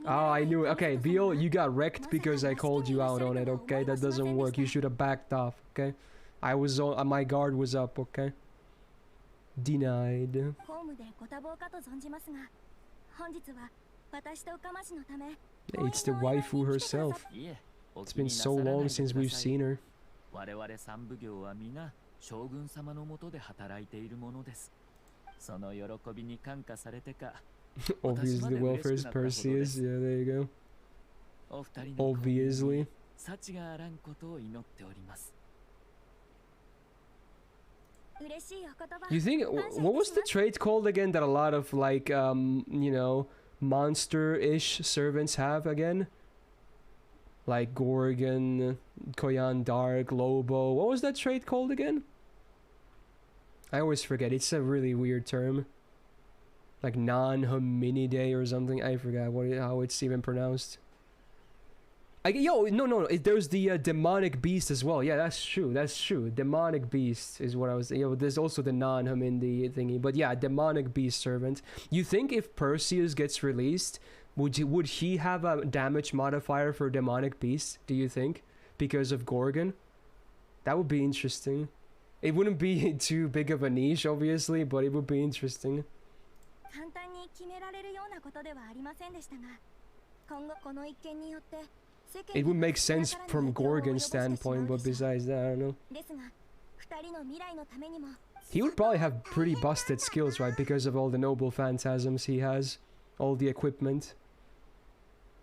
Oh, I knew it. Okay, Veal, you got wrecked because I called you out on it, okay? That doesn't work. You should have backed off, okay? I was on, my guard was up, okay? Denied. It's the waifu herself. It's been so long since we've seen her. Obviously, the welfare is Perseus. Yeah, there you go. Obviously. You think, what was the trait called again that a lot of, like, you know, monster-ish servants have again? Like Gorgon, Koyan Dark, Lobo. What was that trait called again? I always forget. It's a really weird term. Like non-hominidae or something. I forgot how it's even pronounced. No. There's the demonic beast as well. Yeah, that's true. That's true. Demonic beast is what I was... there's also the non-hominidae thingy. But yeah, demonic beast servant. You think if Perseus gets released, would he have a damage modifier for demonic beast? Do you think? Because of Gorgon? That would be interesting. It wouldn't be too big of a niche, obviously, but it would be interesting. It would make sense from Gorgon's standpoint, but besides that, I don't know. He would probably have pretty busted skills, right? Because of all the noble phantasms he has. All the equipment.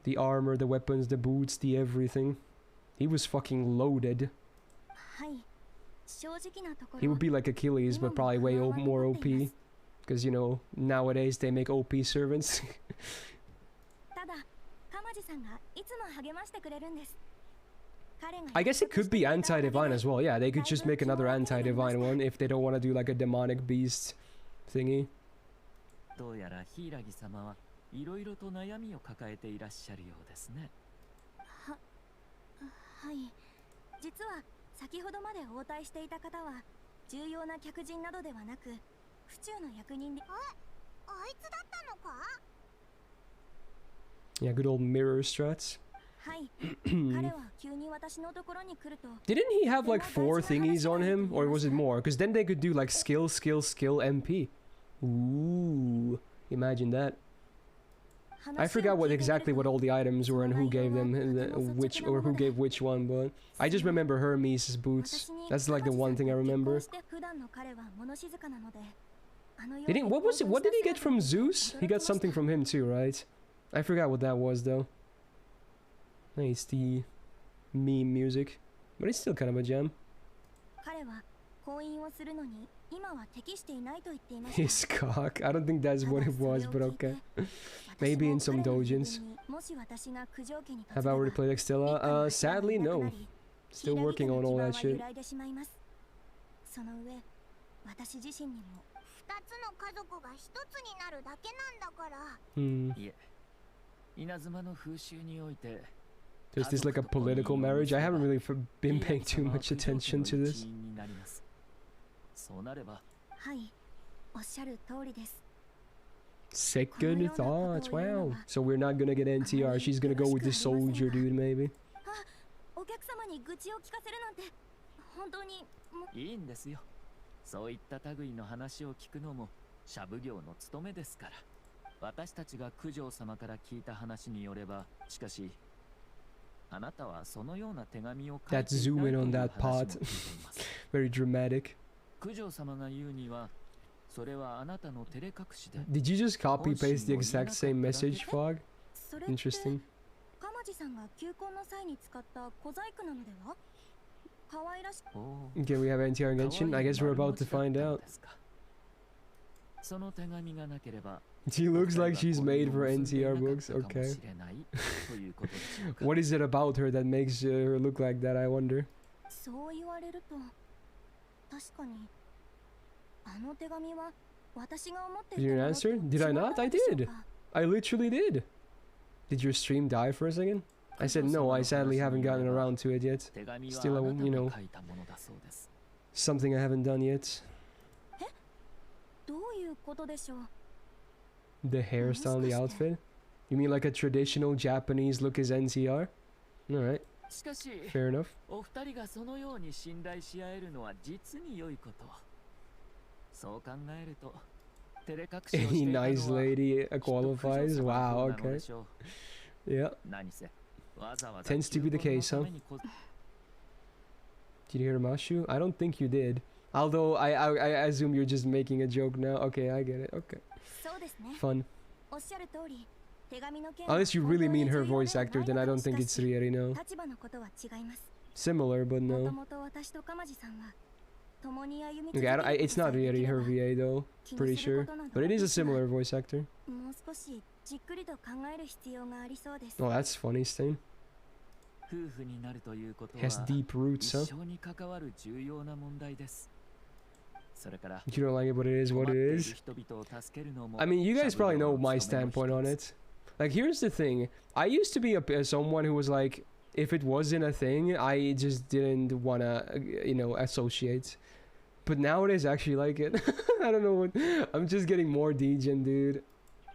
The armor, the weapons, the boots, the everything. He was fucking loaded. He would be like Achilles, but probably way more OP. Because, you know, nowadays they make OP servants. I guess it could be anti-divine as well. Yeah, they could just make another anti-divine one if they don't want to do like a demonic beast thingy. Yeah, good old mirror struts. Didn't he have like 4 thingies on him? Or was it more? Because then they could do like skill, MP. Ooh, imagine that. I forgot exactly what all the items were and who gave them who gave which one, but I just remember Hermes' boots. That's like the one thing I remember. What did he get from Zeus? He got something from him too, right? I forgot what that was though. It's the meme music, but it's still kind of a gem. His cock. I don't think that's what it was, but okay. Maybe in some dojins. Have I already played Extella? Sadly, no. Still working on all that shit. There's this like a political marriage. I haven't really been paying too much attention to this. Second thoughts, wow. So we're not gonna get NTR. She's gonna go with the soldier dude, maybe. That's zoom in on that part. Very dramatic. Did you just copy paste the exact same message, Fog? Interesting. Okay, we have NTR and Genshin. I guess we're about to find out. She looks like she's made for NTR books. Okay. What is it about her that makes her look like that, I wonder? Did you answer? Did I not? I did. I literally did. Did your stream die for a second? I said no, I sadly haven't gotten around to it yet. Still, you know, something I haven't done yet. The hairstyle and the outfit? You mean like a traditional Japanese look is NTR? Alright, しかし fair enough. お二人がそのように信頼し合えるのは実に良いこと。そう考えると照れ隠しをして Any いたのは nice lady きっと qualifies? 不女様 Wow, の方なの okay. でしょう。 Yeah, 何せわざわざ tends to be the 求婚の case, た huh? めにこ Did you hear Mashu? I don't think you did. Although I assume you're just making a joke now. Okay, I get it. Okay, そうですね。 fun. おっしゃる通り、手紙の件は Unless you really mean her 本当に voice 重要で actor, then は I ない don't のか think も it's しかし Rieri, no. 立場のことは違います。 Similar, but もと no. もと私と鎌地さんは共に歩み Okay, it's not Rieri, her VA though. 気に Pretty する sure. ことなど But it is a ですが similar voice actor. もう少しじっくりと考える必要がありそうです。 Oh, that's funny, Stain. 夫婦になるということは Has deep roots, 一 huh? 生に関わる重要な問題です。それから You don't like it, but it is 困っ what て it いる is. 人々を助けるのも I mean, you guys シャブ probably 務 業 know の my 務めの standpoint on 一つ it. Like, here's the thing. I used to be someone who was like, if it wasn't a thing, I just didn't wanna, associate. But nowadays, I actually like it. I don't know what. I'm just getting more degen, dude.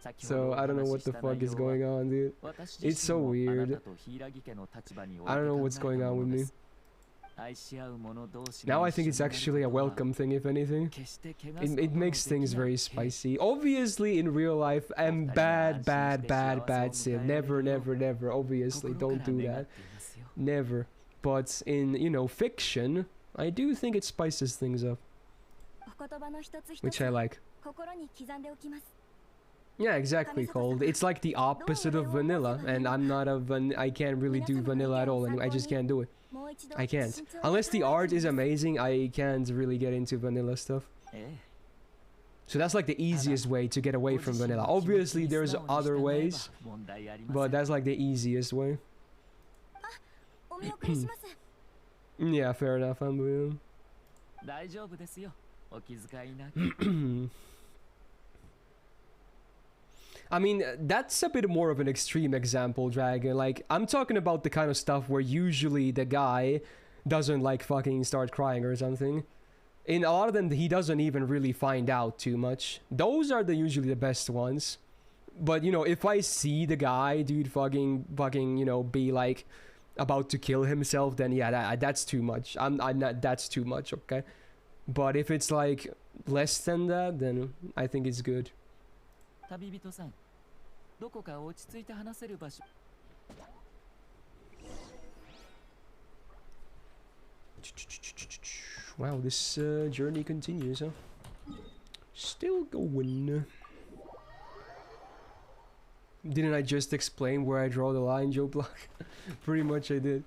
先ほど So お I don't know 話し what し the た fuck 内 is 容は going on, dude. 私 It's 自 so 身もあな weird. たと柊家の立場に置い I て don't know 考 what's えた going も on の with で me. す。愛し合う者同士 Now が I 一緒 think に it's なる actually a ことは welcome thing, if anything. 決して汚す It ことの makes で things きない very 経緯 spicy. Obviously, in real life, I'm bad, bad, bad, bad sim. Never, never, never. Obviously, 心 don't から do 願っ that. ていますよ。 Never. But in, fiction, I do think it spices things up, お言葉の一つ一 which I つ like. 心に刻んでおきます。 Yeah, exactly, Cold. It's like the opposite of vanilla, and I'm not I can't really do vanilla at all anyway. I just can't do it. もう一度 I can't. 慎重に Unless the 考え art てみ is ます。 amazing, I can't really get into vanilla stuff. ええ So that's like the easiest way to get away from vanilla. Obviously, there's other ways, 問題ありませ but ん。 that's like the easiest way. お見送りします。 Yeah, fair enough. I'm 大丈夫ですよ。お気遣いなく。 I mean, that's a bit more of an extreme example, Dragon. Like, I'm talking about the kind of stuff where usually the guy doesn't like fucking start crying or something. In a lot of them, he doesn't even really find out too much. Those are usually the best ones. But, if I see the guy, dude, fucking, be like about to kill himself, then yeah, that's too much. I'm not, that's too much, okay? But if it's like less than that, then I think it's good. 旅人さん、どこか落ち着いて話せる場所。 Wow, this journey continues, huh? Still going. Didn't I just explain where I draw the line, Joe Block? Pretty much I did.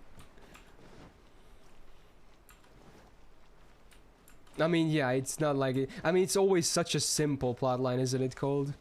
I mean, yeah, it's not like it. I mean, it's always such a simple plotline, isn't it, Cold?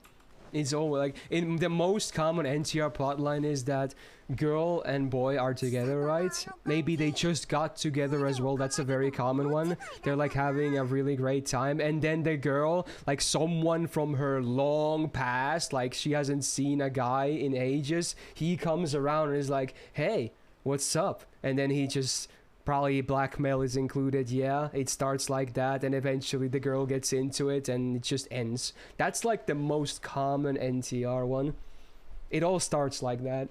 It's always like in the most common NTR plotline is that girl and boy are together, right? Maybe they just got together as well. That's a very common one. They're like having a really great time, and then the girl, like someone from her long past, like she hasn't seen a guy in ages, he comes around and is like, "Hey, what's up?" And then he just probably blackmail is included, yeah. It starts like that, and eventually the girl gets into it, and it just ends. That's like the most common NTR one. It all starts like that.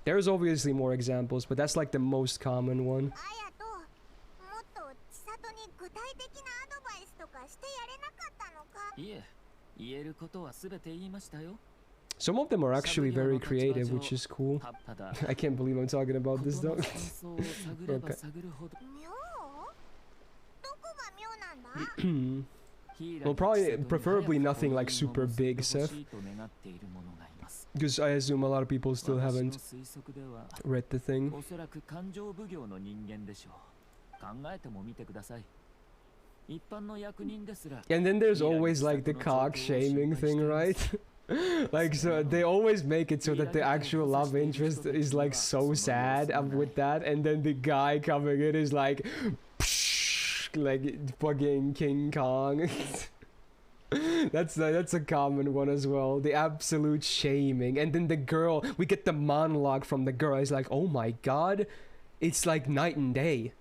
There's obviously more examples, but that's like the most common one. あやと、もっと千里に具体的なアドバイスとかしてやれなかったのか。いえ、言えることはすべて言いましたよ。 Some of them are actually very creative, which is cool. ただ、 I can't believe I'm talking about this 事 though. の真相を探れば Okay. 妙？探るほど。どこが妙なんだ？ Well, probably, preferably nothing like super big, Seth. Because I assume a lot of people still haven't read the thing. おそらく感情奉行の人間でしょう。考えてもみてください。一般の役人ですら。 And then there's always like the cock shaming thing, right? Like, so they always make it so that the actual love interest is like so sad with that, and then the guy coming in is like, like fucking King Kong. That's a common one as well. The absolute shaming, and then the girl, we get the monologue from the girl. It's like, oh my god, it's like night and day.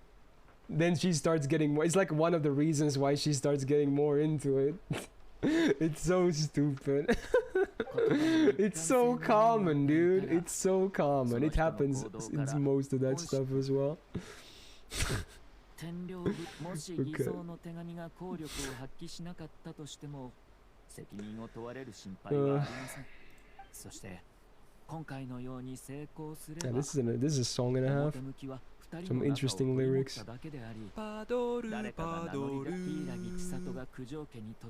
Then she starts getting more. It's like one of the reasons why she starts getting more into it. It's so stupid. It's so common, dude. It's so common. It happens in most of that stuff as well. 天領部もし偽造の手紙が効力を発揮しなかったとしても責任を問われる心配はありません。そして今回のように成功すれば this is a song and a half. Some interesting lyrics.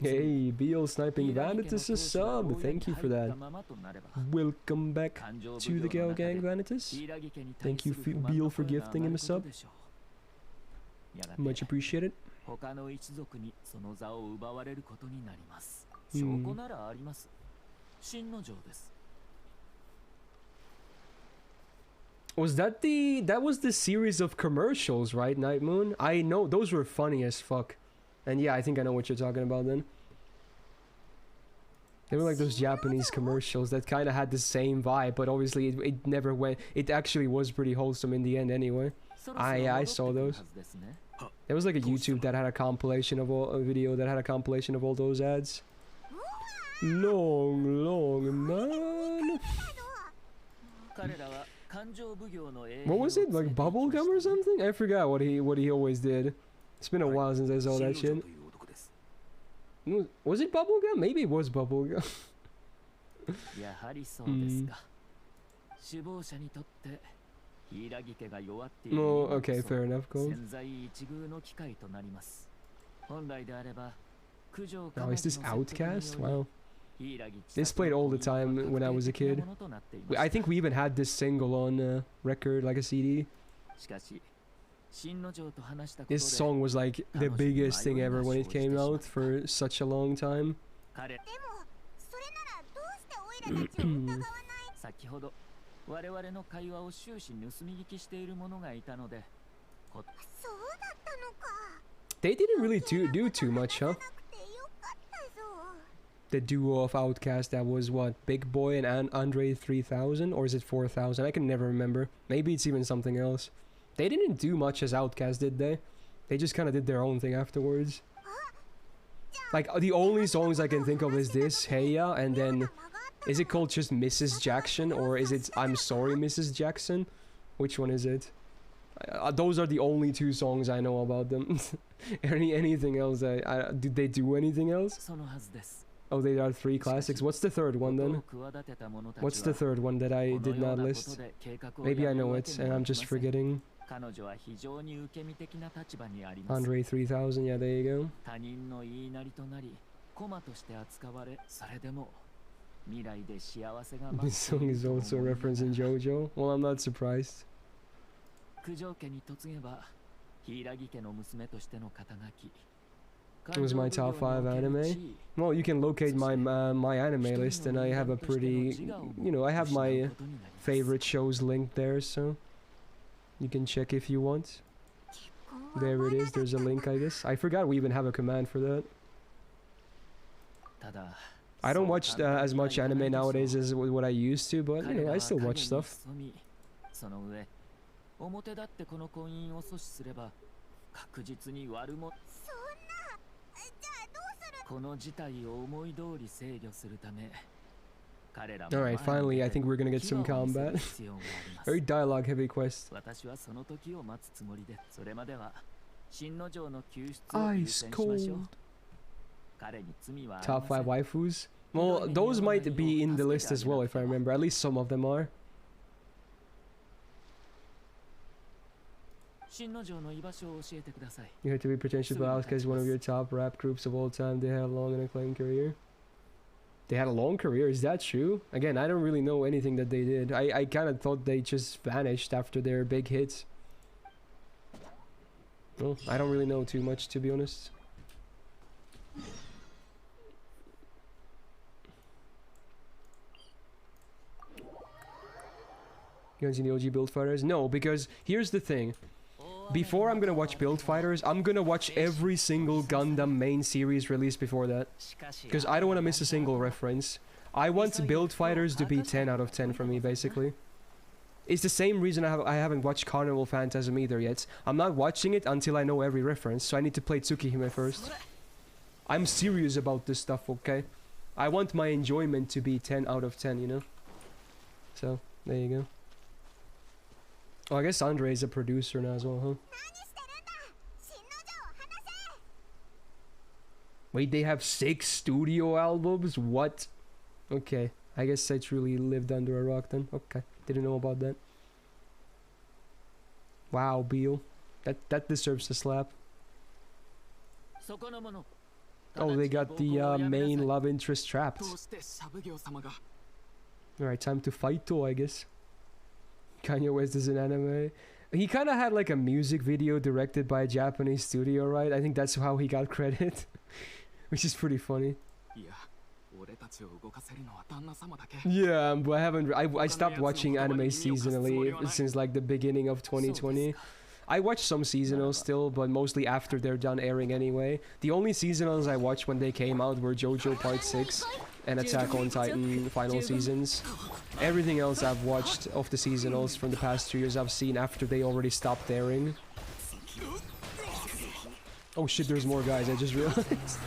Hey, Beal sniping Vanitas a sub. Thank you for that. Welcome back to the Gal Gang, Vanitas. Thank you, Beal, for gifting him a sub. Much appreciated. Was that was the series of commercials, right, Night Moon? I know, those were funny as fuck. And yeah, I think I know what you're talking about then. They were like those Japanese commercials that kind of had the same vibe, but obviously it never went. It actually was pretty wholesome in the end anyway. I saw those. There was like a YouTube that had a compilation of a video that had a compilation of all those ads. Long man. What was it? Like bubblegum or something? I forgot what he always did. It's been a while since I saw that shit. Was it bubblegum? Maybe it was bubblegum. Oh, okay, fair enough, cool. Now, is this Outcast? Wow. This played all the time when I was a kid. I think we even had this single on record, like a CD. This song was like the biggest thing ever when it came out for such a long time. They didn't really do too much, huh? The duo of Outcast that was what? Big Boy and Andre 3000? Or is it 4000? I can never remember. Maybe it's even something else. They didn't do much as Outcast, did they? They just kind of did their own thing afterwards. Like, the only songs I can think of is this, Heya, and then... Is it called just Mrs. Jackson? Or is it I'm Sorry, Mrs. Jackson? Which one is it? Those are the only two songs I know about them. Anything else? Did they do anything else? Oh, they are 3 classics. What's the third one then? What's the third one that I did not list? Maybe I know it and I'm just forgetting. Andre 3000, yeah, there you go. This song is also a reference in JoJo. Well, I'm not surprised. It was my top 5 anime. Well, you can locate my my anime list, and I have a pretty, you know, I have my favorite shows linked there, so you can check if you want. There it is. There's a link, I guess. I forgot we even have a command for that. I don't watch as much anime nowadays as what I used to, but you know, I still watch stuff. Alright, finally, I think we're gonna get some combat. Very dialogue heavy quest. Ice cold. Top 5 waifus? Well, those might be in the list as well, if I remember. At least some of them are. You have to be pretentious about Outcast is one of your top rap groups of all time. They had a long and acclaimed career. They had a long career? Is that true? Again, I don't really know anything that they did. I kind of thought they just vanished after their big hits. Well, I don't really know too much, to be honest. You haven't seen the OG Build Fighters? No, because here's the thing. Before I'm gonna watch Build Fighters, I'm gonna watch every single Gundam main series released before that. Because I don't want to miss a single reference. I want Build Fighters to be 10 out of 10 for me, basically. It's the same reason I haven't watched Carnival Phantasm either yet. I'm not watching it until I know every reference, so I need to play Tsukihime first. I'm serious about this stuff, okay? I want my enjoyment to be 10 out of 10, you know? So, there you go. Oh, I guess Andre is a producer now as well, huh? Wait, they have 6 studio albums? What? Okay, I guess I truly lived under a rock then. Okay, didn't know about that. Wow, Beal. That deserves a slap. Oh, they got the main love interest trapped. Alright, time to fight though, I guess. Kanye West is an anime. He kind of had like a music video directed by a Japanese studio, right? I think that's how he got credit. Which is pretty funny. Yeah, but I stopped watching anime seasonally since like the beginning of 2020. I watch some seasonals still, but mostly after they're done airing anyway. The only seasonals I watched when they came out were JoJo Part 6 and Attack on Titan final seasons. Everything else I've watched of the seasonals from the past 2 years I've seen after they already stopped airing. Oh shit, there's more guys, I just realized.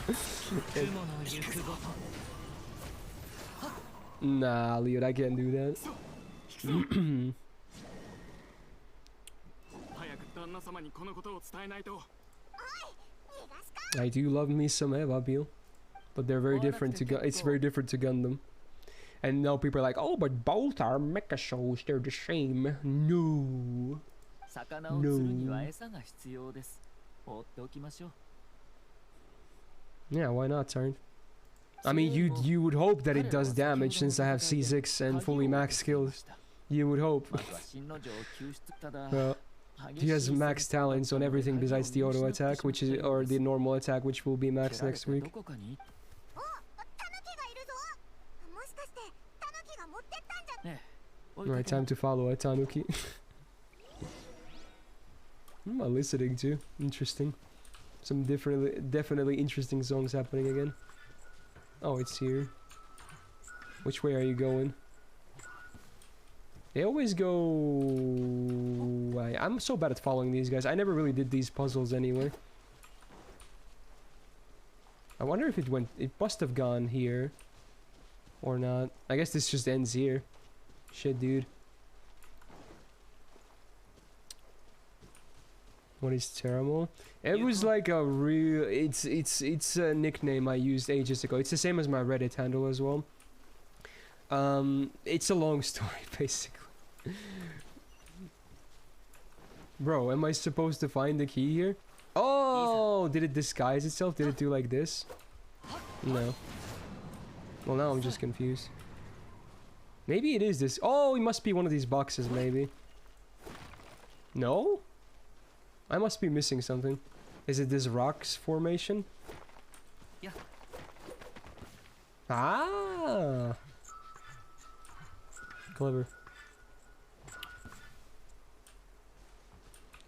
Nah, Leon, I can't do that. I do love me some Eva, Bill. But they're very different to it's very different to Gundam. And now people are like, oh, but both are mecha shows, they're the same. No. No. Yeah, why not, Tarn? I mean, you would hope that it does damage since I have C6 and fully max skills. You would hope. Well, he has max talents on everything besides the auto attack, which is or the normal attack, which will be max next week. Alright, time to follow a Tanuki. What am I listening to? Interesting. Some definitely interesting songs happening again. Oh, it's here. Which way are you going? They always go... I'm so bad at following these guys. I never really did these puzzles anyway. I wonder if it went... It must have gone here. Or not. I guess this just ends here. Shit, dude. What is Teramo? It was like a real... It's a nickname I used ages ago. It's the same as my Reddit handle as well. It's a long story, basically. Bro, am I supposed to find the key here? Oh, did it disguise itself? Did it do like this? No. Well, now I'm just confused. Maybe it is this. Oh, it must be one of these boxes, maybe. No? I must be missing something. Is it this rocks formation? Yeah. Ah! Clever.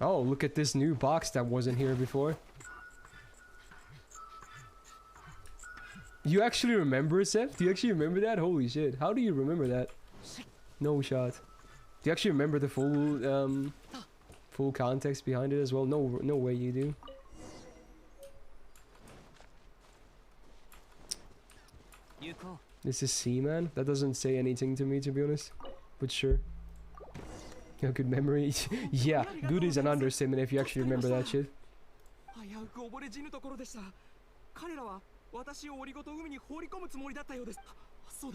Oh, look at this new box that wasn't here before. You actually remember it, Seth? Do you actually remember that? Holy shit. How do you remember that? No shot. Do you actually remember the full, full context behind it as well? No way you do. This is C-Man? That doesn't say anything to me, to be honest. But sure. A good memory. Yeah, good is an understatement if you actually remember that shit.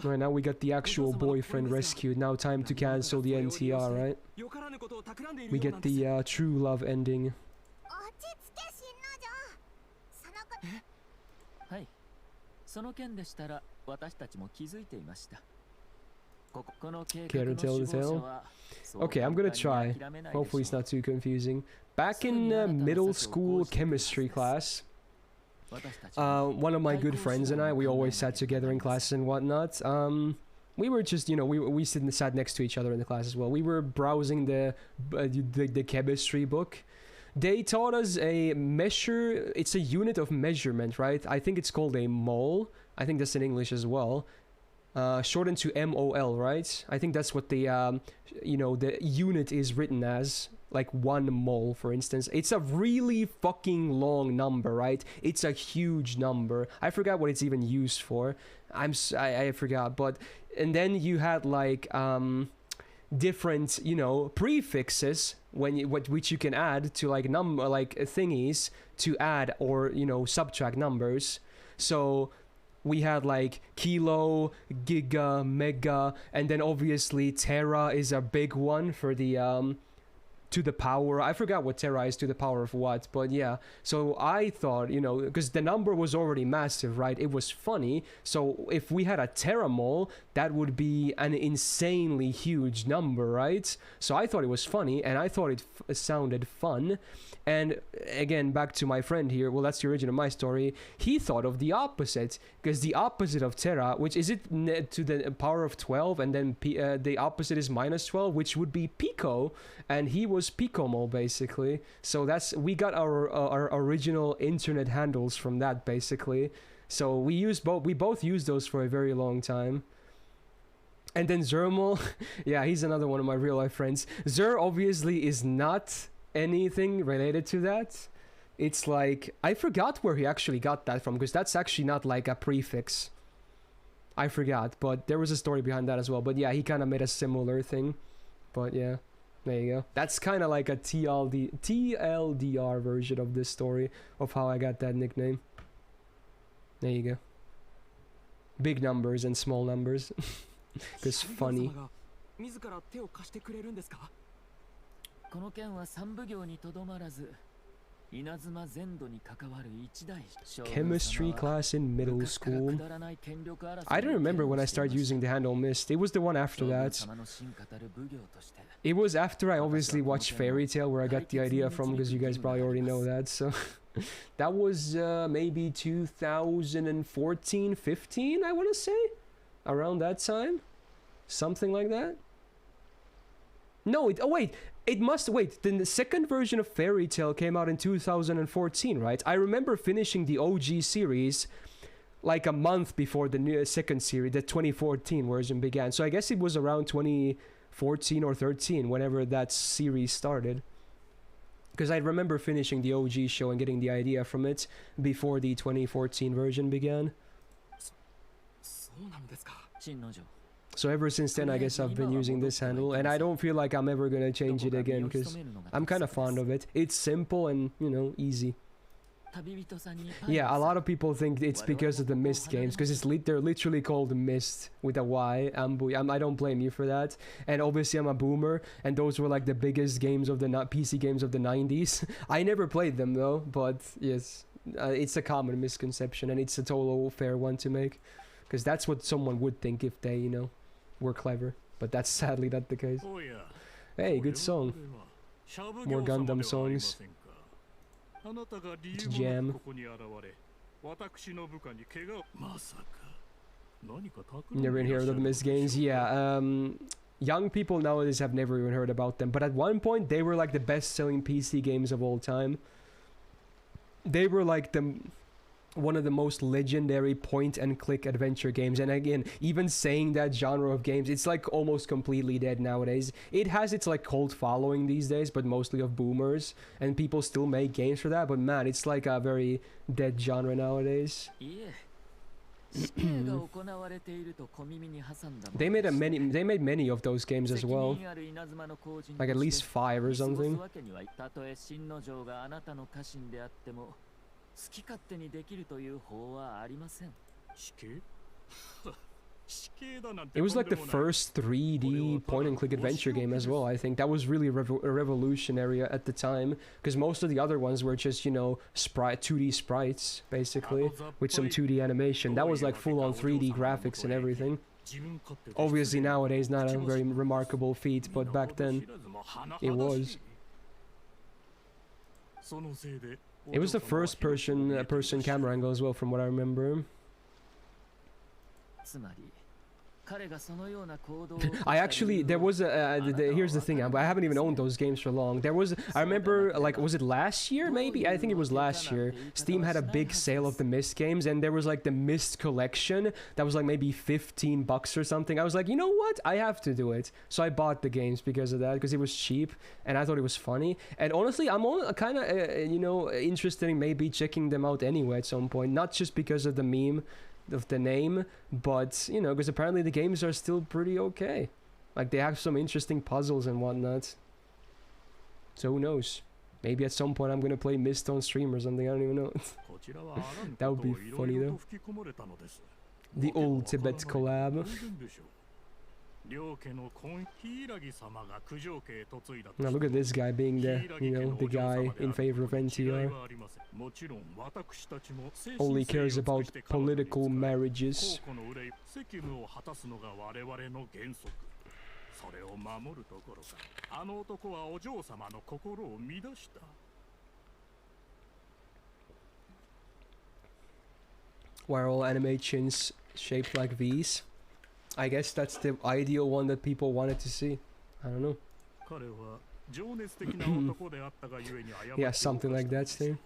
Right, now we got the actual boyfriend rescued. Now time to cancel the NTR, right? We get the true love ending. Care to tell the tale? Okay, I'm gonna try. Hopefully it's not too confusing. Back in middle school chemistry class, one of my good friends and I, we always sat together in class and whatnot. We were just, you know, we sat next to each other in the class as well. We were browsing the chemistry book. They taught us a measure. It's a unit of measurement, right? I think it's called a mole. I think that's in English as well. Shortened to MOL, right? I think that's what the, you know, the unit is written as like 1 mole, for instance. It's a really fucking long number, right? It's a huge number. I forgot what it's even used for. I forgot, but and then you had like different, you know, prefixes which you can add to like thingies to add or, you know, subtract numbers. So we had like kilo, giga, mega, and then obviously tera is a big one for the to the power. I forgot what tera is to the power of what, but yeah. So I thought, you know, because the number was already massive, right? It was funny. So if we had a teramole, that would be an insanely huge number, right? So I thought it was funny, and I thought it sounded fun. And again, back to my friend here, well, that's the origin of my story. He thought of the opposite, because the opposite of tera, which is it to the power of 12, and then the opposite is minus 12, which would be pico, and he was picomole, basically. So we got our original internet handles from that, basically. So we both used those for a very long time. And then Zermol, yeah, he's another one of my real life friends. Zer obviously is not anything related to that. It's like, I forgot where he actually got that from, because that's actually not like a prefix. I forgot, but there was a story behind that as well. But yeah, he kind of made a similar thing. But yeah, there you go. That's kind of like a TLDR version of this story of how I got that nickname. There you go. Big numbers and small numbers. Because funny. この件は三奉行にとどまらず、稲妻全土に関わる一大 Chemistry class in middle school. I don't remember when I started using the handle Myst. It was the one after that. It was after I obviously watched Fairy Tail, where I got the idea from, because you guys probably already know that. So that was maybe 2014, 15, I want to say, around that time, something like that. No, the second version of Fairy Tail came out in 2014, right? I remember finishing the OG series like a month before the second series, the 2014 version began. So I guess it was around 2014 or 13, whenever that series started. Because I remember finishing the OG show and getting the idea from it before the 2014 version began. So ever since then, I guess I've been using this handle, and I don't feel like I'm ever gonna change it again, because I'm kind of fond of it. It's simple and, you know, easy. Yeah, a lot of people think it's because of the Myst games, because they're literally called Myst with a Y. I don't blame you for that. And obviously I'm a boomer, and those were like the biggest games of the PC games of the 90s. I never played them though, but yes, it's a common misconception, and it's a total fair one to make, because that's what someone would think if they, you know, were clever. But that's sadly not the case. Hey, good song. More Gundam songs. It's jam. Never even heard of the Myst games. Yeah, young people nowadays have never even heard about them. But at one point, they were like the best-selling PC games of all time. They were like one of the most legendary point-and-click adventure games. And again, even saying that genre of games, it's like almost completely dead nowadays. It has its like cult following these days, but mostly of boomers, and people still make games for that. But man, it's like a very dead genre nowadays. They made many of those games as well, like at least 5 or something. It was like the first 3D point-and-click adventure game as well. I think that was really revolutionary at the time, because most of the other ones were just, you know, 2D sprites, basically, with some 2D animation. That was like full-on 3D graphics and everything. Obviously nowadays not a very remarkable feat, but back then it was. It was the first person camera angle as well, from what I remember. I actually, there was a, here's the thing, I haven't even owned those games for long. There was, I remember, like, was it last year maybe? I think it was last year. Steam had a big sale of the Myst games, and there was like the Myst collection that was like maybe $15 or something. I was like, you know what? I have to do it. So I bought the games because of that, because it was cheap, and I thought it was funny. And honestly, I'm kind of, you know, interested in maybe checking them out anyway at some point. Not just because of the meme of the name, but you know, because apparently the games are still pretty okay. Like they have some interesting puzzles and whatnot. So who knows? Maybe at some point I'm gonna play Myst on stream or something. I don't even know. That would be funny though. The old Tibet collab. Now look at this guy being the, you know, the guy in favor of NTR. Only cares about political marriages. Why are all anime chins shaped like V's? I guess that's the ideal one that people wanted to see. I don't know. Yeah, something like that, Steve.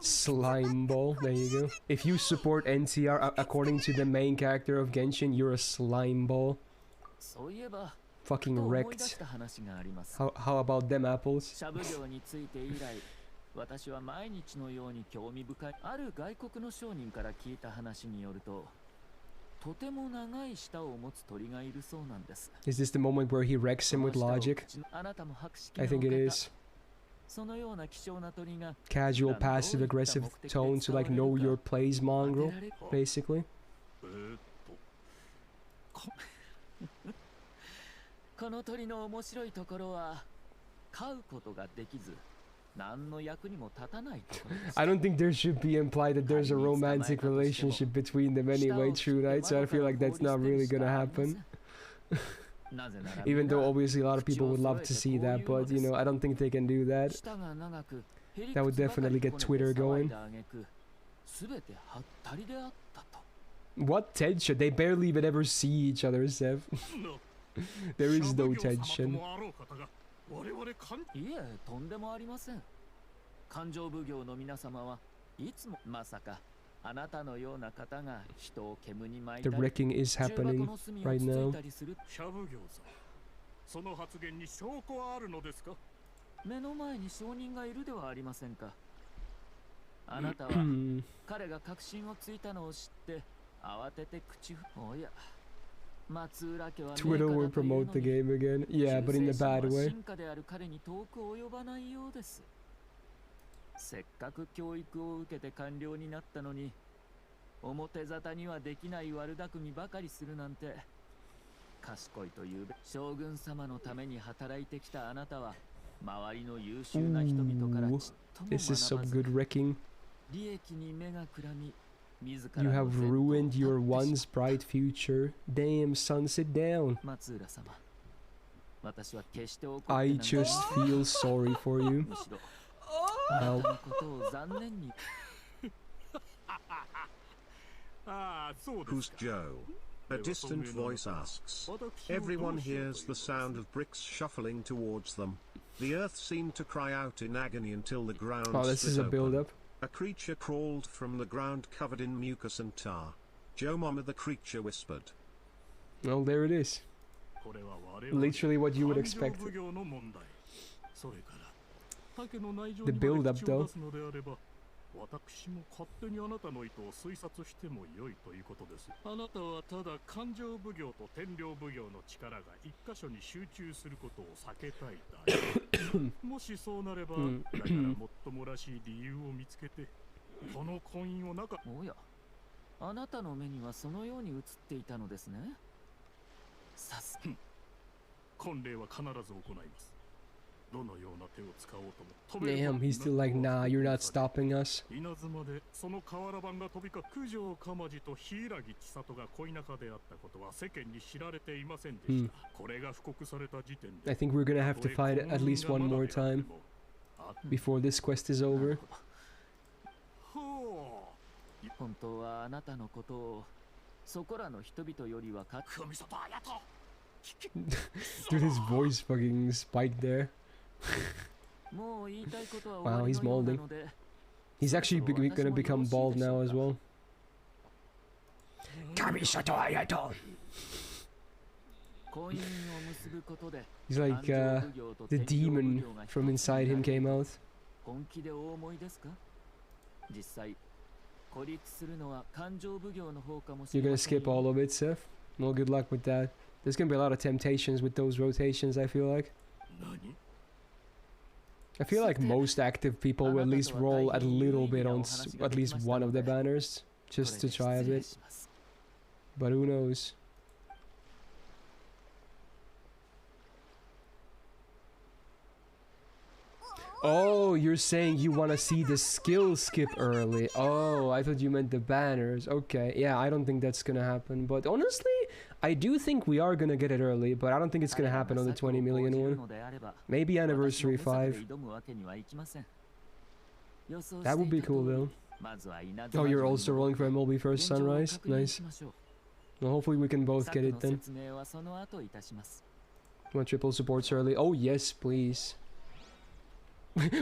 Slime ball, there you go. If you support NTR according to the main character of Genshin, you're a slime ball. Fucking wrecked. How about them apples? 私は毎日のように興味深いある外国の商人から聞いた話によるととても長い舌を持つ鳥がいるそうなんです Is this the moment where he wrecks him with logic? あなたも博識 I think it is. そのような希少な鳥が Casual passive aggressive tone to like know your plays mongrel, basically. この鳥の面白いところは飼うことができず I don't think there should be implied that there's a romantic relationship between them anyway, true, right? So I feel like that's not really gonna happen. Even though obviously a lot of people would love to see that, but you know, I don't think they can do that. That would definitely get Twitter going. What tension? They barely even ever see each other, Sev. There is no tension. いえ、とんでもありません。勘定奉行の皆様はいつもまさかあなたのような方が人を煙に巻いたり The wrecking is happening right now. 社奉行さん、その発言に証拠はあるのですか？目の前に証人がいるではありませんか。あなたは彼が確信をついたのを知って慌てて口おや。 Twitter will promote the game again. Yeah, but in a bad way. せっかく教育を受けて官僚になったのに表沙汰にはできない悪巧みばかりするなんて賢いという将軍様のために働いてきたあなたは周りの優秀な人々からちっとも学ばず利益に目がくらみ You have ruined your once bright future. Damn, son, sit down. I just feel sorry for you. Help. Who's Joe? A distant voice asks. Everyone hears the sound of bricks shuffling towards them. The earth seemed to cry out in agony until the ground Oh, this is a build-up. A creature crawled from the ground covered in mucus and tar. Joe Mama the creature whispered. Well, there it is. Literally what you would expect. The build-up though. 私も勝手にあなたの意図を推察しても良いということです。あなたはただ勘定奉行と天領奉行の力が一箇所に集中することを避けたいだけ。もしそうなれば、だからもっともらしい理由を見つけて、この婚姻を中。おや、あなたの目にはそのように映っていたのですね。さす。婚礼は必ず行います。 Damn, he's still like, nah, you're not stopping us. I think we're gonna have to fight at least one more time before this quest is over. 本当はあなたのことをそこらの人々よりはか。神里綾人 Dude, his voice fucking spiked there. もう言いたいことは Wow, 終 he's わりのような molding. ので。 He's actually gonna become bald now as well. Kamisato Ayato. He's like the demon from inside him came out. 本気でお思いですか？実際孤立するのは勘定奉行の方かもし You're れ gonna ません skip all of it, Seth? Well, good luck with that. There's gonna be a lot of temptations with those rotations, I feel like. I feel like most active people will at least roll a little bit on at least one of the banners, just to try a bit. But who knows? Oh, you're saying you want to see the skill skip early. Oh, I thought you meant the banners. Okay, yeah, I don't think that's gonna happen. But honestly, I do think we are gonna get it early, but I don't think it's gonna happen on the 20 million one. Maybe Anniversary 5. That would be cool though. Oh, you're also rolling for MLB first Sunrise? Nice. Well, hopefully we can both get it then. Want triple supports early? Oh yes, please.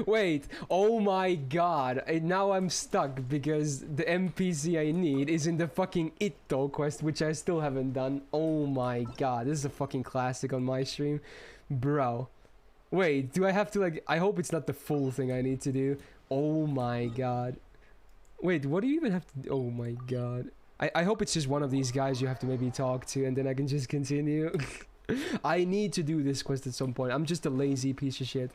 Wait, oh my god, now I'm stuck because the NPC I need is in the fucking Itto quest, which I still haven't done. Oh my god, this is a fucking classic on my stream. Bro. Wait, do I have to like, I hope it's not the full thing I need to do. Oh my god. Wait, what do you even have to do? Oh my god. I hope it's just one of these guys you have to maybe talk to and then I can just continue. I need to do this quest at some point. I'm just a lazy piece of shit.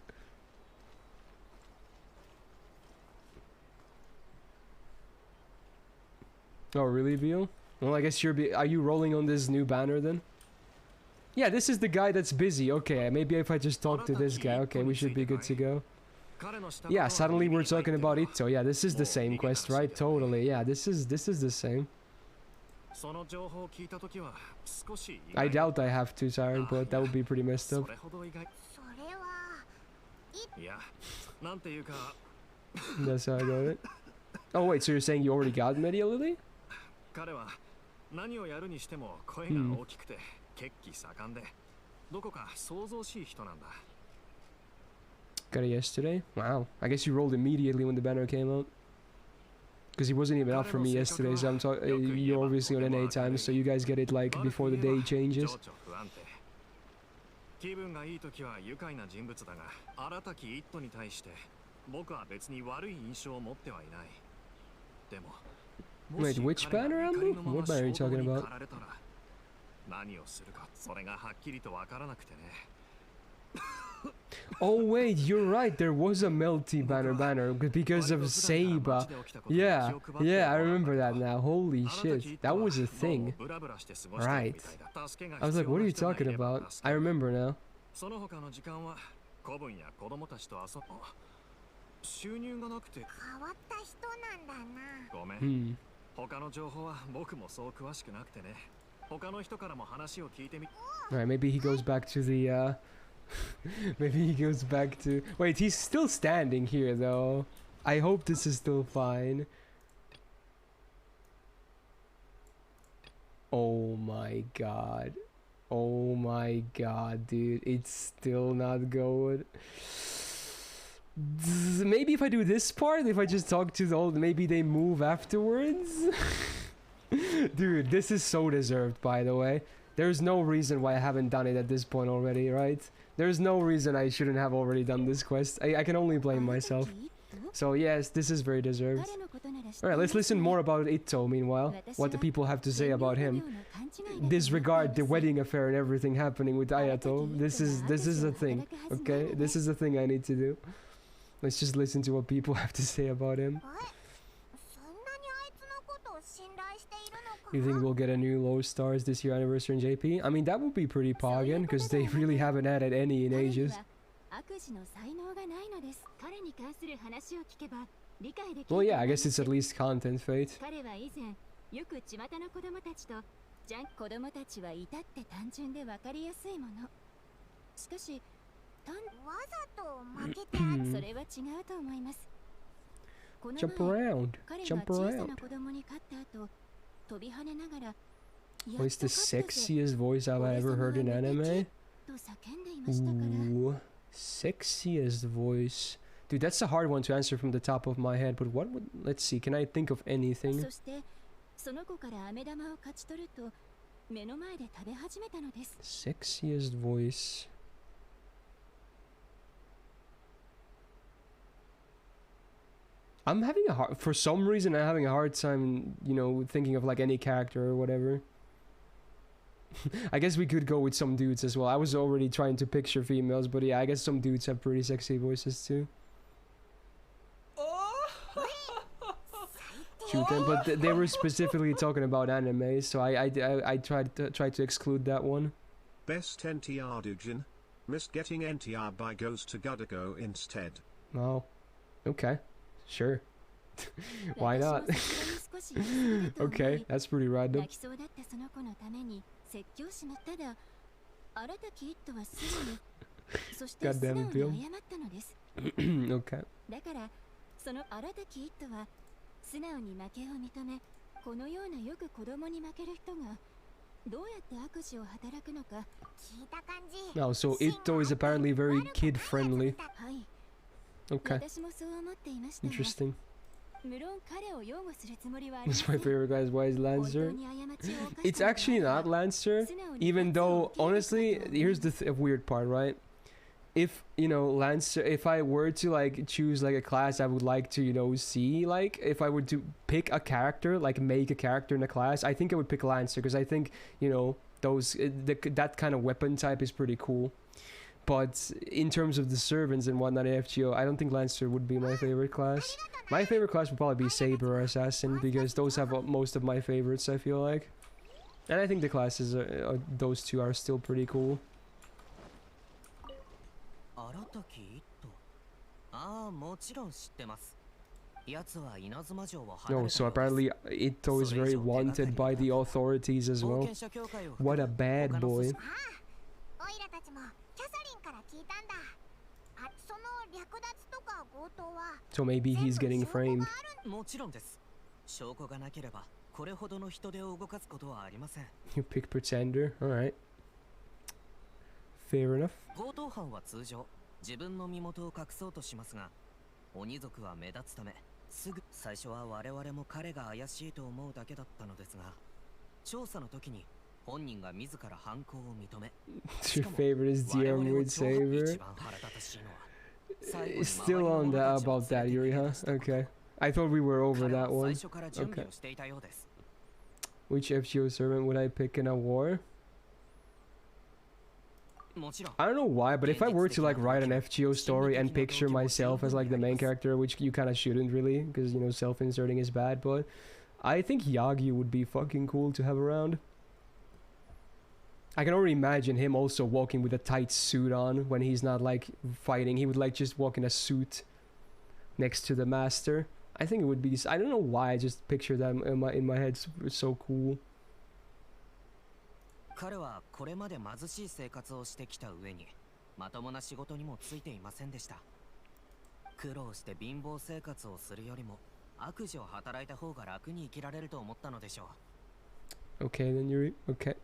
Oh really, Vio? Well, I guess are you rolling on this new banner then? Yeah, this is the guy that's busy. Okay, maybe if I just talk to this guy, okay, we should be good to go. Yeah, suddenly we're talking about Itto. Yeah, this is the same quest, right? Totally. Yeah, this is the same. I doubt I have to, Siren, but that would be pretty messed up. That's how I got it. Oh wait, so you're saying you already got Media Lily? Got it yesterday? Wow. I guess you rolled immediately when the banner came out. Because he wasn't even up for me yesterday, so I'm you're obviously on NA time, so you guys get it like before the day changes. Wait, which banner, Ambo? What banner are you talking about? Oh wait, you're right, there was a melty banner because of Seiba. Yeah, I remember that now. Holy shit, that was a thing. Right. I was like, what are you talking about? I remember now. Alright, maybe he goes back to the maybe he goes back to... Wait, he's still standing here though. I hope this is still fine. Oh my god. Oh my god, dude. It's still not going. Maybe if I do this part, if I just talk to the old, maybe they move afterwards? Dude, this is so deserved, by the way. There's no reason why I haven't done it at this point already, right? There's no reason I shouldn't have already done this quest. I can only blame myself. So yes, this is very deserved. Alright, let's listen more about Itto meanwhile. What the people have to say about him. Disregard the wedding affair and everything happening with Ayato. This is a thing, okay? This is a thing I need to do. Let's just listen to what people have to say about him. You think we'll get a new low stars this year anniversary in JP? I mean, that would be pretty poggin, because they really haven't added any in ages. Well, yeah, I guess it's at least content fate. Jump around. Jump around. What is the sexiest voice I've ever heard in anime? Ooh, sexiest voice. Dude, that's a hard one to answer from the top of my head, but what would... Let's see, can I think of anything? Sexiest voice. I'm having a hard... For some reason, I'm having a hard time, you know, thinking of like any character or whatever. I guess we could go with some dudes as well. I was already trying to picture females, but yeah, I guess some dudes have pretty sexy voices too. Shoot them, but they were specifically talking about anime, so I tried to exclude that one. Best NTR Dujin. Myst getting NTR by goes to Gudigo instead. Oh, okay, sure. Why not? Okay, that's pretty random. Goddamn film. Okay. 素直に負けを認め、このようなよく子供に負ける人がどうやって悪事を働くのか聞いた感じ。 Oh, so Ito is apparently very kid friendly. Okay. Interesting. That's my favorite guy's wise Lancer. It's actually not Lancer, even though honestly, here's the weird part, right? If, you know, Lancer, if I were to like choose like a class I would like to, you know, see, like if I were to pick a character, like make a character in a class, I think I would pick Lancer because I think, you know, that kind of weapon type is pretty cool. But in terms of the servants and whatnot in FGO, I don't think Lancer would be my favorite class. My favorite class would probably be Saber or Assassin because those have most of my favorites, I feel like. And I think the classes, those two are still pretty cool. Oh, so apparently Ito is very wanted by the authorities as well. What a bad boy. So maybe he's getting framed. You pick Pretender, alright. Fair enough. 自分の身元を隠そうとしますが、鬼族は目立つため、すぐ最初は我々も彼が怪しいと思うだけだったのですが、調査の時に本人が自ら犯行を認め、Your favorite is the Armored Saber. Still on that about that, Yuri, huh? Okay. I thought we were over that one. Okay. Which FGO servant would I pick in a war? I don't know why, but if I were to like write an FGO story and picture myself as like the main character, which you kind of shouldn't really, because you know self-inserting is bad, but I think Yagi would be fucking cool to have around. I can already imagine him also walking with a tight suit on when he's not like fighting. He would like just walk in a suit next to the master. I think it would be. I don't know why I just picture them in my head. It's so cool. 彼はこれまで貧しい生活をしてきた上にまともな仕事にもついていませんでした。苦労して貧乏生活をするよりも悪事を働いた方が楽に生きられると思ったのでしょう。 Okay, then Yuri. Okay.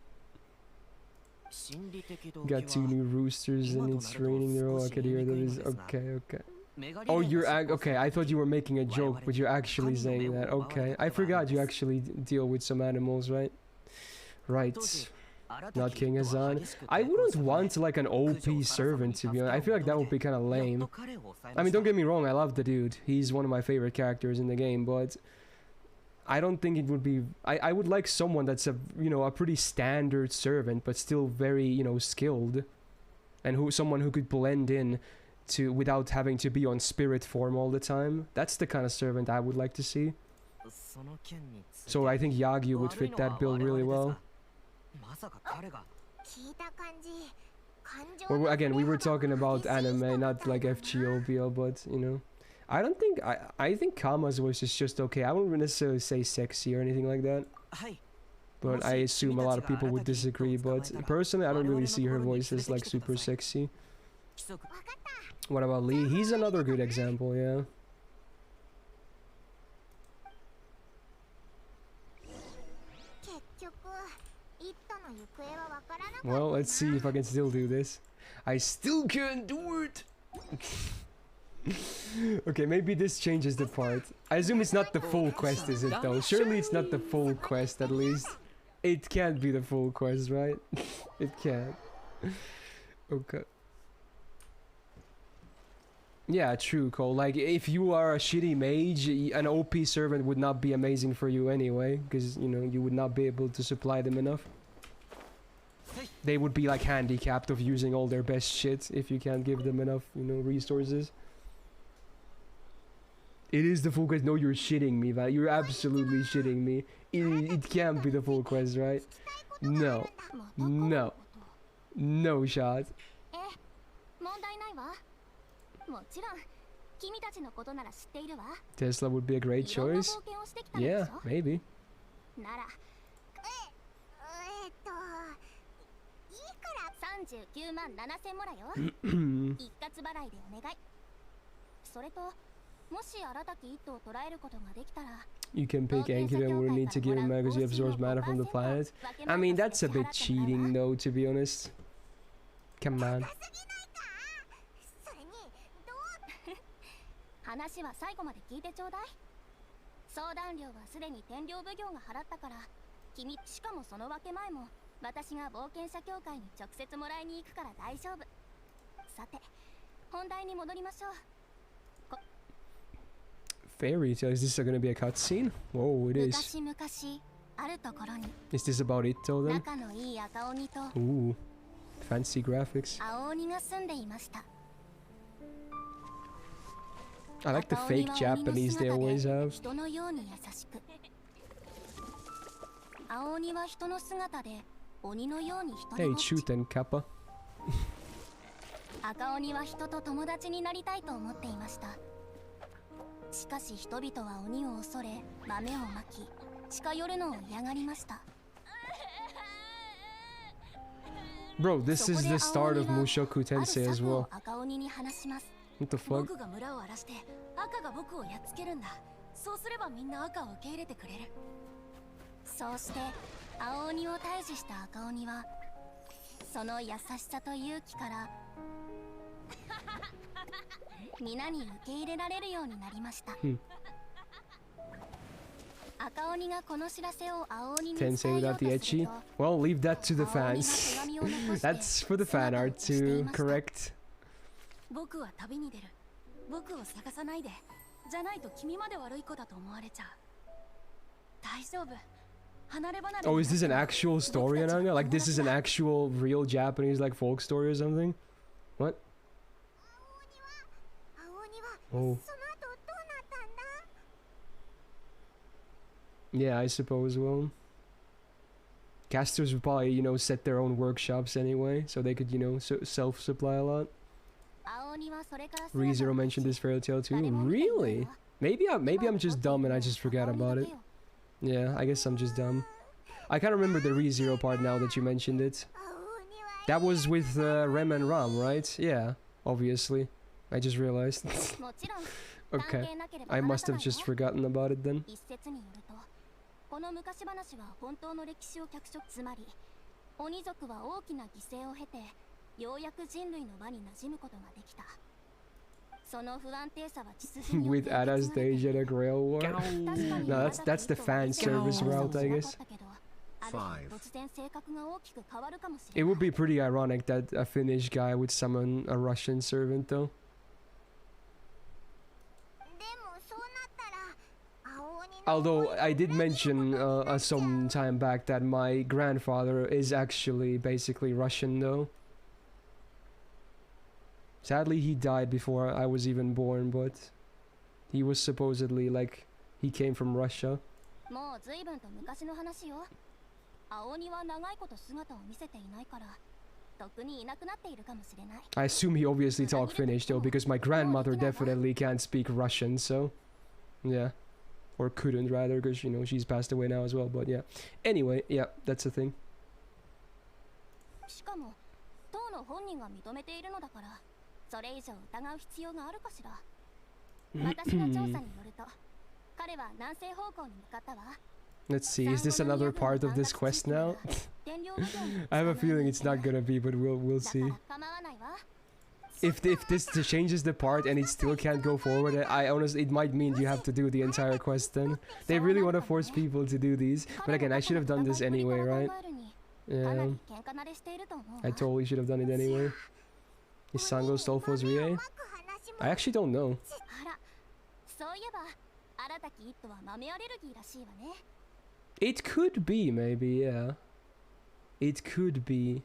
Got 2 new roosters and it's raining there. Oh, I could hear them. Okay, okay. Oh, you're okay. I thought you were making a joke, but you're actually saying that. Okay, I forgot you actually deal with some animals, right? Right. Not King Hazan. I wouldn't want like an OP servant, to be honest. I feel like that would be kind of lame. I mean, don't get me wrong, I love the dude. He's one of my favorite characters in the game, but I don't think it would be... I would like someone that's a, you know, a pretty standard servant, but still very, you know, skilled. And someone who could blend in to without having to be on spirit form all the time. That's the kind of servant I would like to see. So I think Yagyu would fit that bill really well. Well, again, we were talking about anime, not like FGO, but you know, I don't think I think Kama's voice is just okay. I wouldn't necessarily say sexy or anything like that, but I assume a lot of people would disagree. But personally, I don't really see her voice as like super sexy. What about Lee? He's another good example, yeah. Well, let's see if I can still do this. I still can't do it! Okay, maybe this changes the part. I assume it's not the full quest, is it though? Surely it's not the full quest at least. It can't be the full quest, right? It can't. Okay. Yeah, true, Cole. Like, if you are a shitty mage, an OP servant would not be amazing for you anyway, because, you know, you would not be able to supply them enough. They would be, like, handicapped of using all their best shit if you can't give them enough, you know, resources. It is the full quest. No, you're shitting me, Val. You're absolutely shitting me. It can't be the full quest, right? No. No. No shot. Tesla would be a great choice. Yeah, maybe. You can pick Anki and wouldn't need to give him mana because he absorbs mana from the planet. I mean, that's a bit cheating though, to be honest. Come on. Fairy tale, is this gonna be a cutscene? Whoa, it is. Is this about it though then? Ooh, fancy graphics. I like the fake Japanese they always have. Hey, Chuten Kappa. Bro, this is the start of Mushoku Tensei as well. What the fuck? Tensei without the ecchi? Well, leave that to the fans. That's for the fan art to correct. Oh, is this an actual story, Ananga? Like, this is an actual real Japanese, like, folk story or something? What? Oh. Yeah, I suppose, well. Casters would probably, you know, set their own workshops anyway, so they could, you know, self-supply a lot. ReZero mentioned this fairy tale too. Really? Maybe I'm just dumb and I just forgot about it. Yeah, I guess I'm just dumb. I can't remember the ReZero part now that you mentioned it. That was with Rem and Ram, right? Yeah, obviously. I just realized. Okay, I must have just forgotten about it then. With Ada's stage at a Grail War? No, that's the fan service route, I guess. 5. It would be pretty ironic that a Finnish guy would summon a Russian servant, though. Although I did mention some time back that my grandfather is actually basically Russian, though. Sadly, he died before I was even born, but he was supposedly, like, he came from Russia. I assume he obviously talked Finnish, though, because my grandmother definitely can't speak Russian, so... yeah. Or couldn't, rather, because, you know, she's passed away now as well, but yeah. Anyway, yeah, that's a thing. Let's see, is this another part of this quest now? I have a feeling it's not gonna be, but we'll see. If this changes the part and it still can't go forward, I honestly, it might mean you have to do the entire quest then. They really want to force people to do these, but again, I should have done this anyway, right? Yeah, I totally should have done it anyway. Is Sango Stolfo's Rie? I actually don't know. It could be, maybe, yeah. It could be.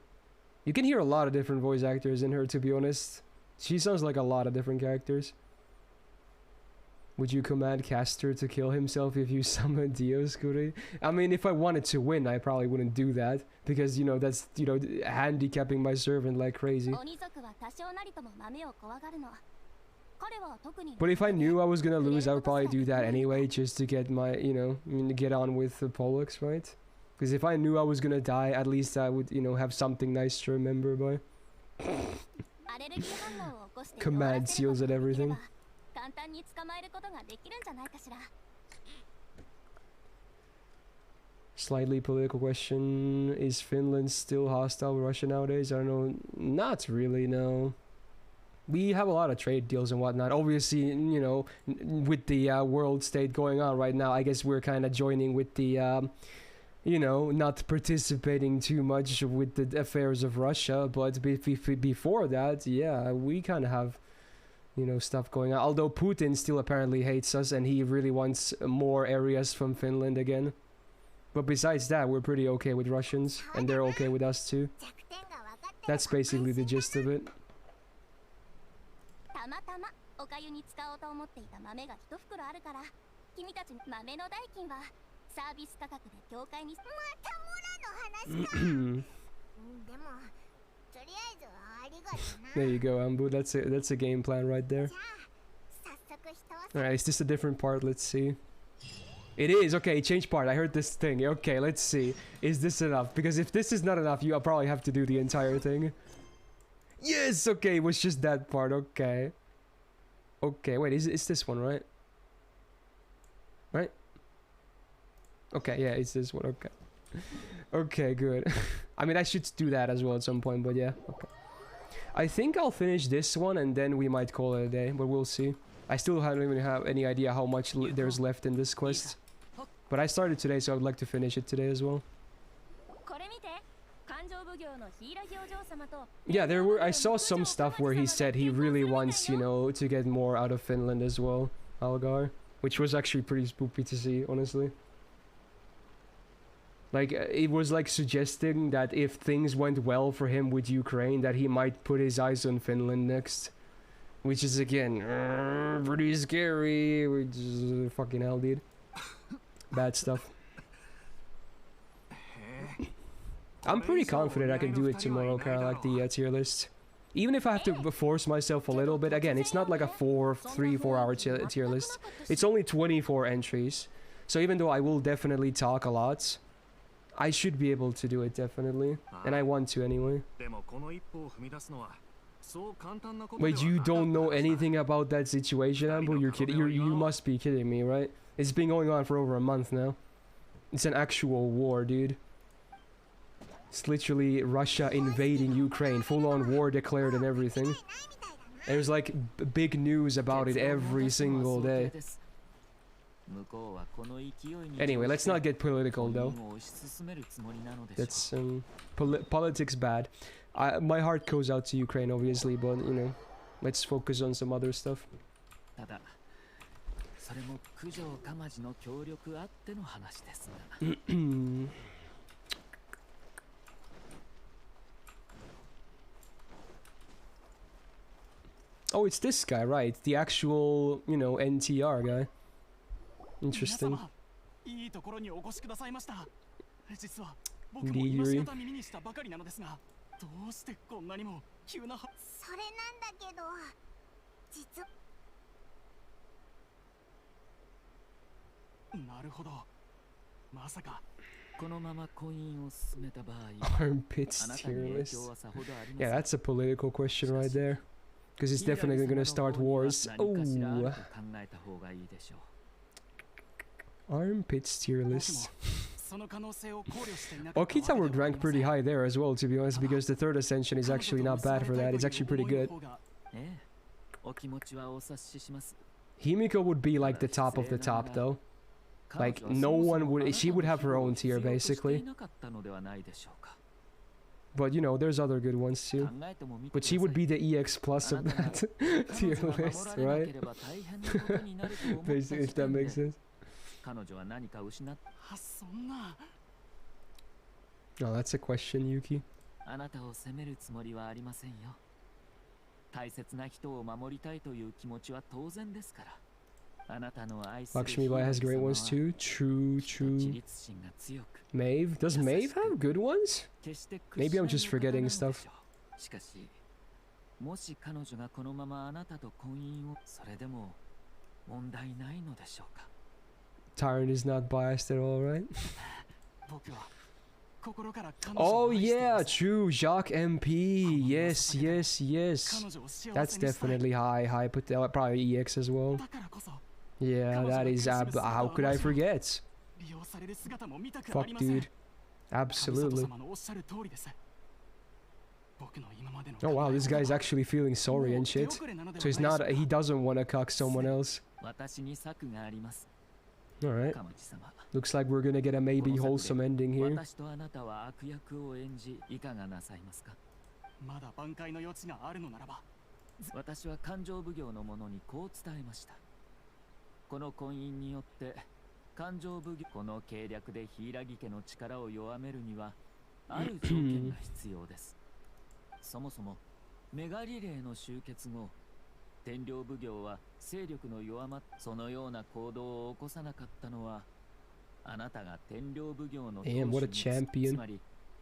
You can hear a lot of different voice actors in her, to be honest. She sounds like a lot of different characters. Would you command Caster to kill himself if you summon Dioscuri? I mean, if I wanted to win, I probably wouldn't do that. Because, you know, that's, you know, handicapping my servant like crazy. But if I knew I was gonna lose, I would probably do that anyway, just to get my, you know, get on with the Pollux, right? Because if I knew I was gonna die, at least I would, you know, have something nice to remember by. Command seals and everything. Slightly political question. Is Finland still hostile with Russia nowadays? I don't know. Not really, no. We have a lot of trade deals and whatnot. Obviously, you know, with the world state going on right now, I guess we're kind of joining with the, you know, not participating too much with the affairs of Russia. But before that, yeah, we kind of have, you know, stuff going on. Although Putin still apparently hates us and he really wants more areas from Finland again. But besides that, we're pretty okay with Russians, and they're okay with us too. That's basically the gist of it. There you go, Ambu. That's a game plan right there. Alright, is this a different part? Let's see. It is. Okay, change part. I heard this thing. Okay, let's see. Is this enough? Because if this is not enough, I'll probably have to do the entire thing. Yes! Okay, it was just that part. Okay. Okay, wait, is this one, right? Right? Okay, yeah, it's this one. Okay. Okay, good. I mean, I should do that as well at some point, but yeah. Okay. I think I'll finish this one and then we might call it a day, but we'll see. I still don't even have any idea how much there's left in this quest. But I started today, so I would like to finish it today as well. Yeah, I saw some stuff where he said he really wants, you know, to get more out of Finland as well, Algar. Which was actually pretty spooky to see, honestly. Like, it was like suggesting that if things went well for him with Ukraine, that he might put his eyes on Finland next. Which is, again, pretty scary. Which is fucking hell, dude. Bad stuff. I'm pretty confident I can do it tomorrow, kind of like the tier list. Even if I have to force myself a little bit. Again, it's not like a 3-4 hour tier list. It's only 24 entries. So even though I will definitely talk a lot, I should be able to do it, definitely. And I want to anyway. Wait, you don't know anything about that situation, Ambu? You're kidding? You must be kidding me, right? It's been going on for over a month now. It's an actual war, dude. It's literally Russia invading Ukraine, full-on war declared and everything. And there's like big news about it every single day. Anyway, let's not get political though. That's politics bad. My heart goes out to Ukraine, obviously, but you know, let's focus on some other stuff. Oh, it's this guy, right? The actual, you know, NTR guy. Interesting. Leary. Armpits tier list. Yeah, that's a political question right there. Because it's definitely gonna start wars. Oh. Armpits tier 僕も list. その可能性を考慮していなかったわ Okita けで would はあり rank ません pretty high there as well, to be honest, because the third ascension is 彼女 actually と not 結ば bad れ for た that. い It's と actually いう pretty 思いの good. 方がええ、お気持ちはお察しします。 Himiko would be like the top of the top, though. Like, no one would... She would have her own tier, basically. But, you know, there's other good ones, too. But she would be the EX plus of that tier list, right? Basically, if that makes sense. 彼女は何か失っあそんな No, that's a question, Yuki. あなたを責めるつもりはありませんよ。大切な人を守りたいという気持ちは当然ですから。あなたの愛する Lakshmi Bai has great ones too. True, 自 true. 立心が強く Maeve? Does Maeve have good ones? 決して Maybe I'm just 屈しない forgetting 方なのでしょ stuff. う。しかし、もし彼女がこのままあなたと婚姻を、それでも問題ないのでしょうか。Tyrant is not biased at all, right? 僕は心から彼女を Oh 愛してい yeah, ます true. Jacques MP. Yes, yes, yes. 彼女を幸 That's せにしたい definitely high. High, but probably EX as well. だからこそ Yeah, that is how could I forget? 利用される姿も見たくあ Fuck, りません dude. Absolutely. 神里様のおっしゃる通りです僕の今までの Oh wow, this guy's actually feeling sorry and shit. So he's not. He doesn't want to cuck someone else. 私に策があります。 All right. 鎌地様。 Looks like we're gonna get a maybe wholesome ending here. 私とあなたは悪役を演じ、いかがなさいますか。まだ挽回の余地があるのならば私は勘定奉行の者にこう伝えました。この婚姻によって勘定奉行この計略で柊家の力を弱めるにはある条件が必要です。そもそもメガリレーの終結後、天領奉行は勢力の弱まっそのような行動を起こさなかったのはあなたが天領奉行の Damn, what a champion. つまり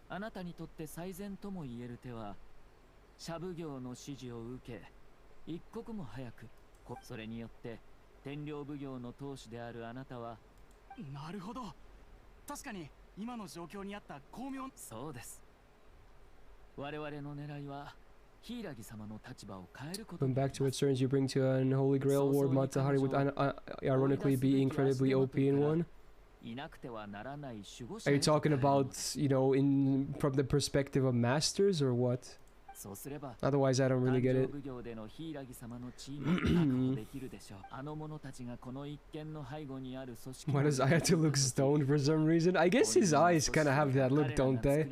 あなたにとって最善とも言える手は社奉行の指示を受け一刻も早くそれによって天領奉行の当主であるあなたはなるほど確かに今の状況にあった巧妙そうです。我々の狙いは柊様の立場を変えること Going back to what turns you bring to an Holy Grail Ward, Matahari would ironically be incredibly OP in one. いなくてはならない守護者 Are you talking about, you know, in from the perspective of masters or what? そうすれば Otherwise, I don't really get it. 奉行での柊様のチームを確保できるでしょう。あの者たちがこの一件の背後にある組織 Why does Ayato look stoned for some reason? I guess his eyes kind of have that look, don't they?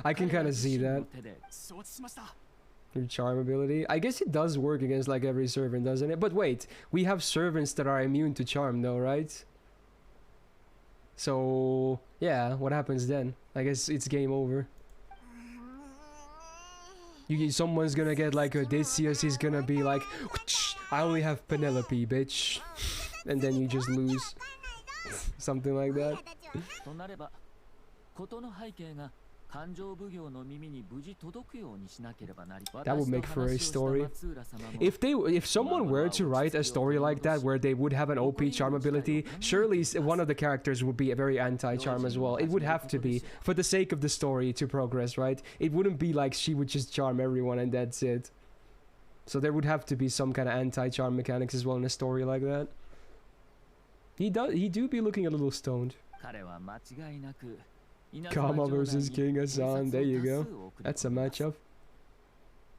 I can kind of see that. 承知しました Your charm ability. I guess it does work against like every servant, doesn't it? But wait, we have servants that are immune to charm though, right? So, yeah, what happens then? I guess it's game over. Someone's gonna get like Odysseus, he's gonna be like, I only have Penelope, bitch. And then you just lose. Something like that. となれば、事の背景が勘定奉行の耳に無事届くようにしなければなり。 That would make for a story. If someone were to write a story like that where they would have an OP charm ability, surely one of the characters would be a very anti-charm as well. It would have to be for the sake of the story to progress, right? It wouldn't be like she would just charm everyone and that's it. So there would have to be some kind of anti-charm mechanics as well in a story like that. He do be looking a little stoned. Kama versus King Hassan, there you go. That's a matchup.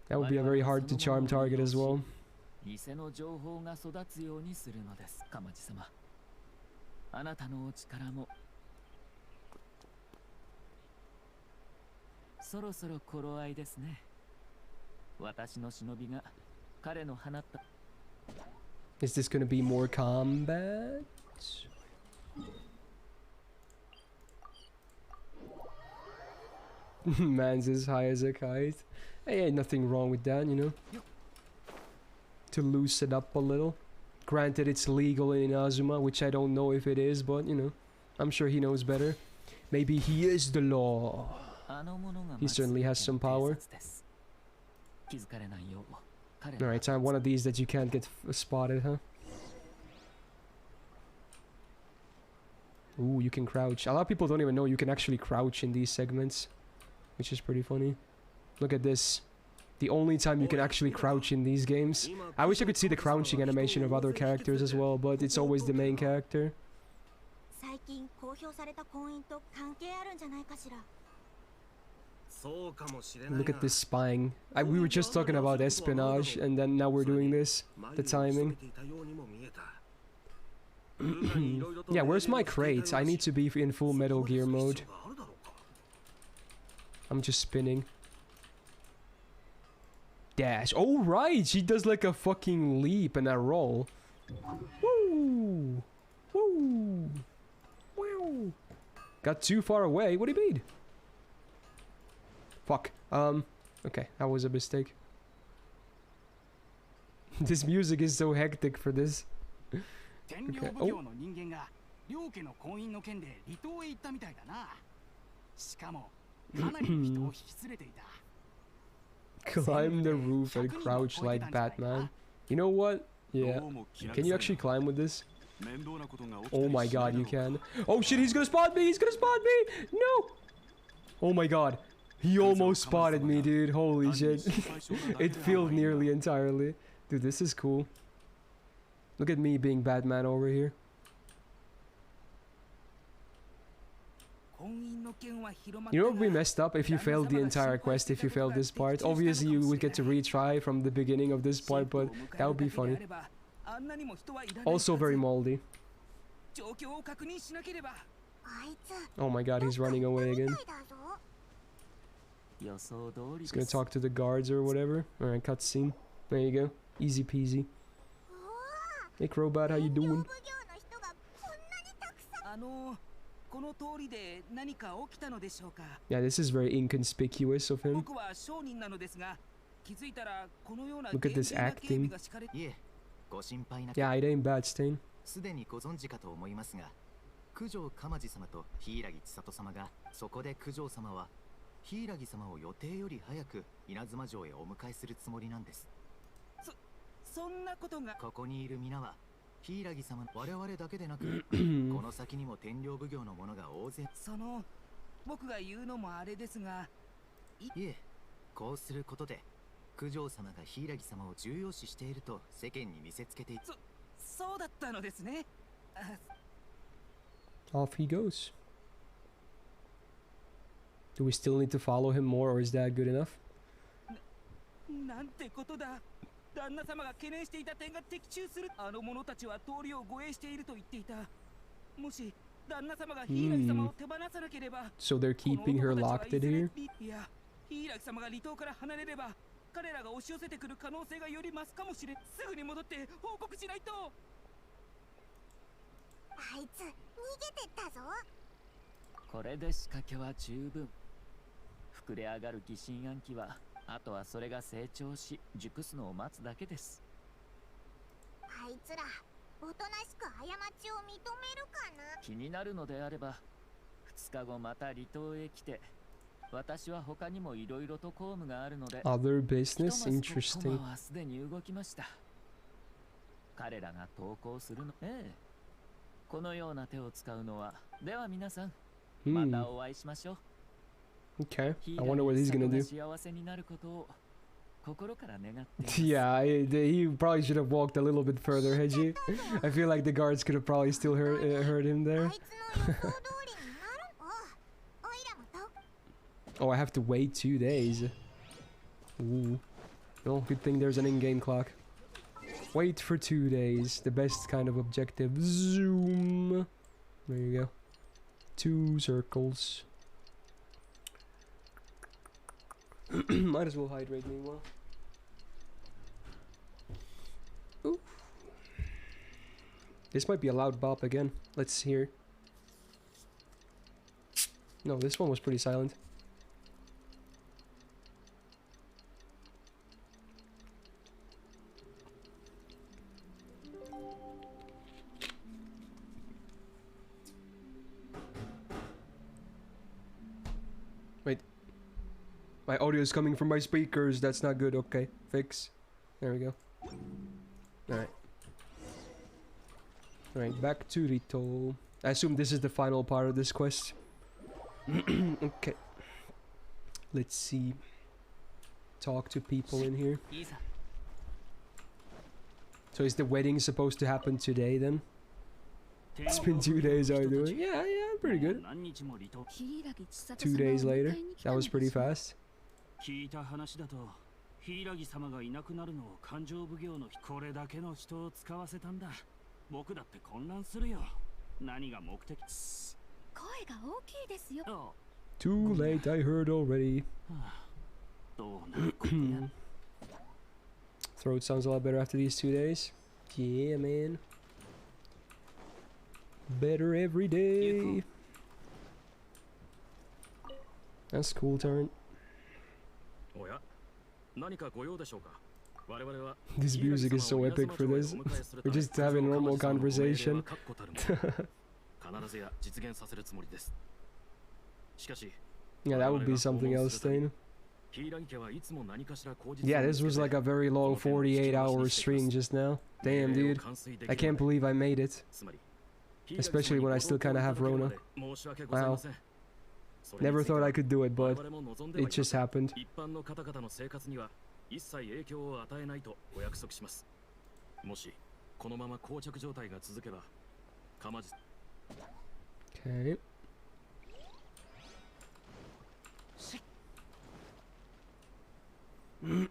That would be a very hard to charm target as well. 偽の情報が育つようにするのです。鎌地様。あなたのお力もそろそろ頃合いですね。私の忍びが彼の放った Is this gonna be more combat? Man's as high as a kite. Hey, ain't nothing wrong with that, you know. To loosen up a little. Granted, it's legal in Inazuma, which I don't know if it is, but you know, I'm sure he knows better. Maybe he is the law. He certainly has some power. Alright, time one of these that you can't get spotted, huh? Ooh, you can crouch. A lot of people don't even know you can actually crouch in these segments, which is pretty funny. Look at this. The only time you can actually crouch in these games. I wish I could see the crouching animation of other characters as well, but it's always the main character. 最近公表された婚姻と関係あるんじゃないかしら。 Look at this spying. We were just talking about espionage, and then now we're doing this. The timing. Yeah, where's my crate? I need to be in full Metal Gear mode. I'm just spinning. Dash. Oh, right! She does like a fucking leap and a roll. Woo! Woo! Wow! Got too far away. What do you mean? Fuck. Okay, that was a mistake. This music is so hectic for this. Okay. Oh. Climb the roof and crouch like Batman. You know what? Yeah. Can you actually climb with this? Oh my god, you can. Oh shit, he's gonna spot me! He's gonna spot me! No! Oh my god. He almost spotted me, dude. Holy shit. It failed nearly entirely. Dude, this is cool. Look at me being Batman over here. You know what would be messed up if you failed the entire quest, if you failed this part? Obviously you would get to retry from the beginning of this part, but that would be funny. Also very moldy. Oh my god, he's running away again. He's gonna talk to the guards or whatever. Alright, cutscene. There you go. Easy peasy. Hey Crowbat, how you doing? Yeah, this is very inconspicuous of him. Look at this acting. Yeah, it ain't bad, Stain. 柊様を予定より早く稲妻城へお迎えするつもりなんです。そんなことがここにいる皆は柊様の我々だけでなくこの先にも天領奉行の者が大勢。その僕が言うのもあれですが、いえ、こうすることで九条様が柊様を重要視していると世間に見せつけている。そうだったのですね。Off he goes. Do we still need to follow him more, or is that good enough? なんてことだ。旦那様が懸念していた点が的中する。あの者たちは通りを護衛していると言っていた。もし旦那様が柊様を手放さなければ、So they're keeping her locked in here? いや、柊様が離島から離れれば、彼らが押し寄せてくる可能性がより増すかもしれん。すぐに戻って報告しないと。あいつ逃げてったぞ。これで仕掛けは十分。膨れ上がる疑心暗鬼は、あとはそれが成長し熟すのを待つだけです。あいつらおとなしく過ちを認めるかな。気になるのであれば2日後また離島へ来て、私は他にもいろいろと公務があるので。 Other business? Interesting. はすでに動きました。彼らが投稿するの。このような手を使うのは。では皆さん、またお会いしましょう。Okay, I wonder what he's gonna do. Yeah, he probably should have walked a little bit further, Heiji. I feel like the guards could have probably still heard him there. Oh, I have to wait 2 days. Ooh. Well, good thing there's an in-game clock. Wait for 2 days. The best kind of objective. Zoom. There you go. 2 circles. Might as well hydrate meanwhile. Ooh. This might be a loud bop again. Let's hear. No, this one was pretty silent. Wait. My audio is coming from my speakers. That's not good. Okay, fix. There we go. Alright. Alright, back to Rito. I assume this is the final part of this quest. Okay. Let's see. talk to people in here. いいさ So is the wedding supposed to happen today then? It's been 2 days, how are you doing? Yeah, I'm pretty good. 2 days later. That was pretty fast. 聞いた話だと柊様がいなくなるのを勘定奉行のこれだけの人を使わせたんだ。僕だって混乱するよ。何が目的？声が大きいですよ。 Too late, I heard already. どうなることや。 Throat sounds a lot better after these 2 days. Yeah, man. Better every day. That's cool, turn. おや、何かご用でしょうか。我々は This music is so epic for this. We're just having a normal conversation. 必ずや実現させるつもりです。しかし、 Yeah, that would be something else then. Yeah, this was like a very long 48-hour stream just now. Damn, dude. I can't believe I made it. Especially when I still kind of have Rona. Wow. Never thought I could do it, but it just happened. Okay.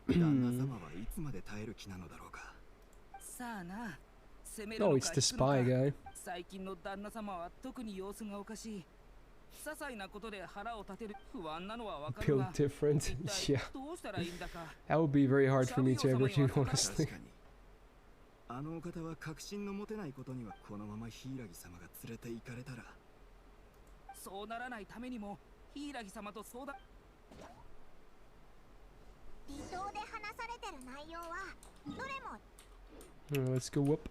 旦那様はいつまで耐える気なのだろうか。さあな、 Oh, it's the spy guy. 最近の旦那様は特に様子がおかしい。些細なことで腹を立てる不安なのはわかるが、 Built different. Yeah. どうしたらいいんだか。 That would be very hard for me to ever do, honestly. あのお方は確信の持てないことにはこのまま柊様が連れて行かれたら、そうならないためにも柊様と相談。離島で話されてる内容はどれも Let's go up.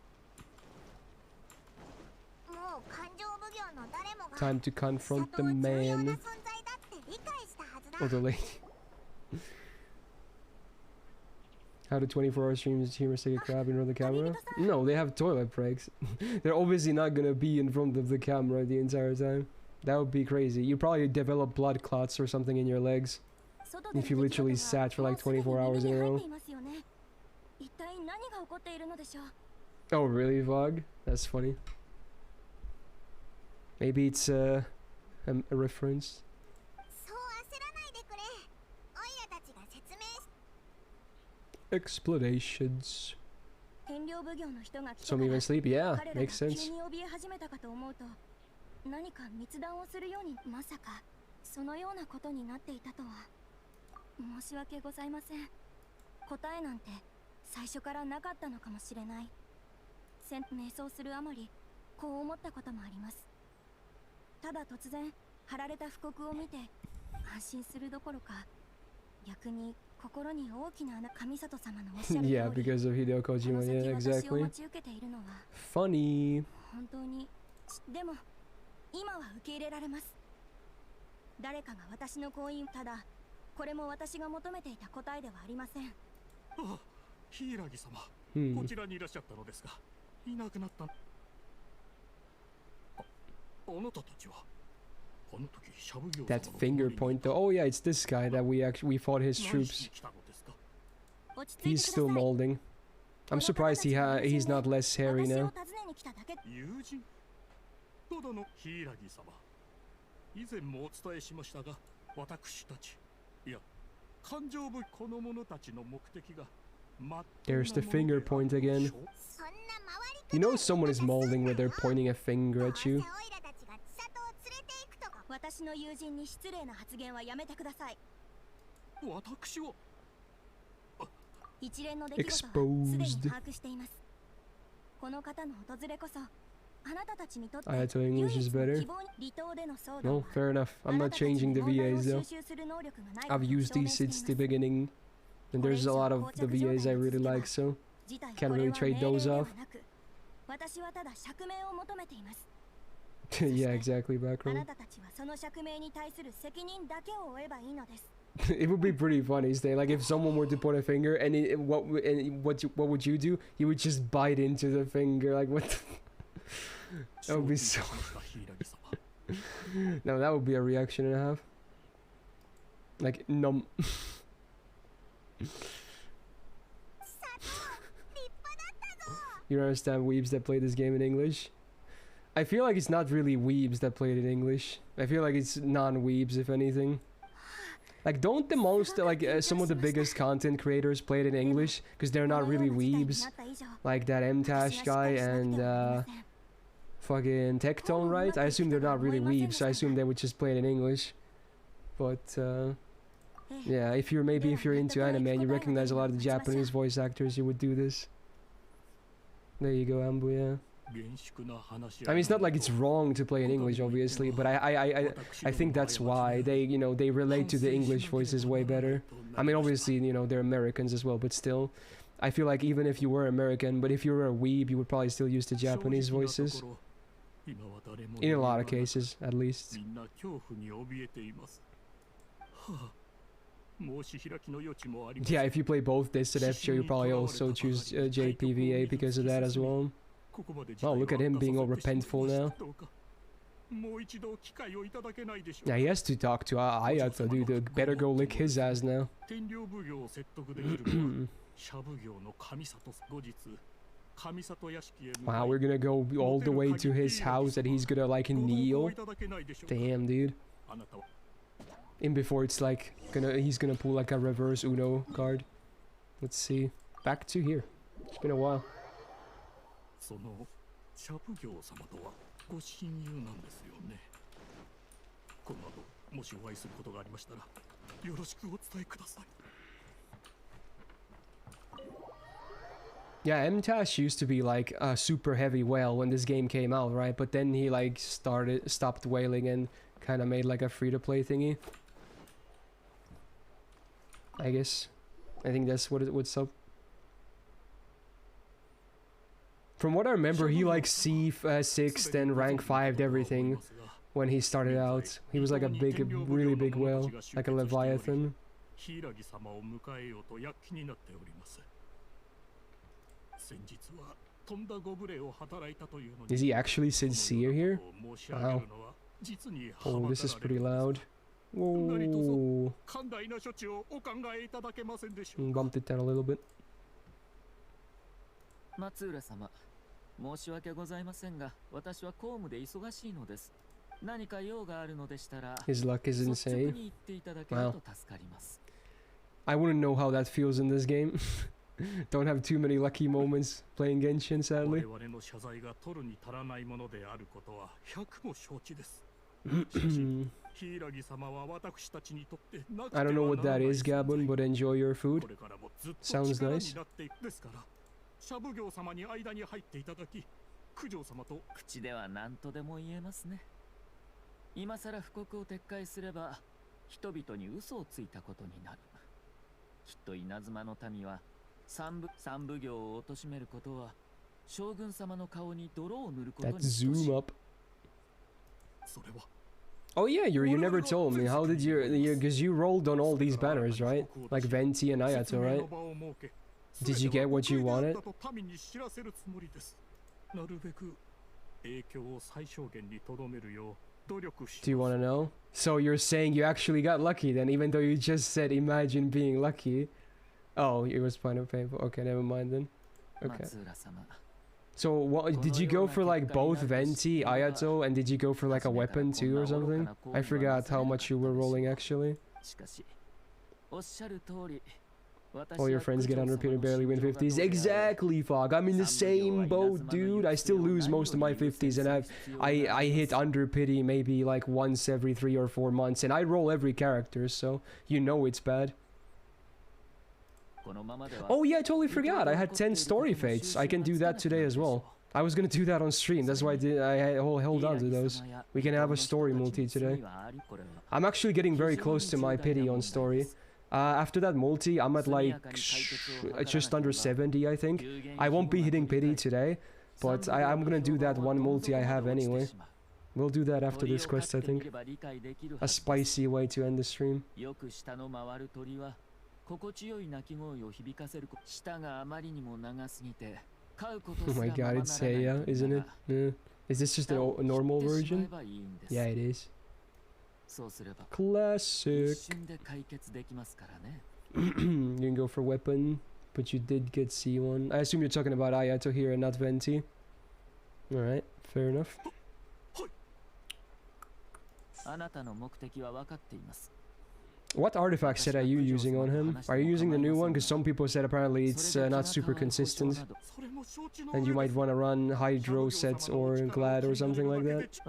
もう勘定奉行の誰もが Time to confront the 重要な man 存在だって理解したはずだ。 or the lady. How do 24-hour streams humans take a crap in front of the camera? No, they have toilet breaks. They're obviously not gonna be in front of the camera the entire time. That would be crazy. You probably develop blood clots or something in your legs if you literally sat for like 24 hours in a row. Oh really, Vog? That's funny. Maybe it's a reference. そう焦らないでくれ。オイラたちが説明し Explanations. 天領奉行の人が来て Some even sleep? Yeah, makes sense. 急に怯え始めたかと思うと、何か密談をするように、まさかそのようなことになっていたとは。申し訳ございません。答えなんて最初からなかったのかもしれない。迷走するあまりこう思ったこともあります。ただ突然貼られた布告を見て安心するどころか、逆に心に大きな神里様のおっしゃる通り Yeah, because of Hideo Kojima. Yeah, exactly. Funny. 本当に。でも今は受け入れられます。誰かが私の婚姻、ただこれも私が求めていた答えではありません。あ、柊様、こちらにいらっしゃったのですが、いなくなった。あなたたちはあの時シャブ業 That finger point though. Oh yeah, it's this guy that we fought his troops. He's still molding. I'm surprised he's not less hairy now. 友人、ただの柊様。以前もお伝えしましたが、私たち、いや、勘定部この者たちの目的が。There's the finger point again. You know someone is molding when they're pointing a finger at you. 私の友人に失礼な発言はやめてください。私は一連の出来事はすでに把握しています。この方の訪れこそあなたたちにとって Ayato English is better. No, fair enough. I'm not changing the VAs though. I've used these since the beginning, and there's a lot of the VAs I really like, so can't really trade those off. Yeah, exactly, background. It would be pretty funny, stay like if someone were to point a finger and what would you do? You would just bite into the finger, like what? That would be so. No, that would be a reaction and a half. Like numb. You don't understand weebs that play this game in English? I feel like it's not really weebs that play it in English. I feel like it's non-weebs, if anything. Like, don't the most, like, some of the biggest content creators play it in English? Because they're not really weebs. Like that M-Tash guy and, fucking Tectone, right? I assume they're not really weebs. I assume they would just play it in English. But, yeah, if you're into anime and you recognize a lot of the Japanese voice actors, you would do this. There you go, Ambu, yeah. I mean, it's not like it's wrong to play in English, obviously, but I think that's why they, you know, they relate to the English voices way better. I mean, obviously, you know, they're Americans as well, but still, I feel like even if you were American, but if you were a weeb, you would probably still use the Japanese voices. In a lot of cases, at least. Yeah, if you play both this and FJ, you probably also choose JPVA because of that as well. Oh, look at him being all repentful now. Yeah, he has to talk to Ayato, dude. Better go lick his ass now. Wow, we're gonna go all the way to his house and he's gonna like kneel. Damn, dude. In before it's like he's gonna pull like a reverse Uno card. Let's see. Back to here. It's been a while. Yeah, M-Tash used to be like a super heavy whale when this game came out, right? But then he like stopped whaling and kind of made like a free-to-play thingy. I guess. I think that's what's up. From what I remember, he like C6 then rank 5'd everything when he started out. He was like a really big whale, like a leviathan. Is he actually sincere here? Wow. Oh, this is pretty loud. Whoa. Bumped it down a little bit. His luck is insane. Wow. I wouldn't know how that feels in this game. Don't have too many lucky moments playing Genshin, sadly. I don't know what that is, Gabon, but enjoy your food. Sounds nice. That zoom up. Oh yeah, you never told me. How did you because you rolled on all these banners, right? Like Venti and Ayato, right? Did you get what you wanted? Do you want to know? So you're saying you actually got lucky then, even though you just said imagine being lucky. Oh, it was kind of painful. Okay, never mind then. Okay. So what did you go for, like both Venti, Ayato, and did you go for like a weapon too or something? I forgot how much you were rolling actually. All your friends get unrepeated, barely win 50s. Exactly, Fog. I'm in the same boat, dude. I still lose most of my 50s, and I hit under pity maybe like once every 3 or 4 months, and I roll every character, so you know it's bad. Oh yeah, I totally forgot. I had 10 story fates. I can do that today as well. I was gonna do that on stream. That's why I held on to those. We can have a story multi today. I'm actually getting very close to my pity on story. After that multi, I'm at like just under 70, I think. I won't be hitting pity today, but I'm gonna do that one multi I have anyway. We'll do that after this quest, I think. A spicy way to end the stream. Oh my god, it's Seiya, isn't it? Yeah. Is this just a normal version? Yeah, it is. Classic. You can go for weapon, but you did get C1. I assume you're talking about Ayato here and not Venti. Alright, fair enough. What artifact set are you using on him? Are you using the new one? Because some people said apparently it's not super consistent. And you might want to run Hydro sets or Glad or something like that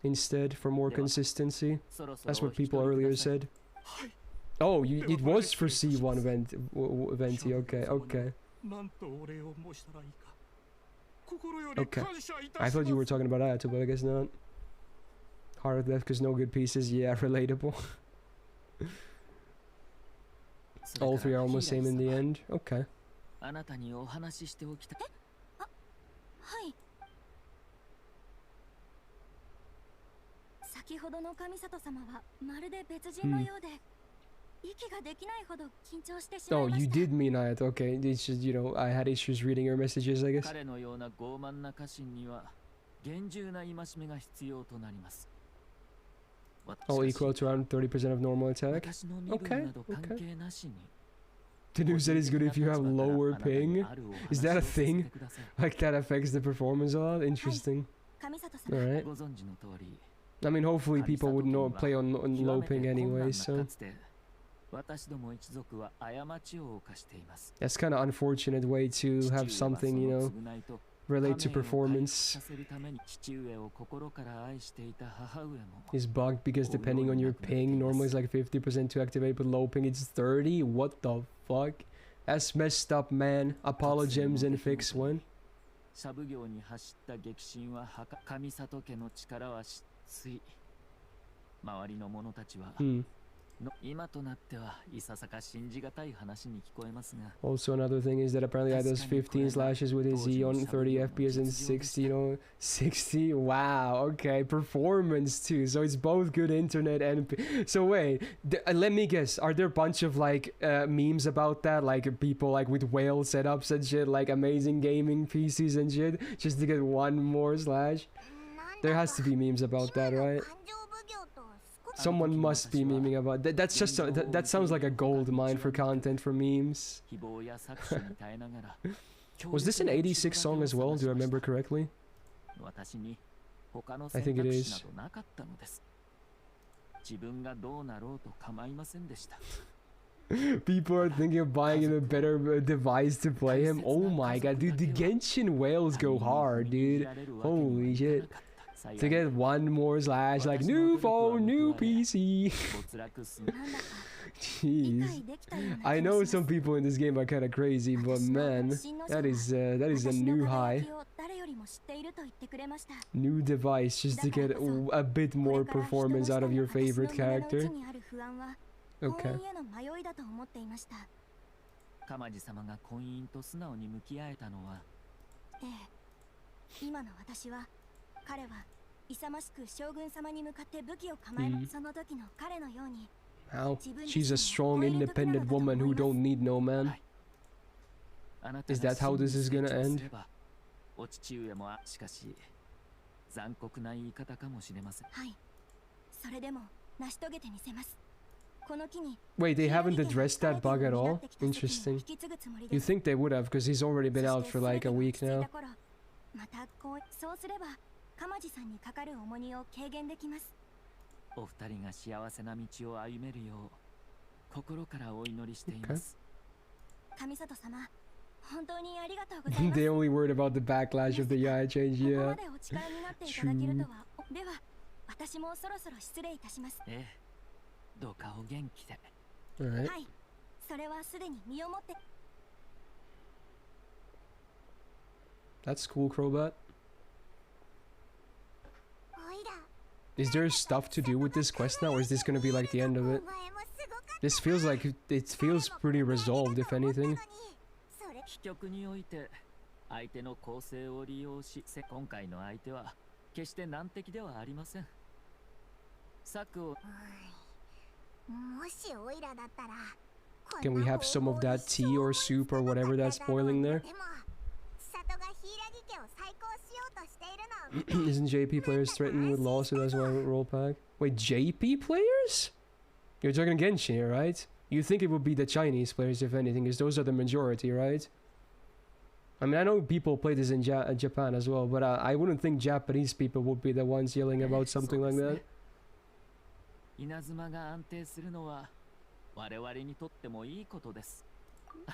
instead for more consistency. That's what people earlier said. Oh, it was for C1 Venti. Okay, okay. Okay. I thought you were talking about Ayato, but I guess not. Heart of Death because no good pieces. Yeah, relatable. All three are almost same in the end. Okay. 先ほどの神里様はまるで別人のようで息ができないほど緊張してしまい Oh, ま you した。 did mean Ayato. Okay, it's just, you know, I had issues reading your messages, I guess. 彼のような傲慢な家臣には厳重な戒めが必要となります。 All equal to around 30% of normal attack. 私の身分 Okay, など関係なしに The news that is good if you have lower ping. Is that a thing? Like that affects the performance a lot? Interesting. 神里様 Alright. ご存知の通り I mean, hopefully people would not play on low ping anyway, so 私ども一族は過ちを犯しています。 that's kind of unfortunate way to have something, you know, relate to performance. 父上を心から愛していた母上も Is bugged because depending on your ping, normally it's like 50% to activate, but low ping it's 30. What the fuck? That's messed up, man. Apollo gems and fix one. シャブ業に走った激震は上里家の力は失墜。周りの者たちは 今となってはいささか信じがたい話に聞こえますが Also another thing is that apparently I does 15 slashes with his Z on 30 FPS and 60, you know, 60. Wow, okay, performance too. So it's both good internet and so wait, let me guess. Are there a bunch of like memes about that, like people like with whale setups and shit, like amazing gaming PCs and shit, just to get one more slash? There has to be memes about that, right? Someone must be memeing about that. That's just that sounds like a gold mine for content for memes. Was this an 86 song as well? Do I remember correctly? I think it is. People are thinking of buying a better device to play him. Oh my god, dude, the Genshin whales go hard, dude. Holy shit. To get one more slash, like new phone, new PC. Jeez. I know some people in this game are kind of crazy, but man, that is a new high. New device just to get a bit more performance out of your favorite character. Okay. 鎌地様が婚姻と素直に向き合えたのは今の私は彼は勇ましく将軍様に向かって武器を構えるその時の彼のように How? She's a strong, independent woman who don't need no man. Is that how this is gonna end? お父上もしかし残酷な言い方かもしれません。はい。それでも成し遂げてみせます。この機に Wait, they haven't addressed that bug at all? Interesting. You think they would have, because he's already been out for like a week now. またそうすれば鎌地さんにかかる重荷を軽減できます。お二人が幸せな道を歩めるよう心からお祈りしています。神里様、本当にありがとうございます。 They only worried about the backlash of the AI change, yeah. ここまでお力になっていただけるとは。では、私もそろそろ失礼いたします。ええ、どうかお元気で。Alright. はい、それはすでに身をもって。 That's cool, Crowbat. Is there stuff to do with this quest now, or is this gonna be like the end of it? This feels like it feels pretty resolved, if anything. 飛局において相手の構成を利用し、今回の相手は決して難敵ではありません。策を。Can we have some of that tea or soup or whatever that's boiling there? Isn't JP players threatened with lawsuit as well roll pack? Wait, JP players? You're talking Genshin here, right? You think it would be the Chinese players, if anything, because those are the majority, right? I mean, I know people play this in Japan as well, but I wouldn't think Japanese people would be the ones yelling about something like that. 稲妻が安定するのは我々にとってもいいことです。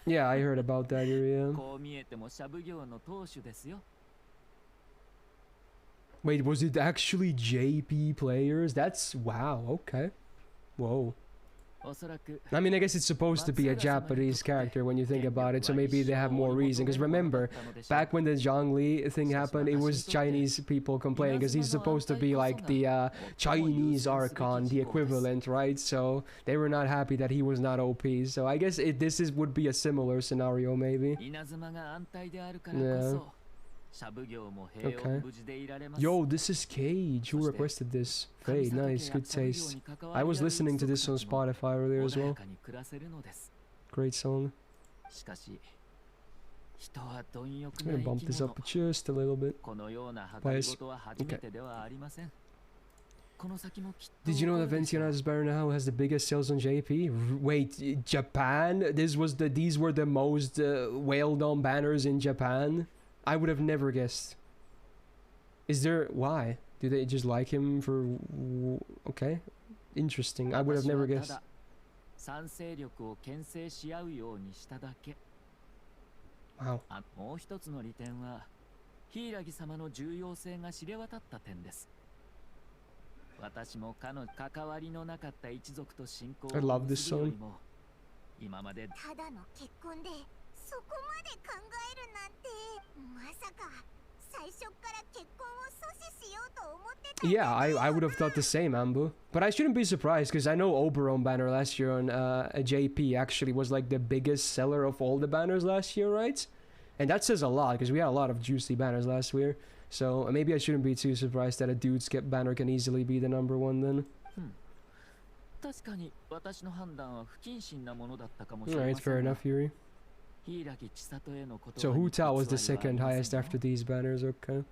Yeah, I heard about that area. こう見えてもシャブ業の当主ですよ。Wait, was it actually JP players? That's wow. Okay. Whoa. I mean, I guess it's supposed to be a Japanese character when you think about it, so maybe they have more reason. Because remember, back when the Zhongli thing happened, it was Chinese people complaining because he's supposed to be like the Chinese Archon, the equivalent, right? So they were not happy that he was not OP. So I guess would be a similar scenario, maybe. Yeah. Okay. Yo, this is Cage. Who requested this? Very nice, good taste. I was listening to this on Spotify earlier as well. Great song. I'm gonna bump this up just a little bit. Please. Okay. Did you know that Ventiana's banner now has the biggest sales on JP? Wait, Japan? These were the most well-known banners in Japan? I would have never guessed. Is there... Why? Do they just like him for... Okay. Interesting. I would have never guessed. Wow. もう一つの利点は、柊様の重要性が知れ渡った点です。私も彼の関わりのなかった一族と信仰を I love this song. 今までただの結婚でそこまで考えるなんて、まさか最初から結婚を阻止しようと思ってた。 Yeah, I would have thought the same, Ambu. But I shouldn't be surprised because I know Oberon banner last year on JP actually was like the biggest seller of all the banners last year, right? And that says a lot because we had a lot of juicy banners last year. So maybe I shouldn't be too surprised that a dude's banner can easily be the #1 then. Alright, fair enough, Yuri. So Hu Tao was the second highest after these banners, okay.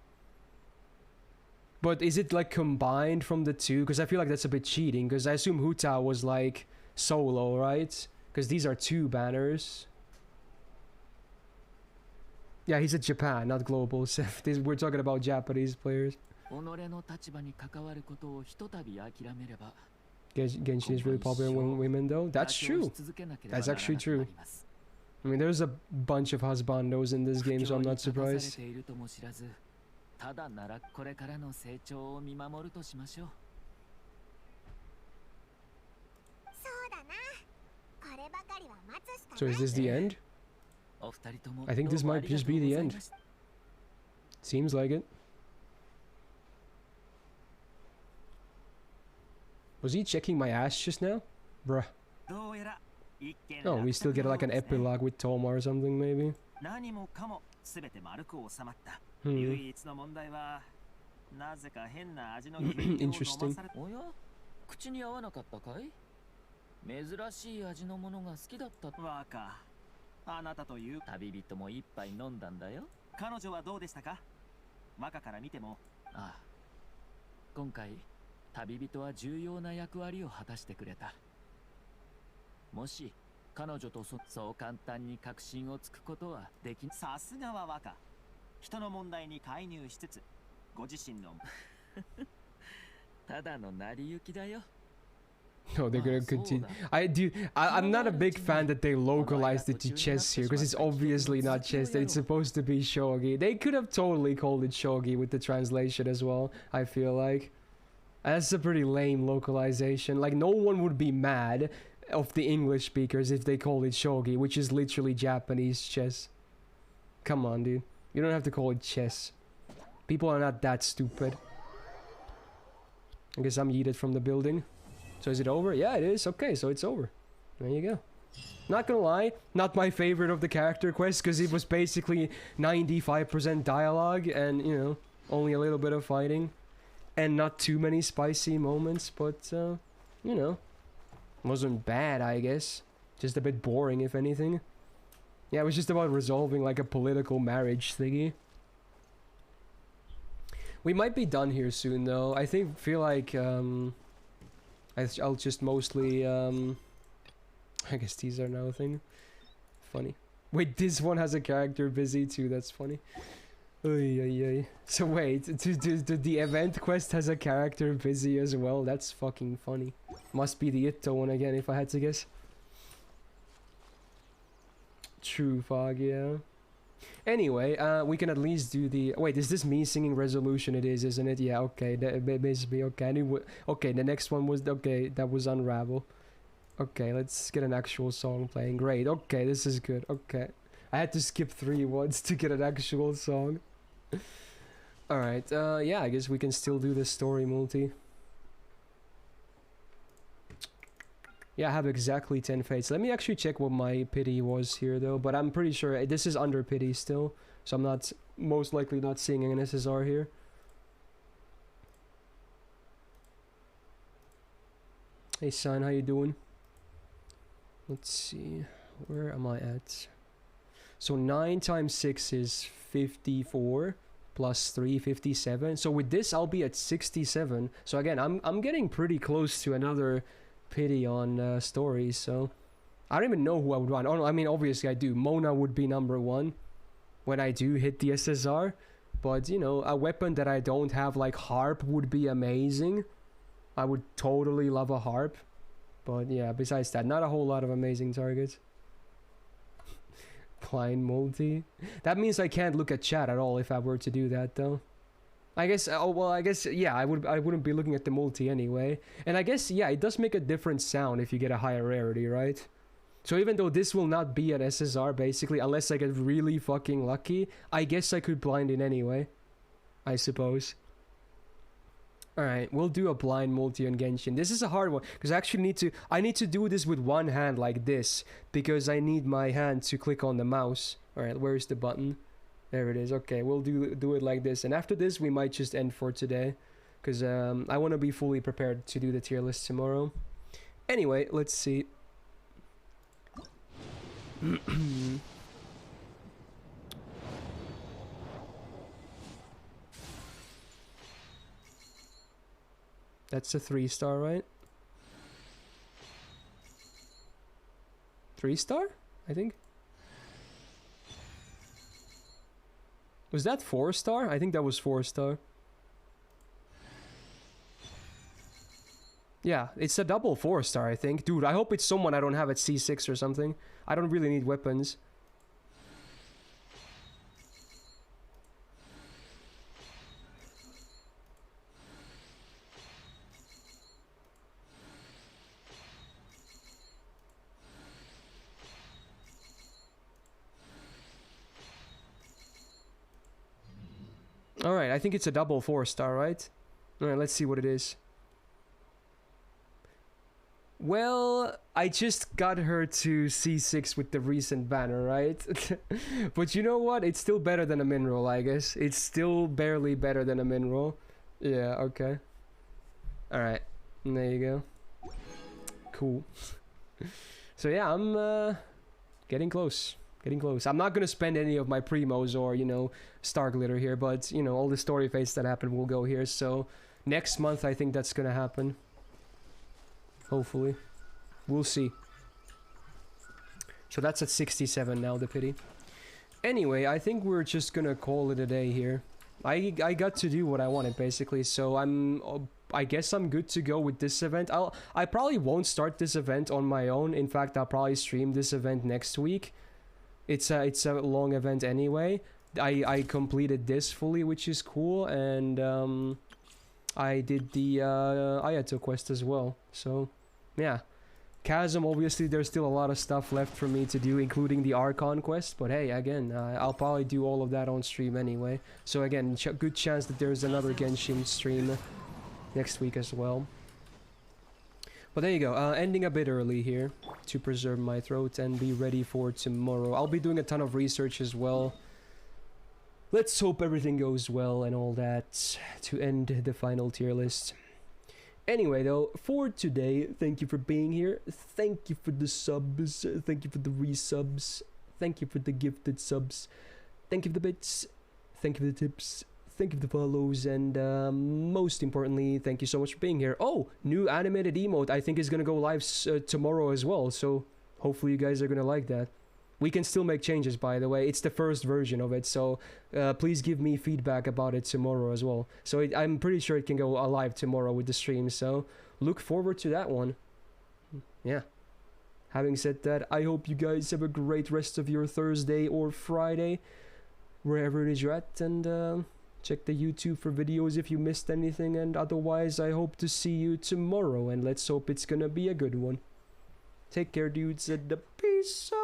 But is it like combined from the two? Because I feel like that's a bit cheating, because I assume Hu Tao was like solo, right? Because these are two banners. Yeah, he's at Japan, not global. We're talking about Japanese players. Genshin is really popular among women though. That's true. That's actually true. I mean, there's a bunch of husbandos in this game, so I'm not surprised. So is this the end? I think this might just be the end. Seems like it. Was he checking my ass just now? Bruh. Oh, we still get like an epilogue with Toma or something, maybe? Interesting. あなたという旅人も一杯飲んだんだよ。彼女はどうでしたか？マカから見ても。ああ。今回旅人は重要な役割を果たしてくれた。もし彼女とそう簡単に確信をつくことはでき。さすがは若。人の問題に介入しつつ、ご自身のただの成り行きだよ。 No, they're gonna continue. I'm not a big fan that they localized it to chess here, because it's obviously not chess, that it's supposed to be shogi. They could have totally called it shogi with the translation as well, I feel like. That's a pretty lame localization. Like, no one would be mad of the English speakers if they called it shogi, which is literally Japanese chess. Come on, dude. You don't have to call it chess. People are not that stupid. I guess I'm yeeted from the building. So is it over? Yeah, it is. Okay, so it's over. There you go. Not gonna lie, not my favorite of the character quests, because it was basically 95% dialogue and, you know, only a little bit of fighting. And not too many spicy moments, but, you know, wasn't bad, I guess. Just a bit boring, if anything. Yeah, it was just about resolving, like, a political marriage thingy. We might be done here soon, though. I feel like, I'll just mostly I guess these are now a thing. Funny. Wait, this one has a character busy too. That's funny. Oy, oy, oy. So wait, the event quest has a character busy as well. That's fucking funny. Must be the Itto one again, if I had to guess. True fog, yeah. Anyway, we can at least do the... Wait, is this me singing Resolution? It is, isn't it? Yeah, okay. Basically, okay. Okay, the next one was... Okay, that was Unravel. Okay, let's get an actual song playing. Great. Okay, this is good. Okay. I had to skip 3 once to get an actual song. Alright, yeah, I guess we can still do the story multi. Yeah, I have exactly 10 fates. Let me actually check what my pity was here, though. But I'm pretty sure this is under pity still. So I'm not... Most likely not seeing an SSR here. Hey, son, how you doing? Let's see. Where am I at? So 9 times 6 is 54. Plus 3, 57. So with this, I'll be at 67. So again, I'm getting pretty close to another... pity on stories, so I don't even know who I would want. Oh, I mean, obviously I do. Mona would be number 1 when I do hit the SSR, but you know, a weapon that I don't have like Harp would be amazing. I would totally love a Harp, but yeah, besides that, not a whole lot of amazing targets. Blind multi. That means I can't look at chat at all if I were to do that, though. I guess, oh well, I guess, yeah, I wouldn't be looking at the multi anyway. And I guess, yeah, it does make a different sound if you get a higher rarity, right? So even though this will not be an SSR, basically, unless I get really fucking lucky, I guess I could blind in anyway. I suppose. Alright, we'll do a blind multi on Genshin. This is a hard one, because I need to do this with one hand like this, because I need my hand to click on the mouse. Alright, where's the button? There it is. Okay, we'll do it like this. And after this, we might just end for today. Because I want to be fully prepared to do the tier list tomorrow. Anyway, let's see. That's a 3-star, right? 3-star? I think. Was that 4-star? I think that was 4-star. Yeah, it's a double 4-star, I think. Dude, I hope it's someone I don't have at C6 or something. I don't really need weapons. Alright, I think it's a double 4-star, right? Alright, let's see what it is. Well, I just got her to C6 with the recent banner, right? But you know what? It's still better than a mineral, I guess. It's still barely better than a mineral. Yeah, okay. Alright, there you go. Cool. So yeah, I'm getting close. Getting close. I'm not gonna spend any of my primos or, you know, star glitter here, but, you know, all the story fates that happen will go here. So next month, I think that's gonna happen. Hopefully. We'll see. So that's at 67 now, the pity. Anyway, I think we're just gonna call it a day here. I got to do what I wanted, basically, so I guess I'm good to go with this event. I probably won't start this event on my own. In fact, I'll probably stream this event next week. It's a long event anyway. I completed this fully, which is cool, and I did the Ayato quest as well. So, yeah. Chasm, obviously, there's still a lot of stuff left for me to do, including the Archon quest. But hey, again, I'll probably do all of that on stream anyway. So again, good chance that there's another Genshin stream next week as well. But there you go, ending a bit early here to preserve my throat and be ready for tomorrow. I'll be doing a ton of research as well. Let's hope everything goes well and all that to end the final tier list. Anyway though, for today, thank you for being here. Thank you for the subs. Thank you for the resubs. Thank you for the gifted subs. Thank you for the bits. Thank you for the tips. Thank you for the follows, and most importantly, thank you so much for being here. Oh, new animated emote I think is gonna go live tomorrow as well, so hopefully you guys are gonna like that. We can still make changes, by the way. It's the first version of it, so please give me feedback about it tomorrow as well. So I'm pretty sure it can go live tomorrow with the stream, so look forward to that one. Yeah. Having said that, I hope you guys have a great rest of your Thursday or Friday, wherever it is you're at, and check the YouTube for videos if you missed anything, and otherwise I hope to see you tomorrow, and let's hope it's gonna be a good one. Take care, dudes, and peace out.